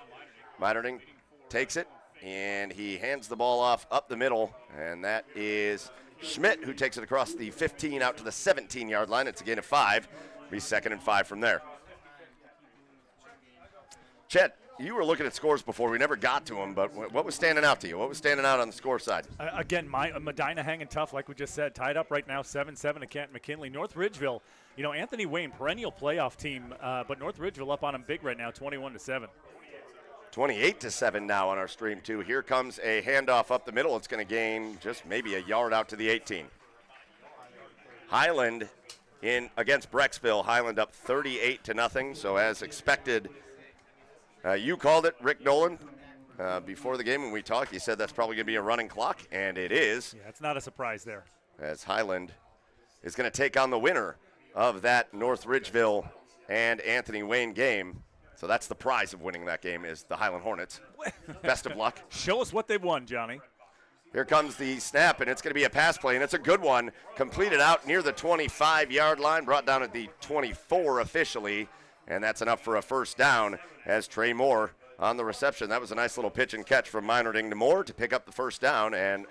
Meinerding takes it, and he hands the ball off up the middle, and that is Schmidt, who takes it across the 15 out to the 17-yard line. It's a gain of 5. Be 2nd and 5 from there. Chet, you were looking at scores before. We never got to them, but what was standing out to you? What was standing out on the score side? Again, Medina hanging tough, like we just said. Tied up right now, 7-7 to Canton McKinley. North Ridgeville, Anthony Wayne, perennial playoff team, but North Ridgeville up on him big right now, 21-7. 28-7 now on our stream, too. Here comes a handoff up the middle. It's going to gain just maybe a yard out to the 18. Highland against Brecksville. Highland up 38-0. So as expected, you called it, Rick Nolan, before the game when we talked. You said that's probably going to be a running clock, and it is. Yeah, it's not a surprise there. As Highland is going to take on the winner of that North Ridgeville and Anthony Wayne game. So that's the prize of winning that game is the Highland Hornets. Best of luck. Show us what they've won, Johnny. Here comes the snap, and it's going to be a pass play, and it's a good one. Completed out near the 25-yard line, brought down at the 24 officially, and that's enough for a first down as Trey Moore on the reception. That was a nice little pitch and catch from Meinerding to Moore to pick up the first down, and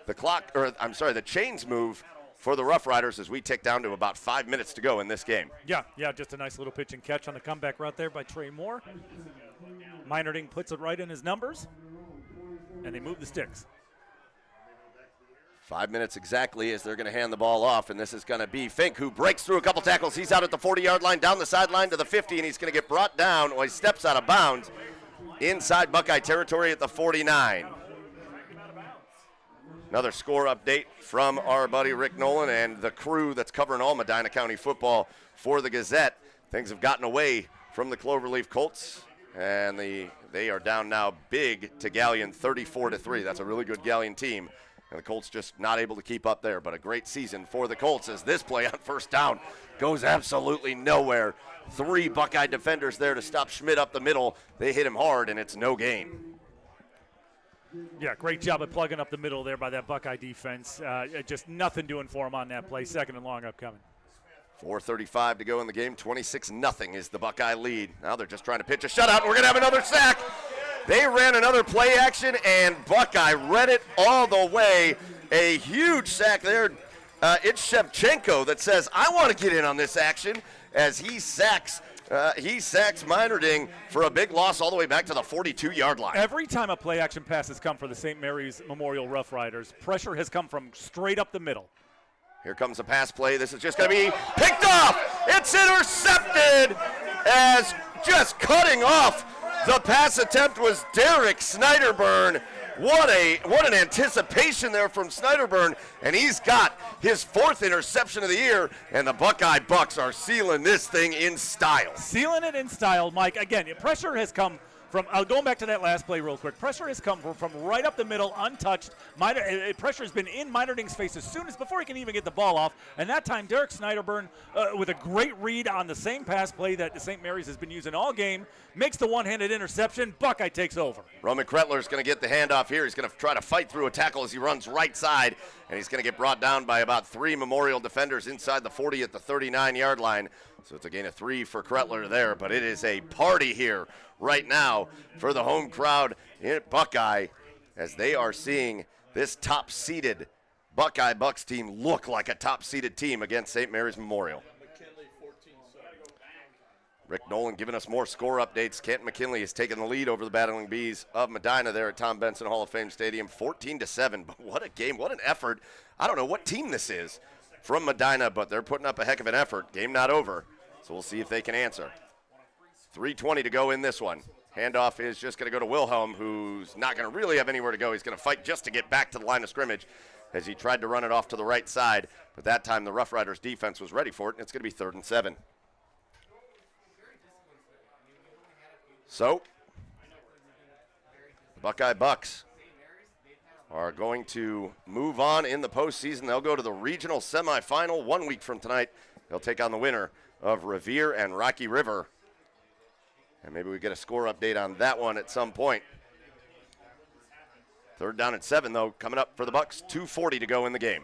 the chains move for the Rough Riders as we tick down to about 5 minutes to go in this game. Yeah, just a nice little pitch and catch on the comeback right there by Trey Moore. Meinerding puts it right in his numbers, and they move the sticks. 5 minutes exactly as they're going to hand the ball off, and this is going to be Fink, who breaks through a couple tackles. He's out at the 40-yard line, down the sideline to the 50, and he's going to get brought down. Well, he steps out of bounds inside Buckeye territory at the 49. Another score update from our buddy Rick Nolan and the crew that's covering all Medina County football for the Gazette. Things have gotten away from the Cloverleaf Colts, and they are down now big to Galleon 34-3. That's a really good Galleon team, and the Colts just not able to keep up there. But a great season for the Colts as this play on first down goes absolutely nowhere. 3 Buckeye defenders there to stop Schmidt up the middle. They hit him hard, and it's no gain. Yeah, great job at plugging up the middle there by that Buckeye defense. Just nothing doing for him on that play. 2nd and long upcoming. 4:35 to go in the game. 26-0 is the Buckeye lead. Now they're just trying to pitch a shutout, and we're going to have another sack. They ran another play action, and Buckeye read it all the way. A huge sack there. It's Shevchenko that says, I want to get in on this action as he sacks Meinerding for a big loss all the way back to the 42-yard line. Every time a play-action pass has come for the St. Mary's Memorial Rough Riders, pressure has come from straight up the middle. Here comes a pass play. This is just going to be picked off. It's intercepted as just cutting off the pass attempt was Derek Snyderburn. What an anticipation there from Snyderburn, and he's got his 4th interception of the year, and the Buckeye Bucks are sealing this thing in style. Sealing it in style, Mike. Again, pressure has come from, going back to that last play real quick, pressure has come from right up the middle, untouched. Pressure has been in Meiterding's face as soon as before he can even get the ball off. And that time, Derek Snyderburn, with a great read on the same pass play that St. Mary's has been using all game, makes the one-handed interception. Buckeye takes over. Roman Kretler is going to get the handoff here. He's going to try to fight through a tackle as he runs right side, and he's going to get brought down by about 3 Memorial defenders inside the 40 at the 39-yard line. So it's a gain of 3 for Kretler there, but it is a party here right now for the home crowd in Buckeye as they are seeing this top-seeded Buckeye Bucks team look like a top-seeded team against St. Mary's Memorial. Rick Nolan giving us more score updates. Kent McKinley has taken the lead over the Battling Bees of Medina there at Tom Benson Hall of Fame Stadium, 14-7. But what a game, what an effort. I don't know what team this is from Medina, but they're putting up a heck of an effort. Game not over, so we'll see if they can answer. 3:20 to go in this one. Handoff is just going to go to Wilhelm, who's not going to really have anywhere to go. He's going to fight just to get back to the line of scrimmage as he tried to run it off to the right side. But that time the Rough Riders defense was ready for it, and it's going to be 3rd and 7. So, the Buckeye Bucks are going to move on in the postseason. They'll go to the regional semifinal 1 week from tonight. They'll take on the winner of Revere and Rocky River. And maybe we get a score update on that one at some point. 3rd down and 7, though, coming up for the Bucks. 2:40 to go in the game.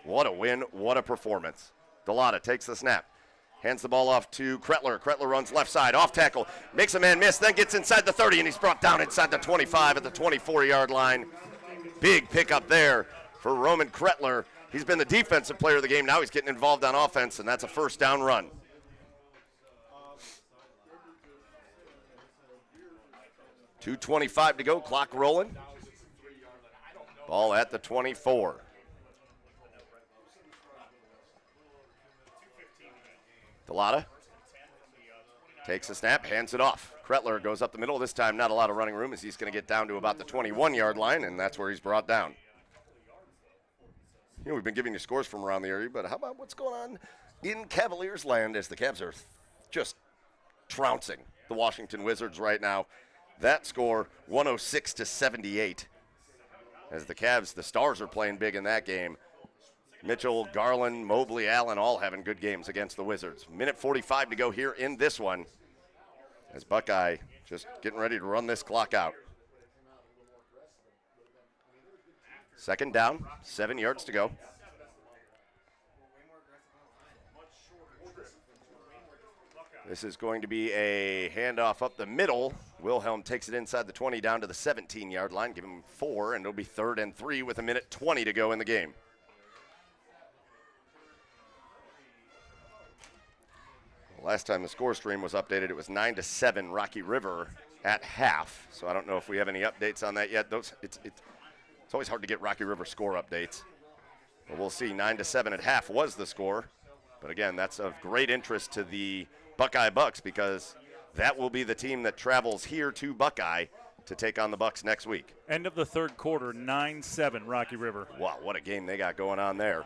What a win, what a performance. Delata takes the snap. Hands the ball off to Kretler. Kretler runs left side, off tackle, makes a man miss, then gets inside the 30, and he's brought down inside the 25 at the 24-yard line. Big pickup there for Roman Kretler. He's been the defensive player of the game. Now he's getting involved on offense, and that's a 1st down run. .225 to go, clock rolling. Ball at the 24. Delata takes a snap, hands it off. Kretler goes up the middle. This time not a lot of running room as he's going to get down to about the 21-yard line, and that's where he's brought down. You know, we've been giving you scores from around the area, but how about what's going on in Cavaliers land as the Cavs are just trouncing the Washington Wizards right now. That score, 106-78. As the Cavs, the Stars are playing big in that game. Mitchell, Garland, Mobley, Allen all having good games against the Wizards. Minute 45 to go here in this one. As Buckeye just getting ready to run this clock out. 2nd down, 7 yards to go. This is going to be a handoff up the middle. Wilhelm takes it inside the 20 down to the 17-yard line. Give him 4, and it'll be 3rd and 3 with a minute 20 to go in the game. Last time the score stream was updated, it was 9-7 Rocky River at half. So I don't know if we have any updates on that yet. It's always hard to get Rocky River score updates. But we'll see. 9-7 at half was the score. But again, that's of great interest to the Buckeye Bucks because that will be the team that travels here to Buckeye to take on the Bucks next week. End of the 3rd quarter, 9-7 Rocky River. Wow, what a game they got going on there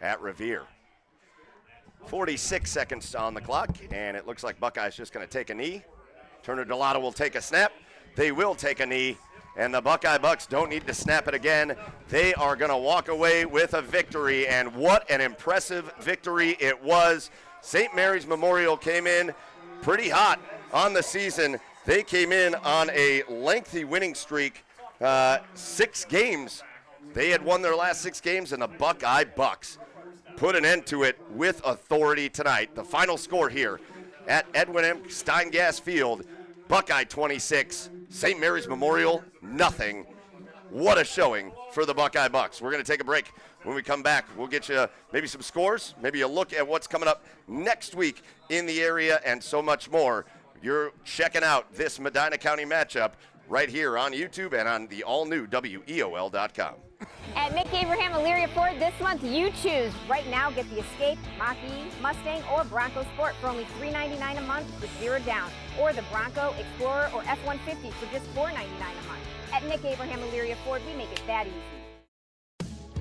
at Revere. 46 seconds on the clock, and it looks like Buckeye's just going to take a knee. Turner Delata will take a snap. They will take a knee, and the Buckeye Bucks don't need to snap it again. They are going to walk away with a victory, and what an impressive victory it was. St. Mary's Memorial came in pretty hot on the season. They came in on a lengthy winning streak, 6 games. They had won their last 6 games, and the Buckeye Bucks put an end to it with authority tonight. The final score here at Edwin M. Steingas Field, Buckeye 26, St. Mary's Memorial nothing. What a showing for the Buckeye Bucks. We're going to take a break. When we come back, we'll get you maybe some scores, maybe a look at what's coming up next week in the area, and so much more. You're checking out this Medina County matchup right here on YouTube and on the all-new WEOL.com. At Nick Abraham Elyria Ford this month, you choose. Right now, get the Escape, Mach-E, Mustang, or Bronco Sport for only $399 a month with 0 down, or the Bronco, Explorer, or F-150 for just $499 a month. At Nick Abraham Elyria Ford, we make it that easy.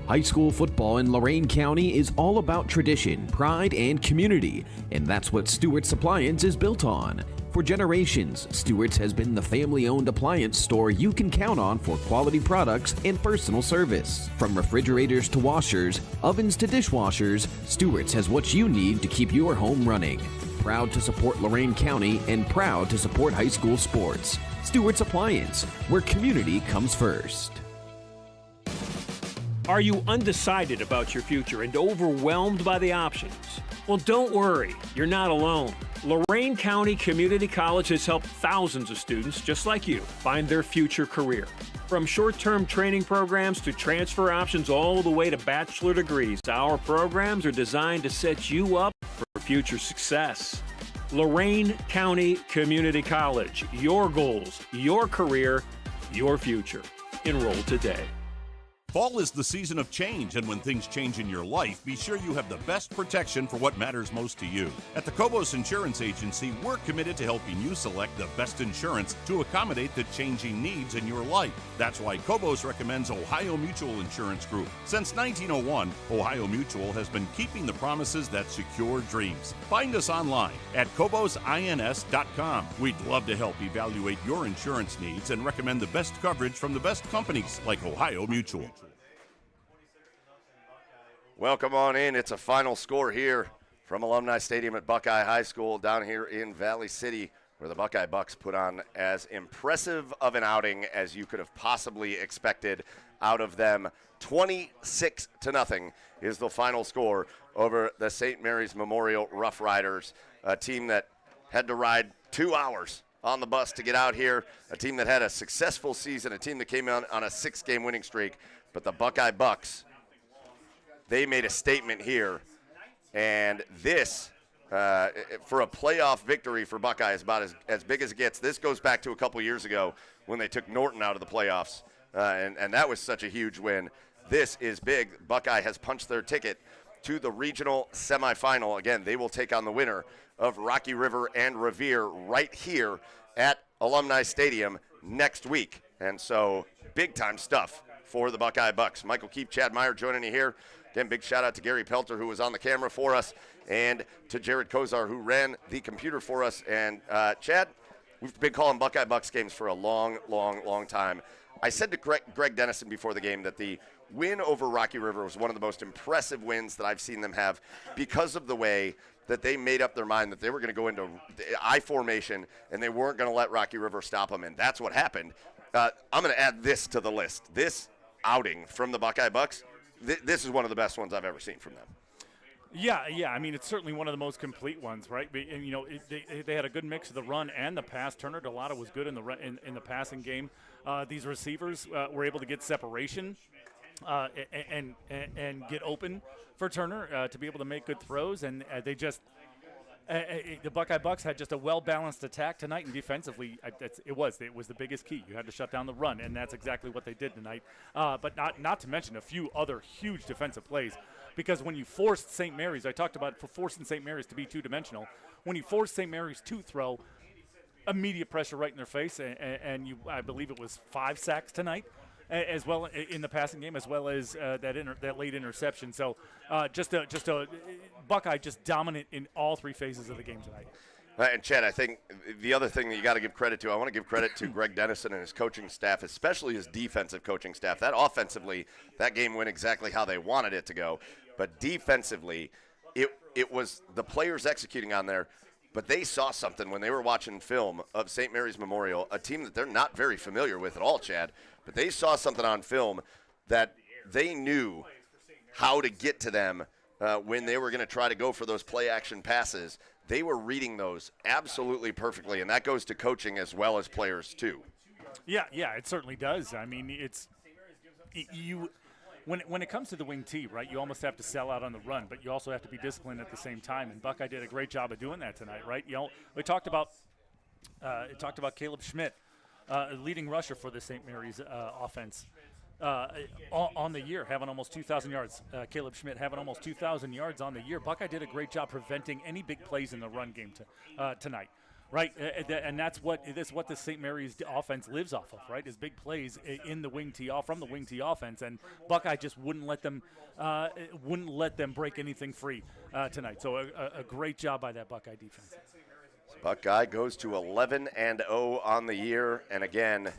High school football in Lorain County is all about tradition, pride, and community, and that's what Stewart's Appliance is built on. For generations, Stewart's has been the family-owned appliance store you can count on for quality products and personal service. From refrigerators to washers, ovens to dishwashers, Stewart's has what you need to keep your home running. Proud to support Lorain County and proud to support high school sports. Stewart's Appliance, where community comes first. Are you undecided about your future and overwhelmed by the options? Well, don't worry, you're not alone. Lorain County Community College has helped thousands of students just like you find their future career. From short-term training programs to transfer options all the way to bachelor degrees, our programs are designed to set you up for future success. Lorain County Community College, your goals, your career, your future. Enroll today. Fall is the season of change, and when things change in your life, be sure you have the best protection for what matters most to you. At the Cobos Insurance Agency, we're committed to helping you select the best insurance to accommodate the changing needs in your life. That's why Cobos recommends Ohio Mutual Insurance Group. Since 1901, Ohio Mutual has been keeping the promises that secure dreams. Find us online at CobosINS.com. We'd love to help evaluate your insurance needs and recommend the best coverage from the best companies like Ohio Mutual. Welcome on in. It's a final score here from Alumni Stadium at Buckeye High School down here in Valley City, where the Buckeye Bucks put on as impressive of an outing as you could have possibly expected out of them. 26-0 is the final score over the St. Mary's Memorial Rough Riders, a team that had to ride 2 hours on the bus to get out here, a team that had a successful season, a team that came on a 6-game winning streak. But the Buckeye Bucks, they made a statement here, and this, for a playoff victory for Buckeye, is about as big as it gets. This goes back to a couple years ago when they took Norton out of the playoffs, and that was such a huge win. This is big. Buckeye has punched their ticket to the regional semifinal. Again, they will take on the winner of Rocky River and Revere right here at Alumni Stadium next week. And so, big-time stuff for the Buckeye Bucks. Michael Keefe, Chad Meyer joining you here. Again, big shout out to Gary Pelter, who was on the camera for us, and to Jared Kozar, who ran the computer for us. And Chad, we've been calling Buckeye Bucks games for a long, long, long time. I said to Greg Dennison before the game that the win over Rocky River was one of the most impressive wins that I've seen them have because of the way that they made up their mind that they were going to go into I formation and they weren't going to let Rocky River stop them, and that's what happened. I'm going to add this to the list. This outing from the Buckeye Bucks, this is one of the best ones I've ever seen from them. Yeah. I mean, it's certainly one of the most complete ones, right? And, you know, they had a good mix of the run and the pass. Turner Delata was good in the passing game. These receivers were able to get separation and get open for Turner to be able to make good throws, and they just the Buckeye Bucks had just a well-balanced attack tonight, and defensively, it was the biggest key. You had to shut down the run, and that's exactly what they did tonight. But not to mention a few other huge defensive plays, because when you forced St. Mary's, I talked about forcing St. Mary's to be two-dimensional. When you force St. Mary's to throw, immediate pressure right in their face, and I believe it was 5 sacks tonight, as well in the passing game, as well as that late interception. So just a Buckeye just dominant in all 3 phases of the game tonight. And Chad, I think the other thing that you got to give credit to, I want to give credit to Greg Dennison and his coaching staff, especially his defensive coaching staff. That offensively, that game went exactly how they wanted it to go. But defensively, it was the players executing on there. But they saw something when they were watching film of St. Mary's Memorial, a team that they're not very familiar with at all, Chad. But they saw something on film that they knew how to get to them when they were going to try to go for those play-action passes. They were reading those absolutely perfectly, and that goes to coaching as well as players too. Yeah, it certainly does. I mean, when it comes to the wing T, right, you almost have to sell out on the run, but you also have to be disciplined at the same time. And Buckeye did a great job of doing that tonight, right? You know, we talked about Caleb Schmidt leading rusher for the St. Mary's offense. On the year, having almost 2,000 yards. Caleb Schmidt having almost 2,000 yards on the year. Buckeye did a great job preventing any big plays in the run game tonight. Right, and that's what the St. Mary's offense lives off of, right? Is big plays in the wing tee from the wing tee offense, and Buckeye just wouldn't let them break anything free tonight. So a great job by that Buckeye defense. Buckeye goes to 11-0 on the year, and again,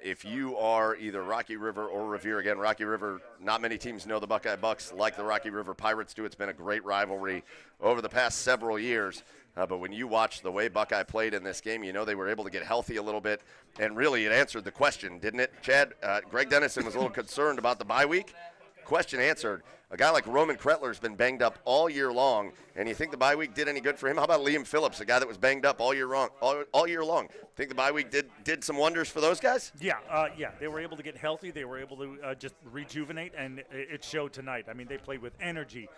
if you are either Rocky River or Revere, again, Rocky River, not many teams know the Buckeye Bucks like the Rocky River Pirates do. It's been a great rivalry over the past several years. But when you watch the way Buckeye played in this game, you know they were able to get healthy a little bit. And really, it answered the question, didn't it, Chad? Greg Dennison was a little concerned about the bye week. Question answered. A guy like Roman Kretler's been banged up all year long, and you think the bye week did any good for him? How about Liam Phillips, a guy that was banged up all year long? Think the bye week did some wonders for those guys? Yeah, they were able to get healthy. They were able to just rejuvenate, and it showed tonight. I mean, they played with energy.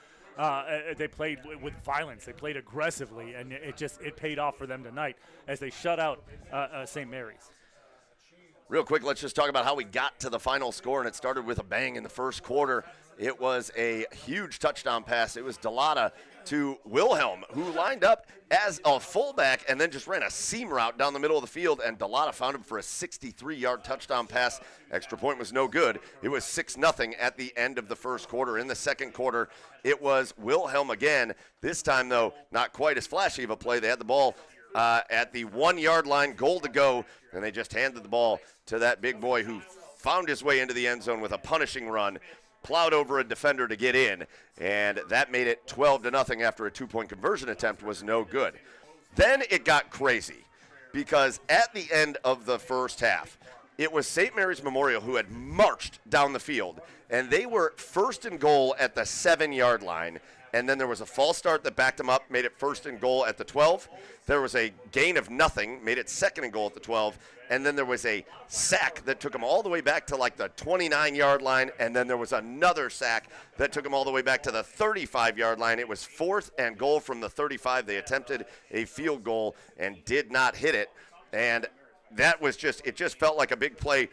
They played with violence. They played aggressively, and it paid off for them tonight as they shut out St. Mary's. Real quick, let's just talk about how we got to the final score, and it started with a bang in the first quarter. It was a huge touchdown pass. It was Delata to Wilhelm, who lined up as a fullback and then just ran a seam route down the middle of the field, and Delata found him for a 63-yard touchdown pass. Extra point was no good. It was 6-0 at the end of the first quarter. In the second quarter, it was Wilhelm again. This time, though, not quite as flashy of a play. They had the ball at the 1-yard line, goal to go, and they just handed the ball to that big boy who found his way into the end zone with a punishing run, plowed over a defender to get in, and that made it 12-0 after a 2-point conversion attempt was no good. Then it got crazy because at the end of the first half, it was St. Mary's Memorial who had marched down the field, and they were first and goal at the 7-yard line. And then there was a false start that backed them up, made it first and goal at the 12. There was a gain of nothing, made it second and goal at the 12. And then there was a sack that took them all the way back to like the 29-yard line. And then there was another sack that took them all the way back to the 35-yard line. It was fourth and goal from the 35. They attempted a field goal and did not hit it. And that was it just felt like a big play,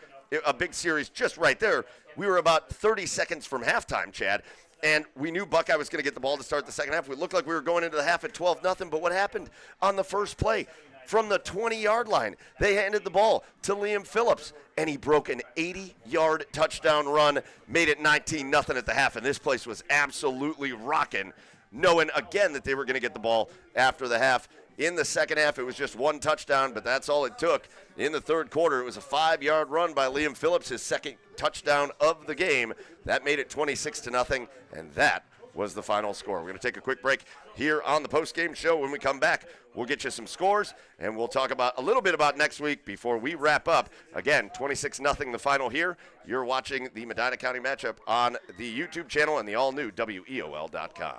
a big series just right there. We were about 30 seconds from halftime, Chad. And we knew Buckeye was going to get the ball to start the second half. We looked like we were going into the half at 12-0, but what happened on the first play? From the 20-yard line, they handed the ball to Liam Phillips, and he broke an 80-yard touchdown run, made it 19-0 at the half, and this place was absolutely rocking, knowing again that they were going to get the ball after the half. In the second half, it was just one touchdown, but that's all it took. In the third quarter, it was a 5-yard run by Liam Phillips, his second touchdown of the game. That made it 26-0, and that was the final score. We're going to take a quick break here on the postgame show. When we come back, we'll get you some scores, and we'll talk about a little bit about next week before we wrap up. Again, 26-0 the final here. You're watching the Medina County matchup on the YouTube channel and the all-new WEOL.com.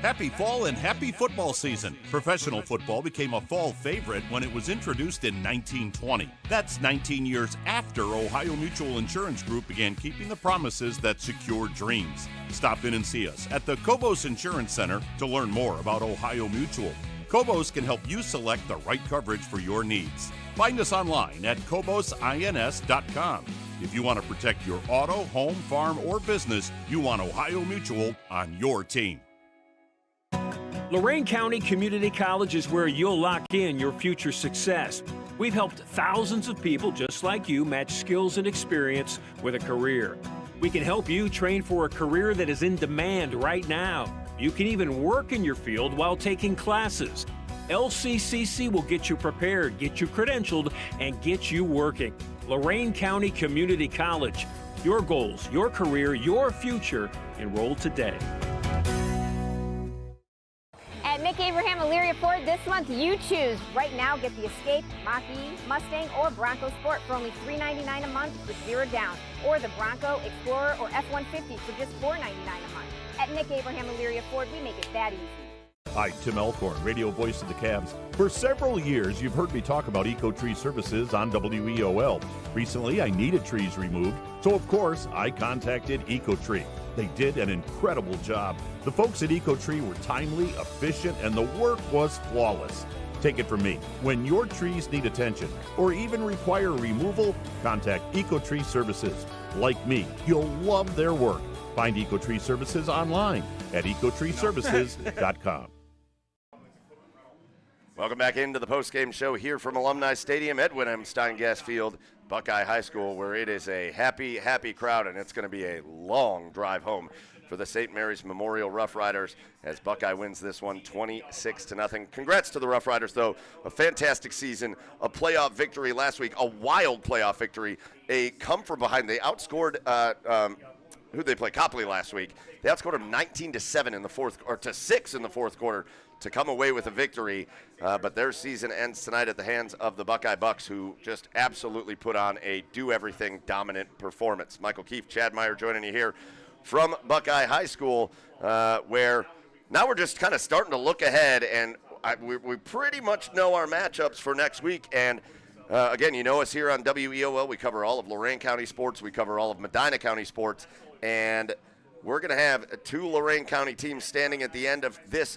Happy fall and happy football season. Professional football became a fall favorite when it was introduced in 1920. That's 19 years after Ohio Mutual Insurance Group began keeping the promises that secure dreams. Stop in and see us at the Cobos Insurance Center to learn more about Ohio Mutual. Cobos can help you select the right coverage for your needs. Find us online at cobosins.com. If you want to protect your auto, home, farm, or business, you want Ohio Mutual on your team. Lorain County Community College is where you'll lock in your future success. We've helped thousands of people just like you match skills and experience with a career. We can help you train for a career that is in demand right now. You can even work in your field while taking classes. LCCC will get you prepared, get you credentialed, and get you working. Lorain County Community College. Your goals, your career, your future. Enroll today. At Nick Abraham Elyria Ford this month, you choose. Right now, get the Escape, Mach-E, Mustang, or Bronco Sport for only $399 a month with 0 down. Or the Bronco, Explorer, or F-150 for just $499 a month. At Nick Abraham Elyria Ford, we make it that easy. Hi, Tim Elkhorn, radio voice of the Cavs. For several years, you've heard me talk about Eco-Tree Services on WEOL. Recently, I needed trees removed, so of course, I contacted Eco-Tree. They did an incredible job. The folks at Eco-Tree were timely, efficient, and the work was flawless. Take it from me. When your trees need attention or even require removal, contact EcoTree Services. Like me, you'll love their work. Find EcoTree Services online at ecotreeservices.com. Welcome back into the postgame show here from Alumni Stadium, Edwin M. Stein-Gas Field, Buckeye High School, where it is a happy, happy crowd, and it's going to be a long drive home for the St. Mary's Memorial Rough Riders as Buckeye wins this one 26-0. Congrats to the Rough Riders, though. A fantastic season, a playoff victory last week, a wild playoff victory, a come from behind. They outscored who'd they play? Copley last week. They outscored them 19-7 in the fourth, or to 6 in the fourth quarter to come away with a victory. But their season ends tonight at the hands of the Buckeye Bucks, who just absolutely put on a do-everything dominant performance. Michael Keefe, Chad Meyer joining you here from Buckeye High School, where now we're just kind of starting to look ahead, and we pretty much know our matchups for next week. And again, you know us here on WEOL. We cover all of Lorain County sports. We cover all of Medina County sports. And we're going to have 2 Lorain County teams standing at the end of this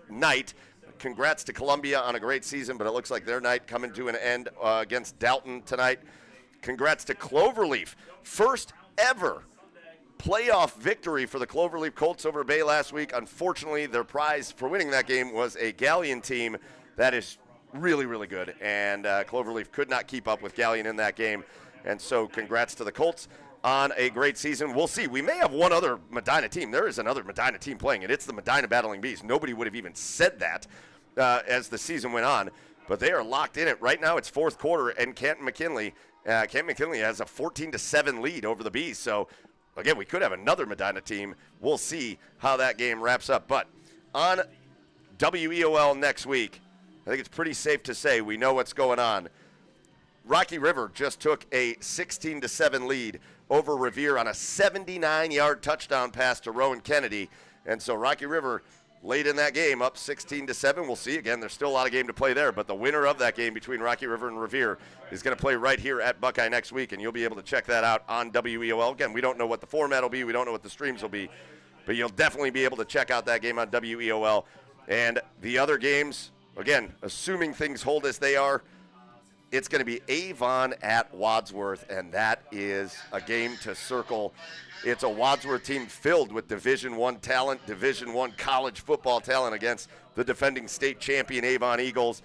night. Congrats to Columbia on a great season, but it looks like their night coming to an end against Dalton tonight. Congrats to Cloverleaf. First ever playoff victory for the Cloverleaf Colts over Bay last week. Unfortunately, their prize for winning that game was a Galleon team that is really, really good. And Cloverleaf could not keep up with Galleon in that game. And so congrats to the Colts on a great season. We'll see. We may have one other Medina team. There is another Medina team playing, and it's the Medina Battling Bees. Nobody would have even said that as the season went on, but they are locked in it. Right now it's fourth quarter, and Canton McKinley has a 14-7 lead over the Bees. So, again, we could have another Medina team. We'll see how that game wraps up. But on WEOL next week, I think it's pretty safe to say we know what's going on. Rocky River just took a 16-7 lead over Revere on a 79-yard touchdown pass to Rowan Kennedy. And so Rocky River late in that game up 16-7. We'll see. Again, there's still a lot of game to play there, but the winner of that game between Rocky River and Revere is going to play right here at Buckeye next week, and you'll be able to check that out on WEOL. Again, we don't know what the format will be. We don't know what the streams will be, but you'll definitely be able to check out that game on WEOL. And the other games, again, assuming things hold as they are, it's going to be Avon at Wadsworth, and that is a game to circle. It's a Wadsworth team filled with Division I talent, Division I college football talent against the defending state champion Avon Eagles.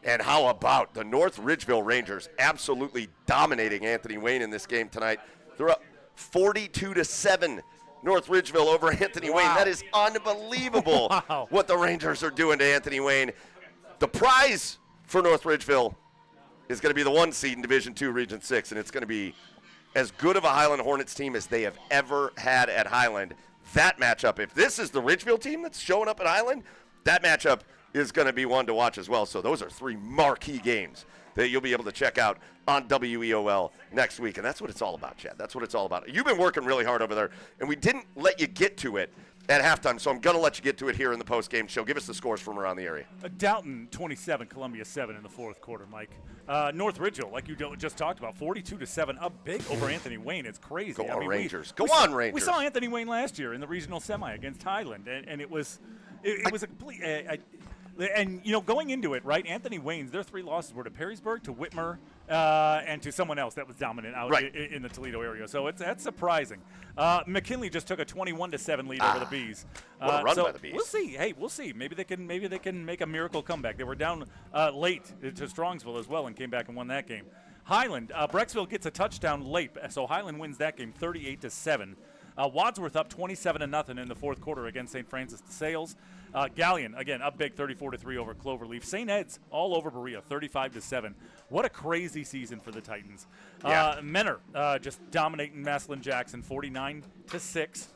And how about the North Ridgeville Rangers absolutely dominating Anthony Wayne in this game tonight? They're up 42-7. North Ridgeville over Anthony Wayne. That is unbelievable what the Rangers are doing to Anthony Wayne. The prize for North Ridgeville is going to be the 1 seed in Division II, Region 6, and it's going to be as good of a Highland Hornets team as they have ever had at Highland. That matchup, if this is the Ridgeville team that's showing up at Highland, that matchup is going to be one to watch as well. So those are 3 marquee games that you'll be able to check out on WEOL next week, and that's what it's all about, Chad. That's what it's all about. You've been working really hard over there, and we didn't let you get to it at halftime, so I'm going to let you get to it here in the post-game show. Give us the scores from around the area. Dalton 27, Columbia 7 in the fourth quarter, Mike. North Ridgeville, like you just talked about, 42-7, up big over Anthony Wayne. It's crazy. Go on, Rangers. Go on, Rangers. We saw Anthony Wayne last year in the regional semi against Highland, and it was a complete and, you know, going into it, right, Anthony Wayne's, their 3 losses were to Perrysburg, to Whitmer, and to someone else that was dominant out in the Toledo area. So that's surprising. McKinley just took a 21-7 lead over the Bees. What a run by the Bees. We'll see. Hey, we'll see. Maybe they can make a miracle comeback. They were down late to Strongsville as well and came back and won that game. Highland, Brecksville gets a touchdown late, so Highland wins that game 38-7. Wadsworth up 27-0 in the fourth quarter against St. Francis de Sales. Galleon, again, up big 34-3 over Cloverleaf. St. Ed's all over Berea, 35-7. What a crazy season for the Titans. Menor just dominating Massillon Jackson, 49-6.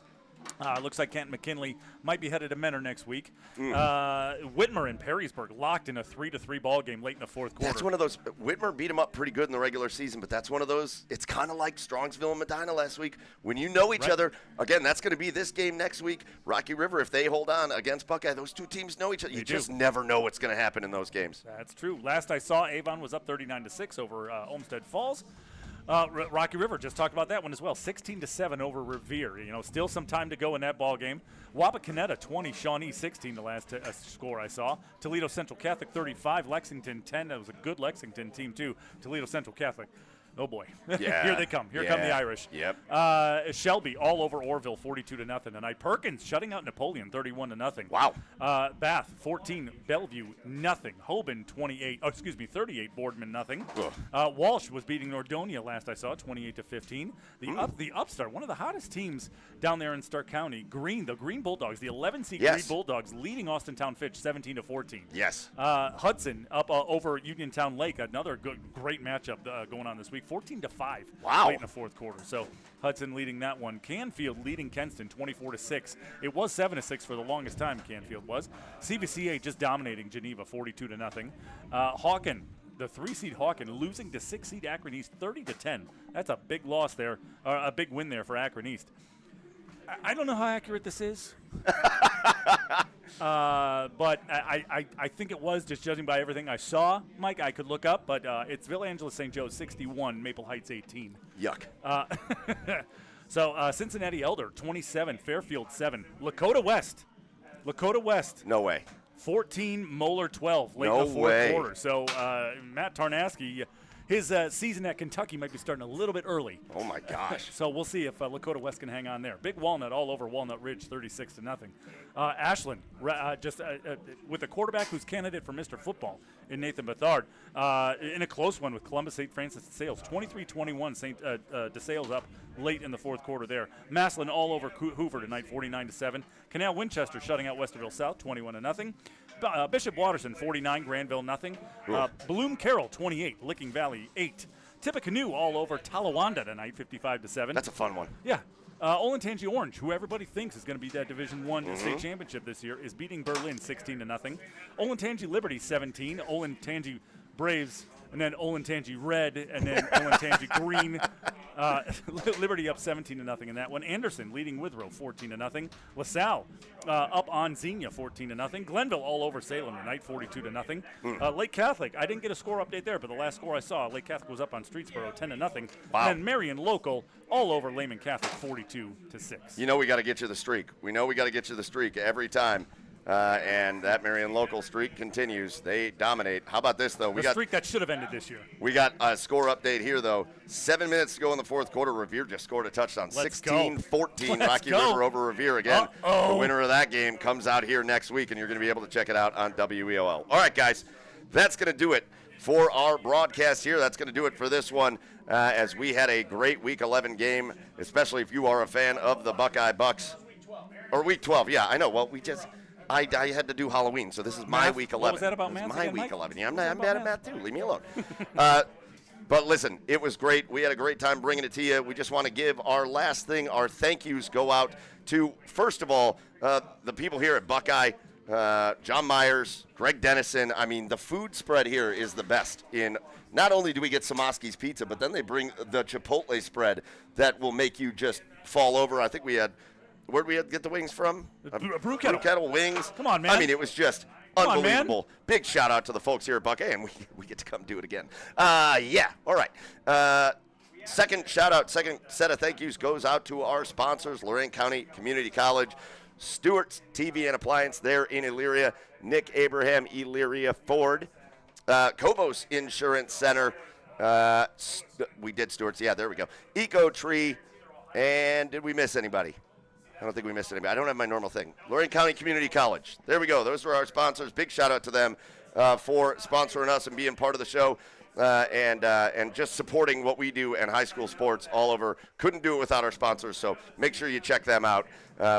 Looks like Canton McKinley might be headed to Menor next week. Whitmer and Perrysburg locked in a 3-3 ball game late in the fourth quarter. That's one of those. Whitmer beat them up pretty good in the regular season, but that's one of those. It's kind of like Strongsville and Medina last week. When you know each other, again, that's going to be this game next week. Rocky River, if they hold on against Buckeye, those 2 teams know each other. You just never know what's going to happen in those games. That's true. Last I saw, Avon was up 39-6 over Olmsted Falls. Rocky River, just talked about that one as well. 16-7 over Revere. Still some time to go in that ball game. Wapakoneta 20, Shawnee 16, the last score I saw. Toledo Central Catholic 35, Lexington 10. That was a good Lexington team too. Toledo Central Catholic. Oh boy, yeah. Here they come. Here come the Irish. Yep. Shelby all over Orville, 42-0 tonight. Perkins shutting out Napoleon, 31-0. Wow. Bath 14, Bellevue nothing. Hoban 38, Boardman nothing. Walsh was beating Nordonia last I saw, 28-15. The Upstart, one of the hottest teams down there in Stark County. The Green Bulldogs, the 11-seed Green Bulldogs, leading Austintown Fitch 17-14. Yes. Hudson up over Uniontown Lake, another great matchup going on this week. 14-5 wow. late in the fourth quarter. So Hudson leading that one. Canfield leading Kenston 24-6. It was 7-6 for the longest time, Canfield was. CVCA just dominating Geneva 42-0. Hawken, the 3-seed Hawken, losing to 6-seed Akron East 30-10. That's a big loss there, or a big win there for Akron East. I don't know how accurate this is. But I think it was, just judging by everything I saw, Mike. I could look up, but it's Villa Angela St. Joe's 61, Maple Heights 18. Yuck. So Cincinnati Elder 27, Fairfield 7. Lakota West. No way. 14, Moeller 12 late in the fourth quarter. So Matt Tarnasky, his season at Kentucky might be starting a little bit early. Oh, my gosh. So we'll see if Lakota West can hang on there. Big Walnut all over Walnut Ridge, 36-0. Ashland, with a quarterback who's candidate for Mr. Football in Nathan Bethard, in a close one with Columbus St. Francis DeSales. 23-21, DeSales up late in the fourth quarter there. Maslin all over Hoover tonight, 49-7. Canal Winchester shutting out Westerville South, 21-0. Bishop Watterson, 49, Granville, nothing. Bloom Carroll, 28, Licking Valley, 8. Tippecanoe all over Talawanda tonight, 55-7. That's a fun one. Yeah. Olentangy Orange, who everybody thinks is going to be that Division I state championship this year, is beating Berlin 16-0. Olentangy Liberty, 17. Olentangy Braves, and then Olentangy Red, and then Olentangy Green. Liberty up 17-0 in that one. Anderson leading Withrow 14-0. LaSalle up on Xenia 14-0. Glenville all over Salem tonight 42-0. Lake Catholic, I didn't get a score update there, but the last score I saw, Lake Catholic was up on Streetsboro 10-0. Wow. And then Marion Local all over Lehman Catholic 42-6. You know we got to get you the streak. We know we got to get you the streak every time. And that Marion Local streak continues. They dominate. How about this, though? We got streak that should have ended this year. We got a score update here, though. 7 minutes to go in the fourth quarter. Revere just scored a touchdown. 16-14, Rocky River over Revere again. The winner of that game comes out here next week, and you're going to be able to check it out on WEOL. All right, guys, that's going to do it for our broadcast here. That's going to do it for this one, as we had a great Week 11 game, especially if you are a fan of the Buckeye Bucks. Or Week 12, yeah, I know. Well, I had to do Halloween, so this is my Week 11. What was that about math? My Week 11. Yeah, I'm bad at math, too. Leave me alone. But listen, it was great. We had a great time bringing it to you. We just want to give our last thing, our thank yous go out to, first of all, the people here at Buckeye, John Myers, Greg Dennison. I mean, the food spread here is the best. Not only do we get Samoski's Pizza, but then they bring the Chipotle spread that will make you just fall over. I think we had... Where'd we get the wings from? Brew Kettle. Brew Kettle wings. Come on, man. I mean, it was just unbelievable. Big shout out to the folks here at Buckeye, and we get to come do it again. Yeah, all right. Second shout out, second set of thank yous goes out to our sponsors, Lorain County Community College, Stewart's TV and Appliance there in Elyria, Nick Abraham, Elyria Ford, Cobos Insurance Center. We did Stewart's. Yeah, there we go. Eco Tree. And did we miss anybody? I don't think we missed anybody. I don't have my normal thing. Lorain County Community College. There we go. Those were our sponsors. Big shout out to them for sponsoring us and being part of the show and just supporting what we do in high school sports all over. Couldn't do it without our sponsors, so make sure you check them out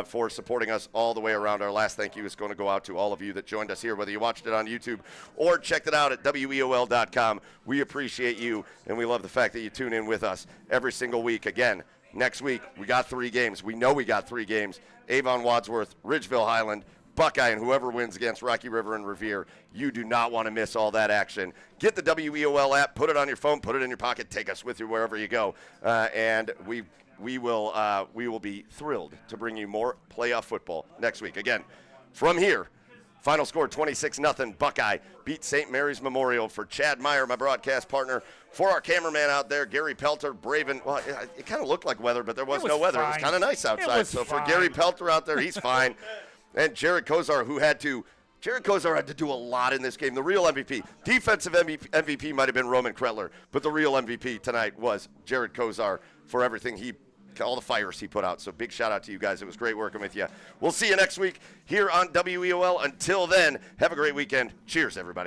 for supporting us all the way around. Our last thank you is going to go out to all of you that joined us here, whether you watched it on YouTube or checked it out at WEOL.com. We appreciate you, and we love the fact that you tune in with us every single week. Again, next week, we got 3 games. We know we got 3 games. Avon Wadsworth, Ridgeville Highland, Buckeye, and whoever wins against Rocky River and Revere. You do not want to miss all that action. Get the WEOL app, put it on your phone, put it in your pocket, take us with you wherever you go. And we will be thrilled to bring you more playoff football next week. Again, from here, Final score 26-0. Buckeye beat St. Mary's Memorial. For Chad Meyer, my broadcast partner, for our cameraman out there, Gary Pelter, braving. Well, it kind of looked like weather, but there was no weather. It was kind of nice outside. So for Gary Pelter out there, he's fine. And Jared Kozar, Jared Kozar had to do a lot in this game. The real MVP. Defensive MVP might have been Roman Kretler, but the real MVP tonight was Jared Kozar for everything all the fires he put out. So big shout out to you guys. It was great working with you. We'll see you next week here on WEOL. Until then, have a great weekend. Cheers, everybody.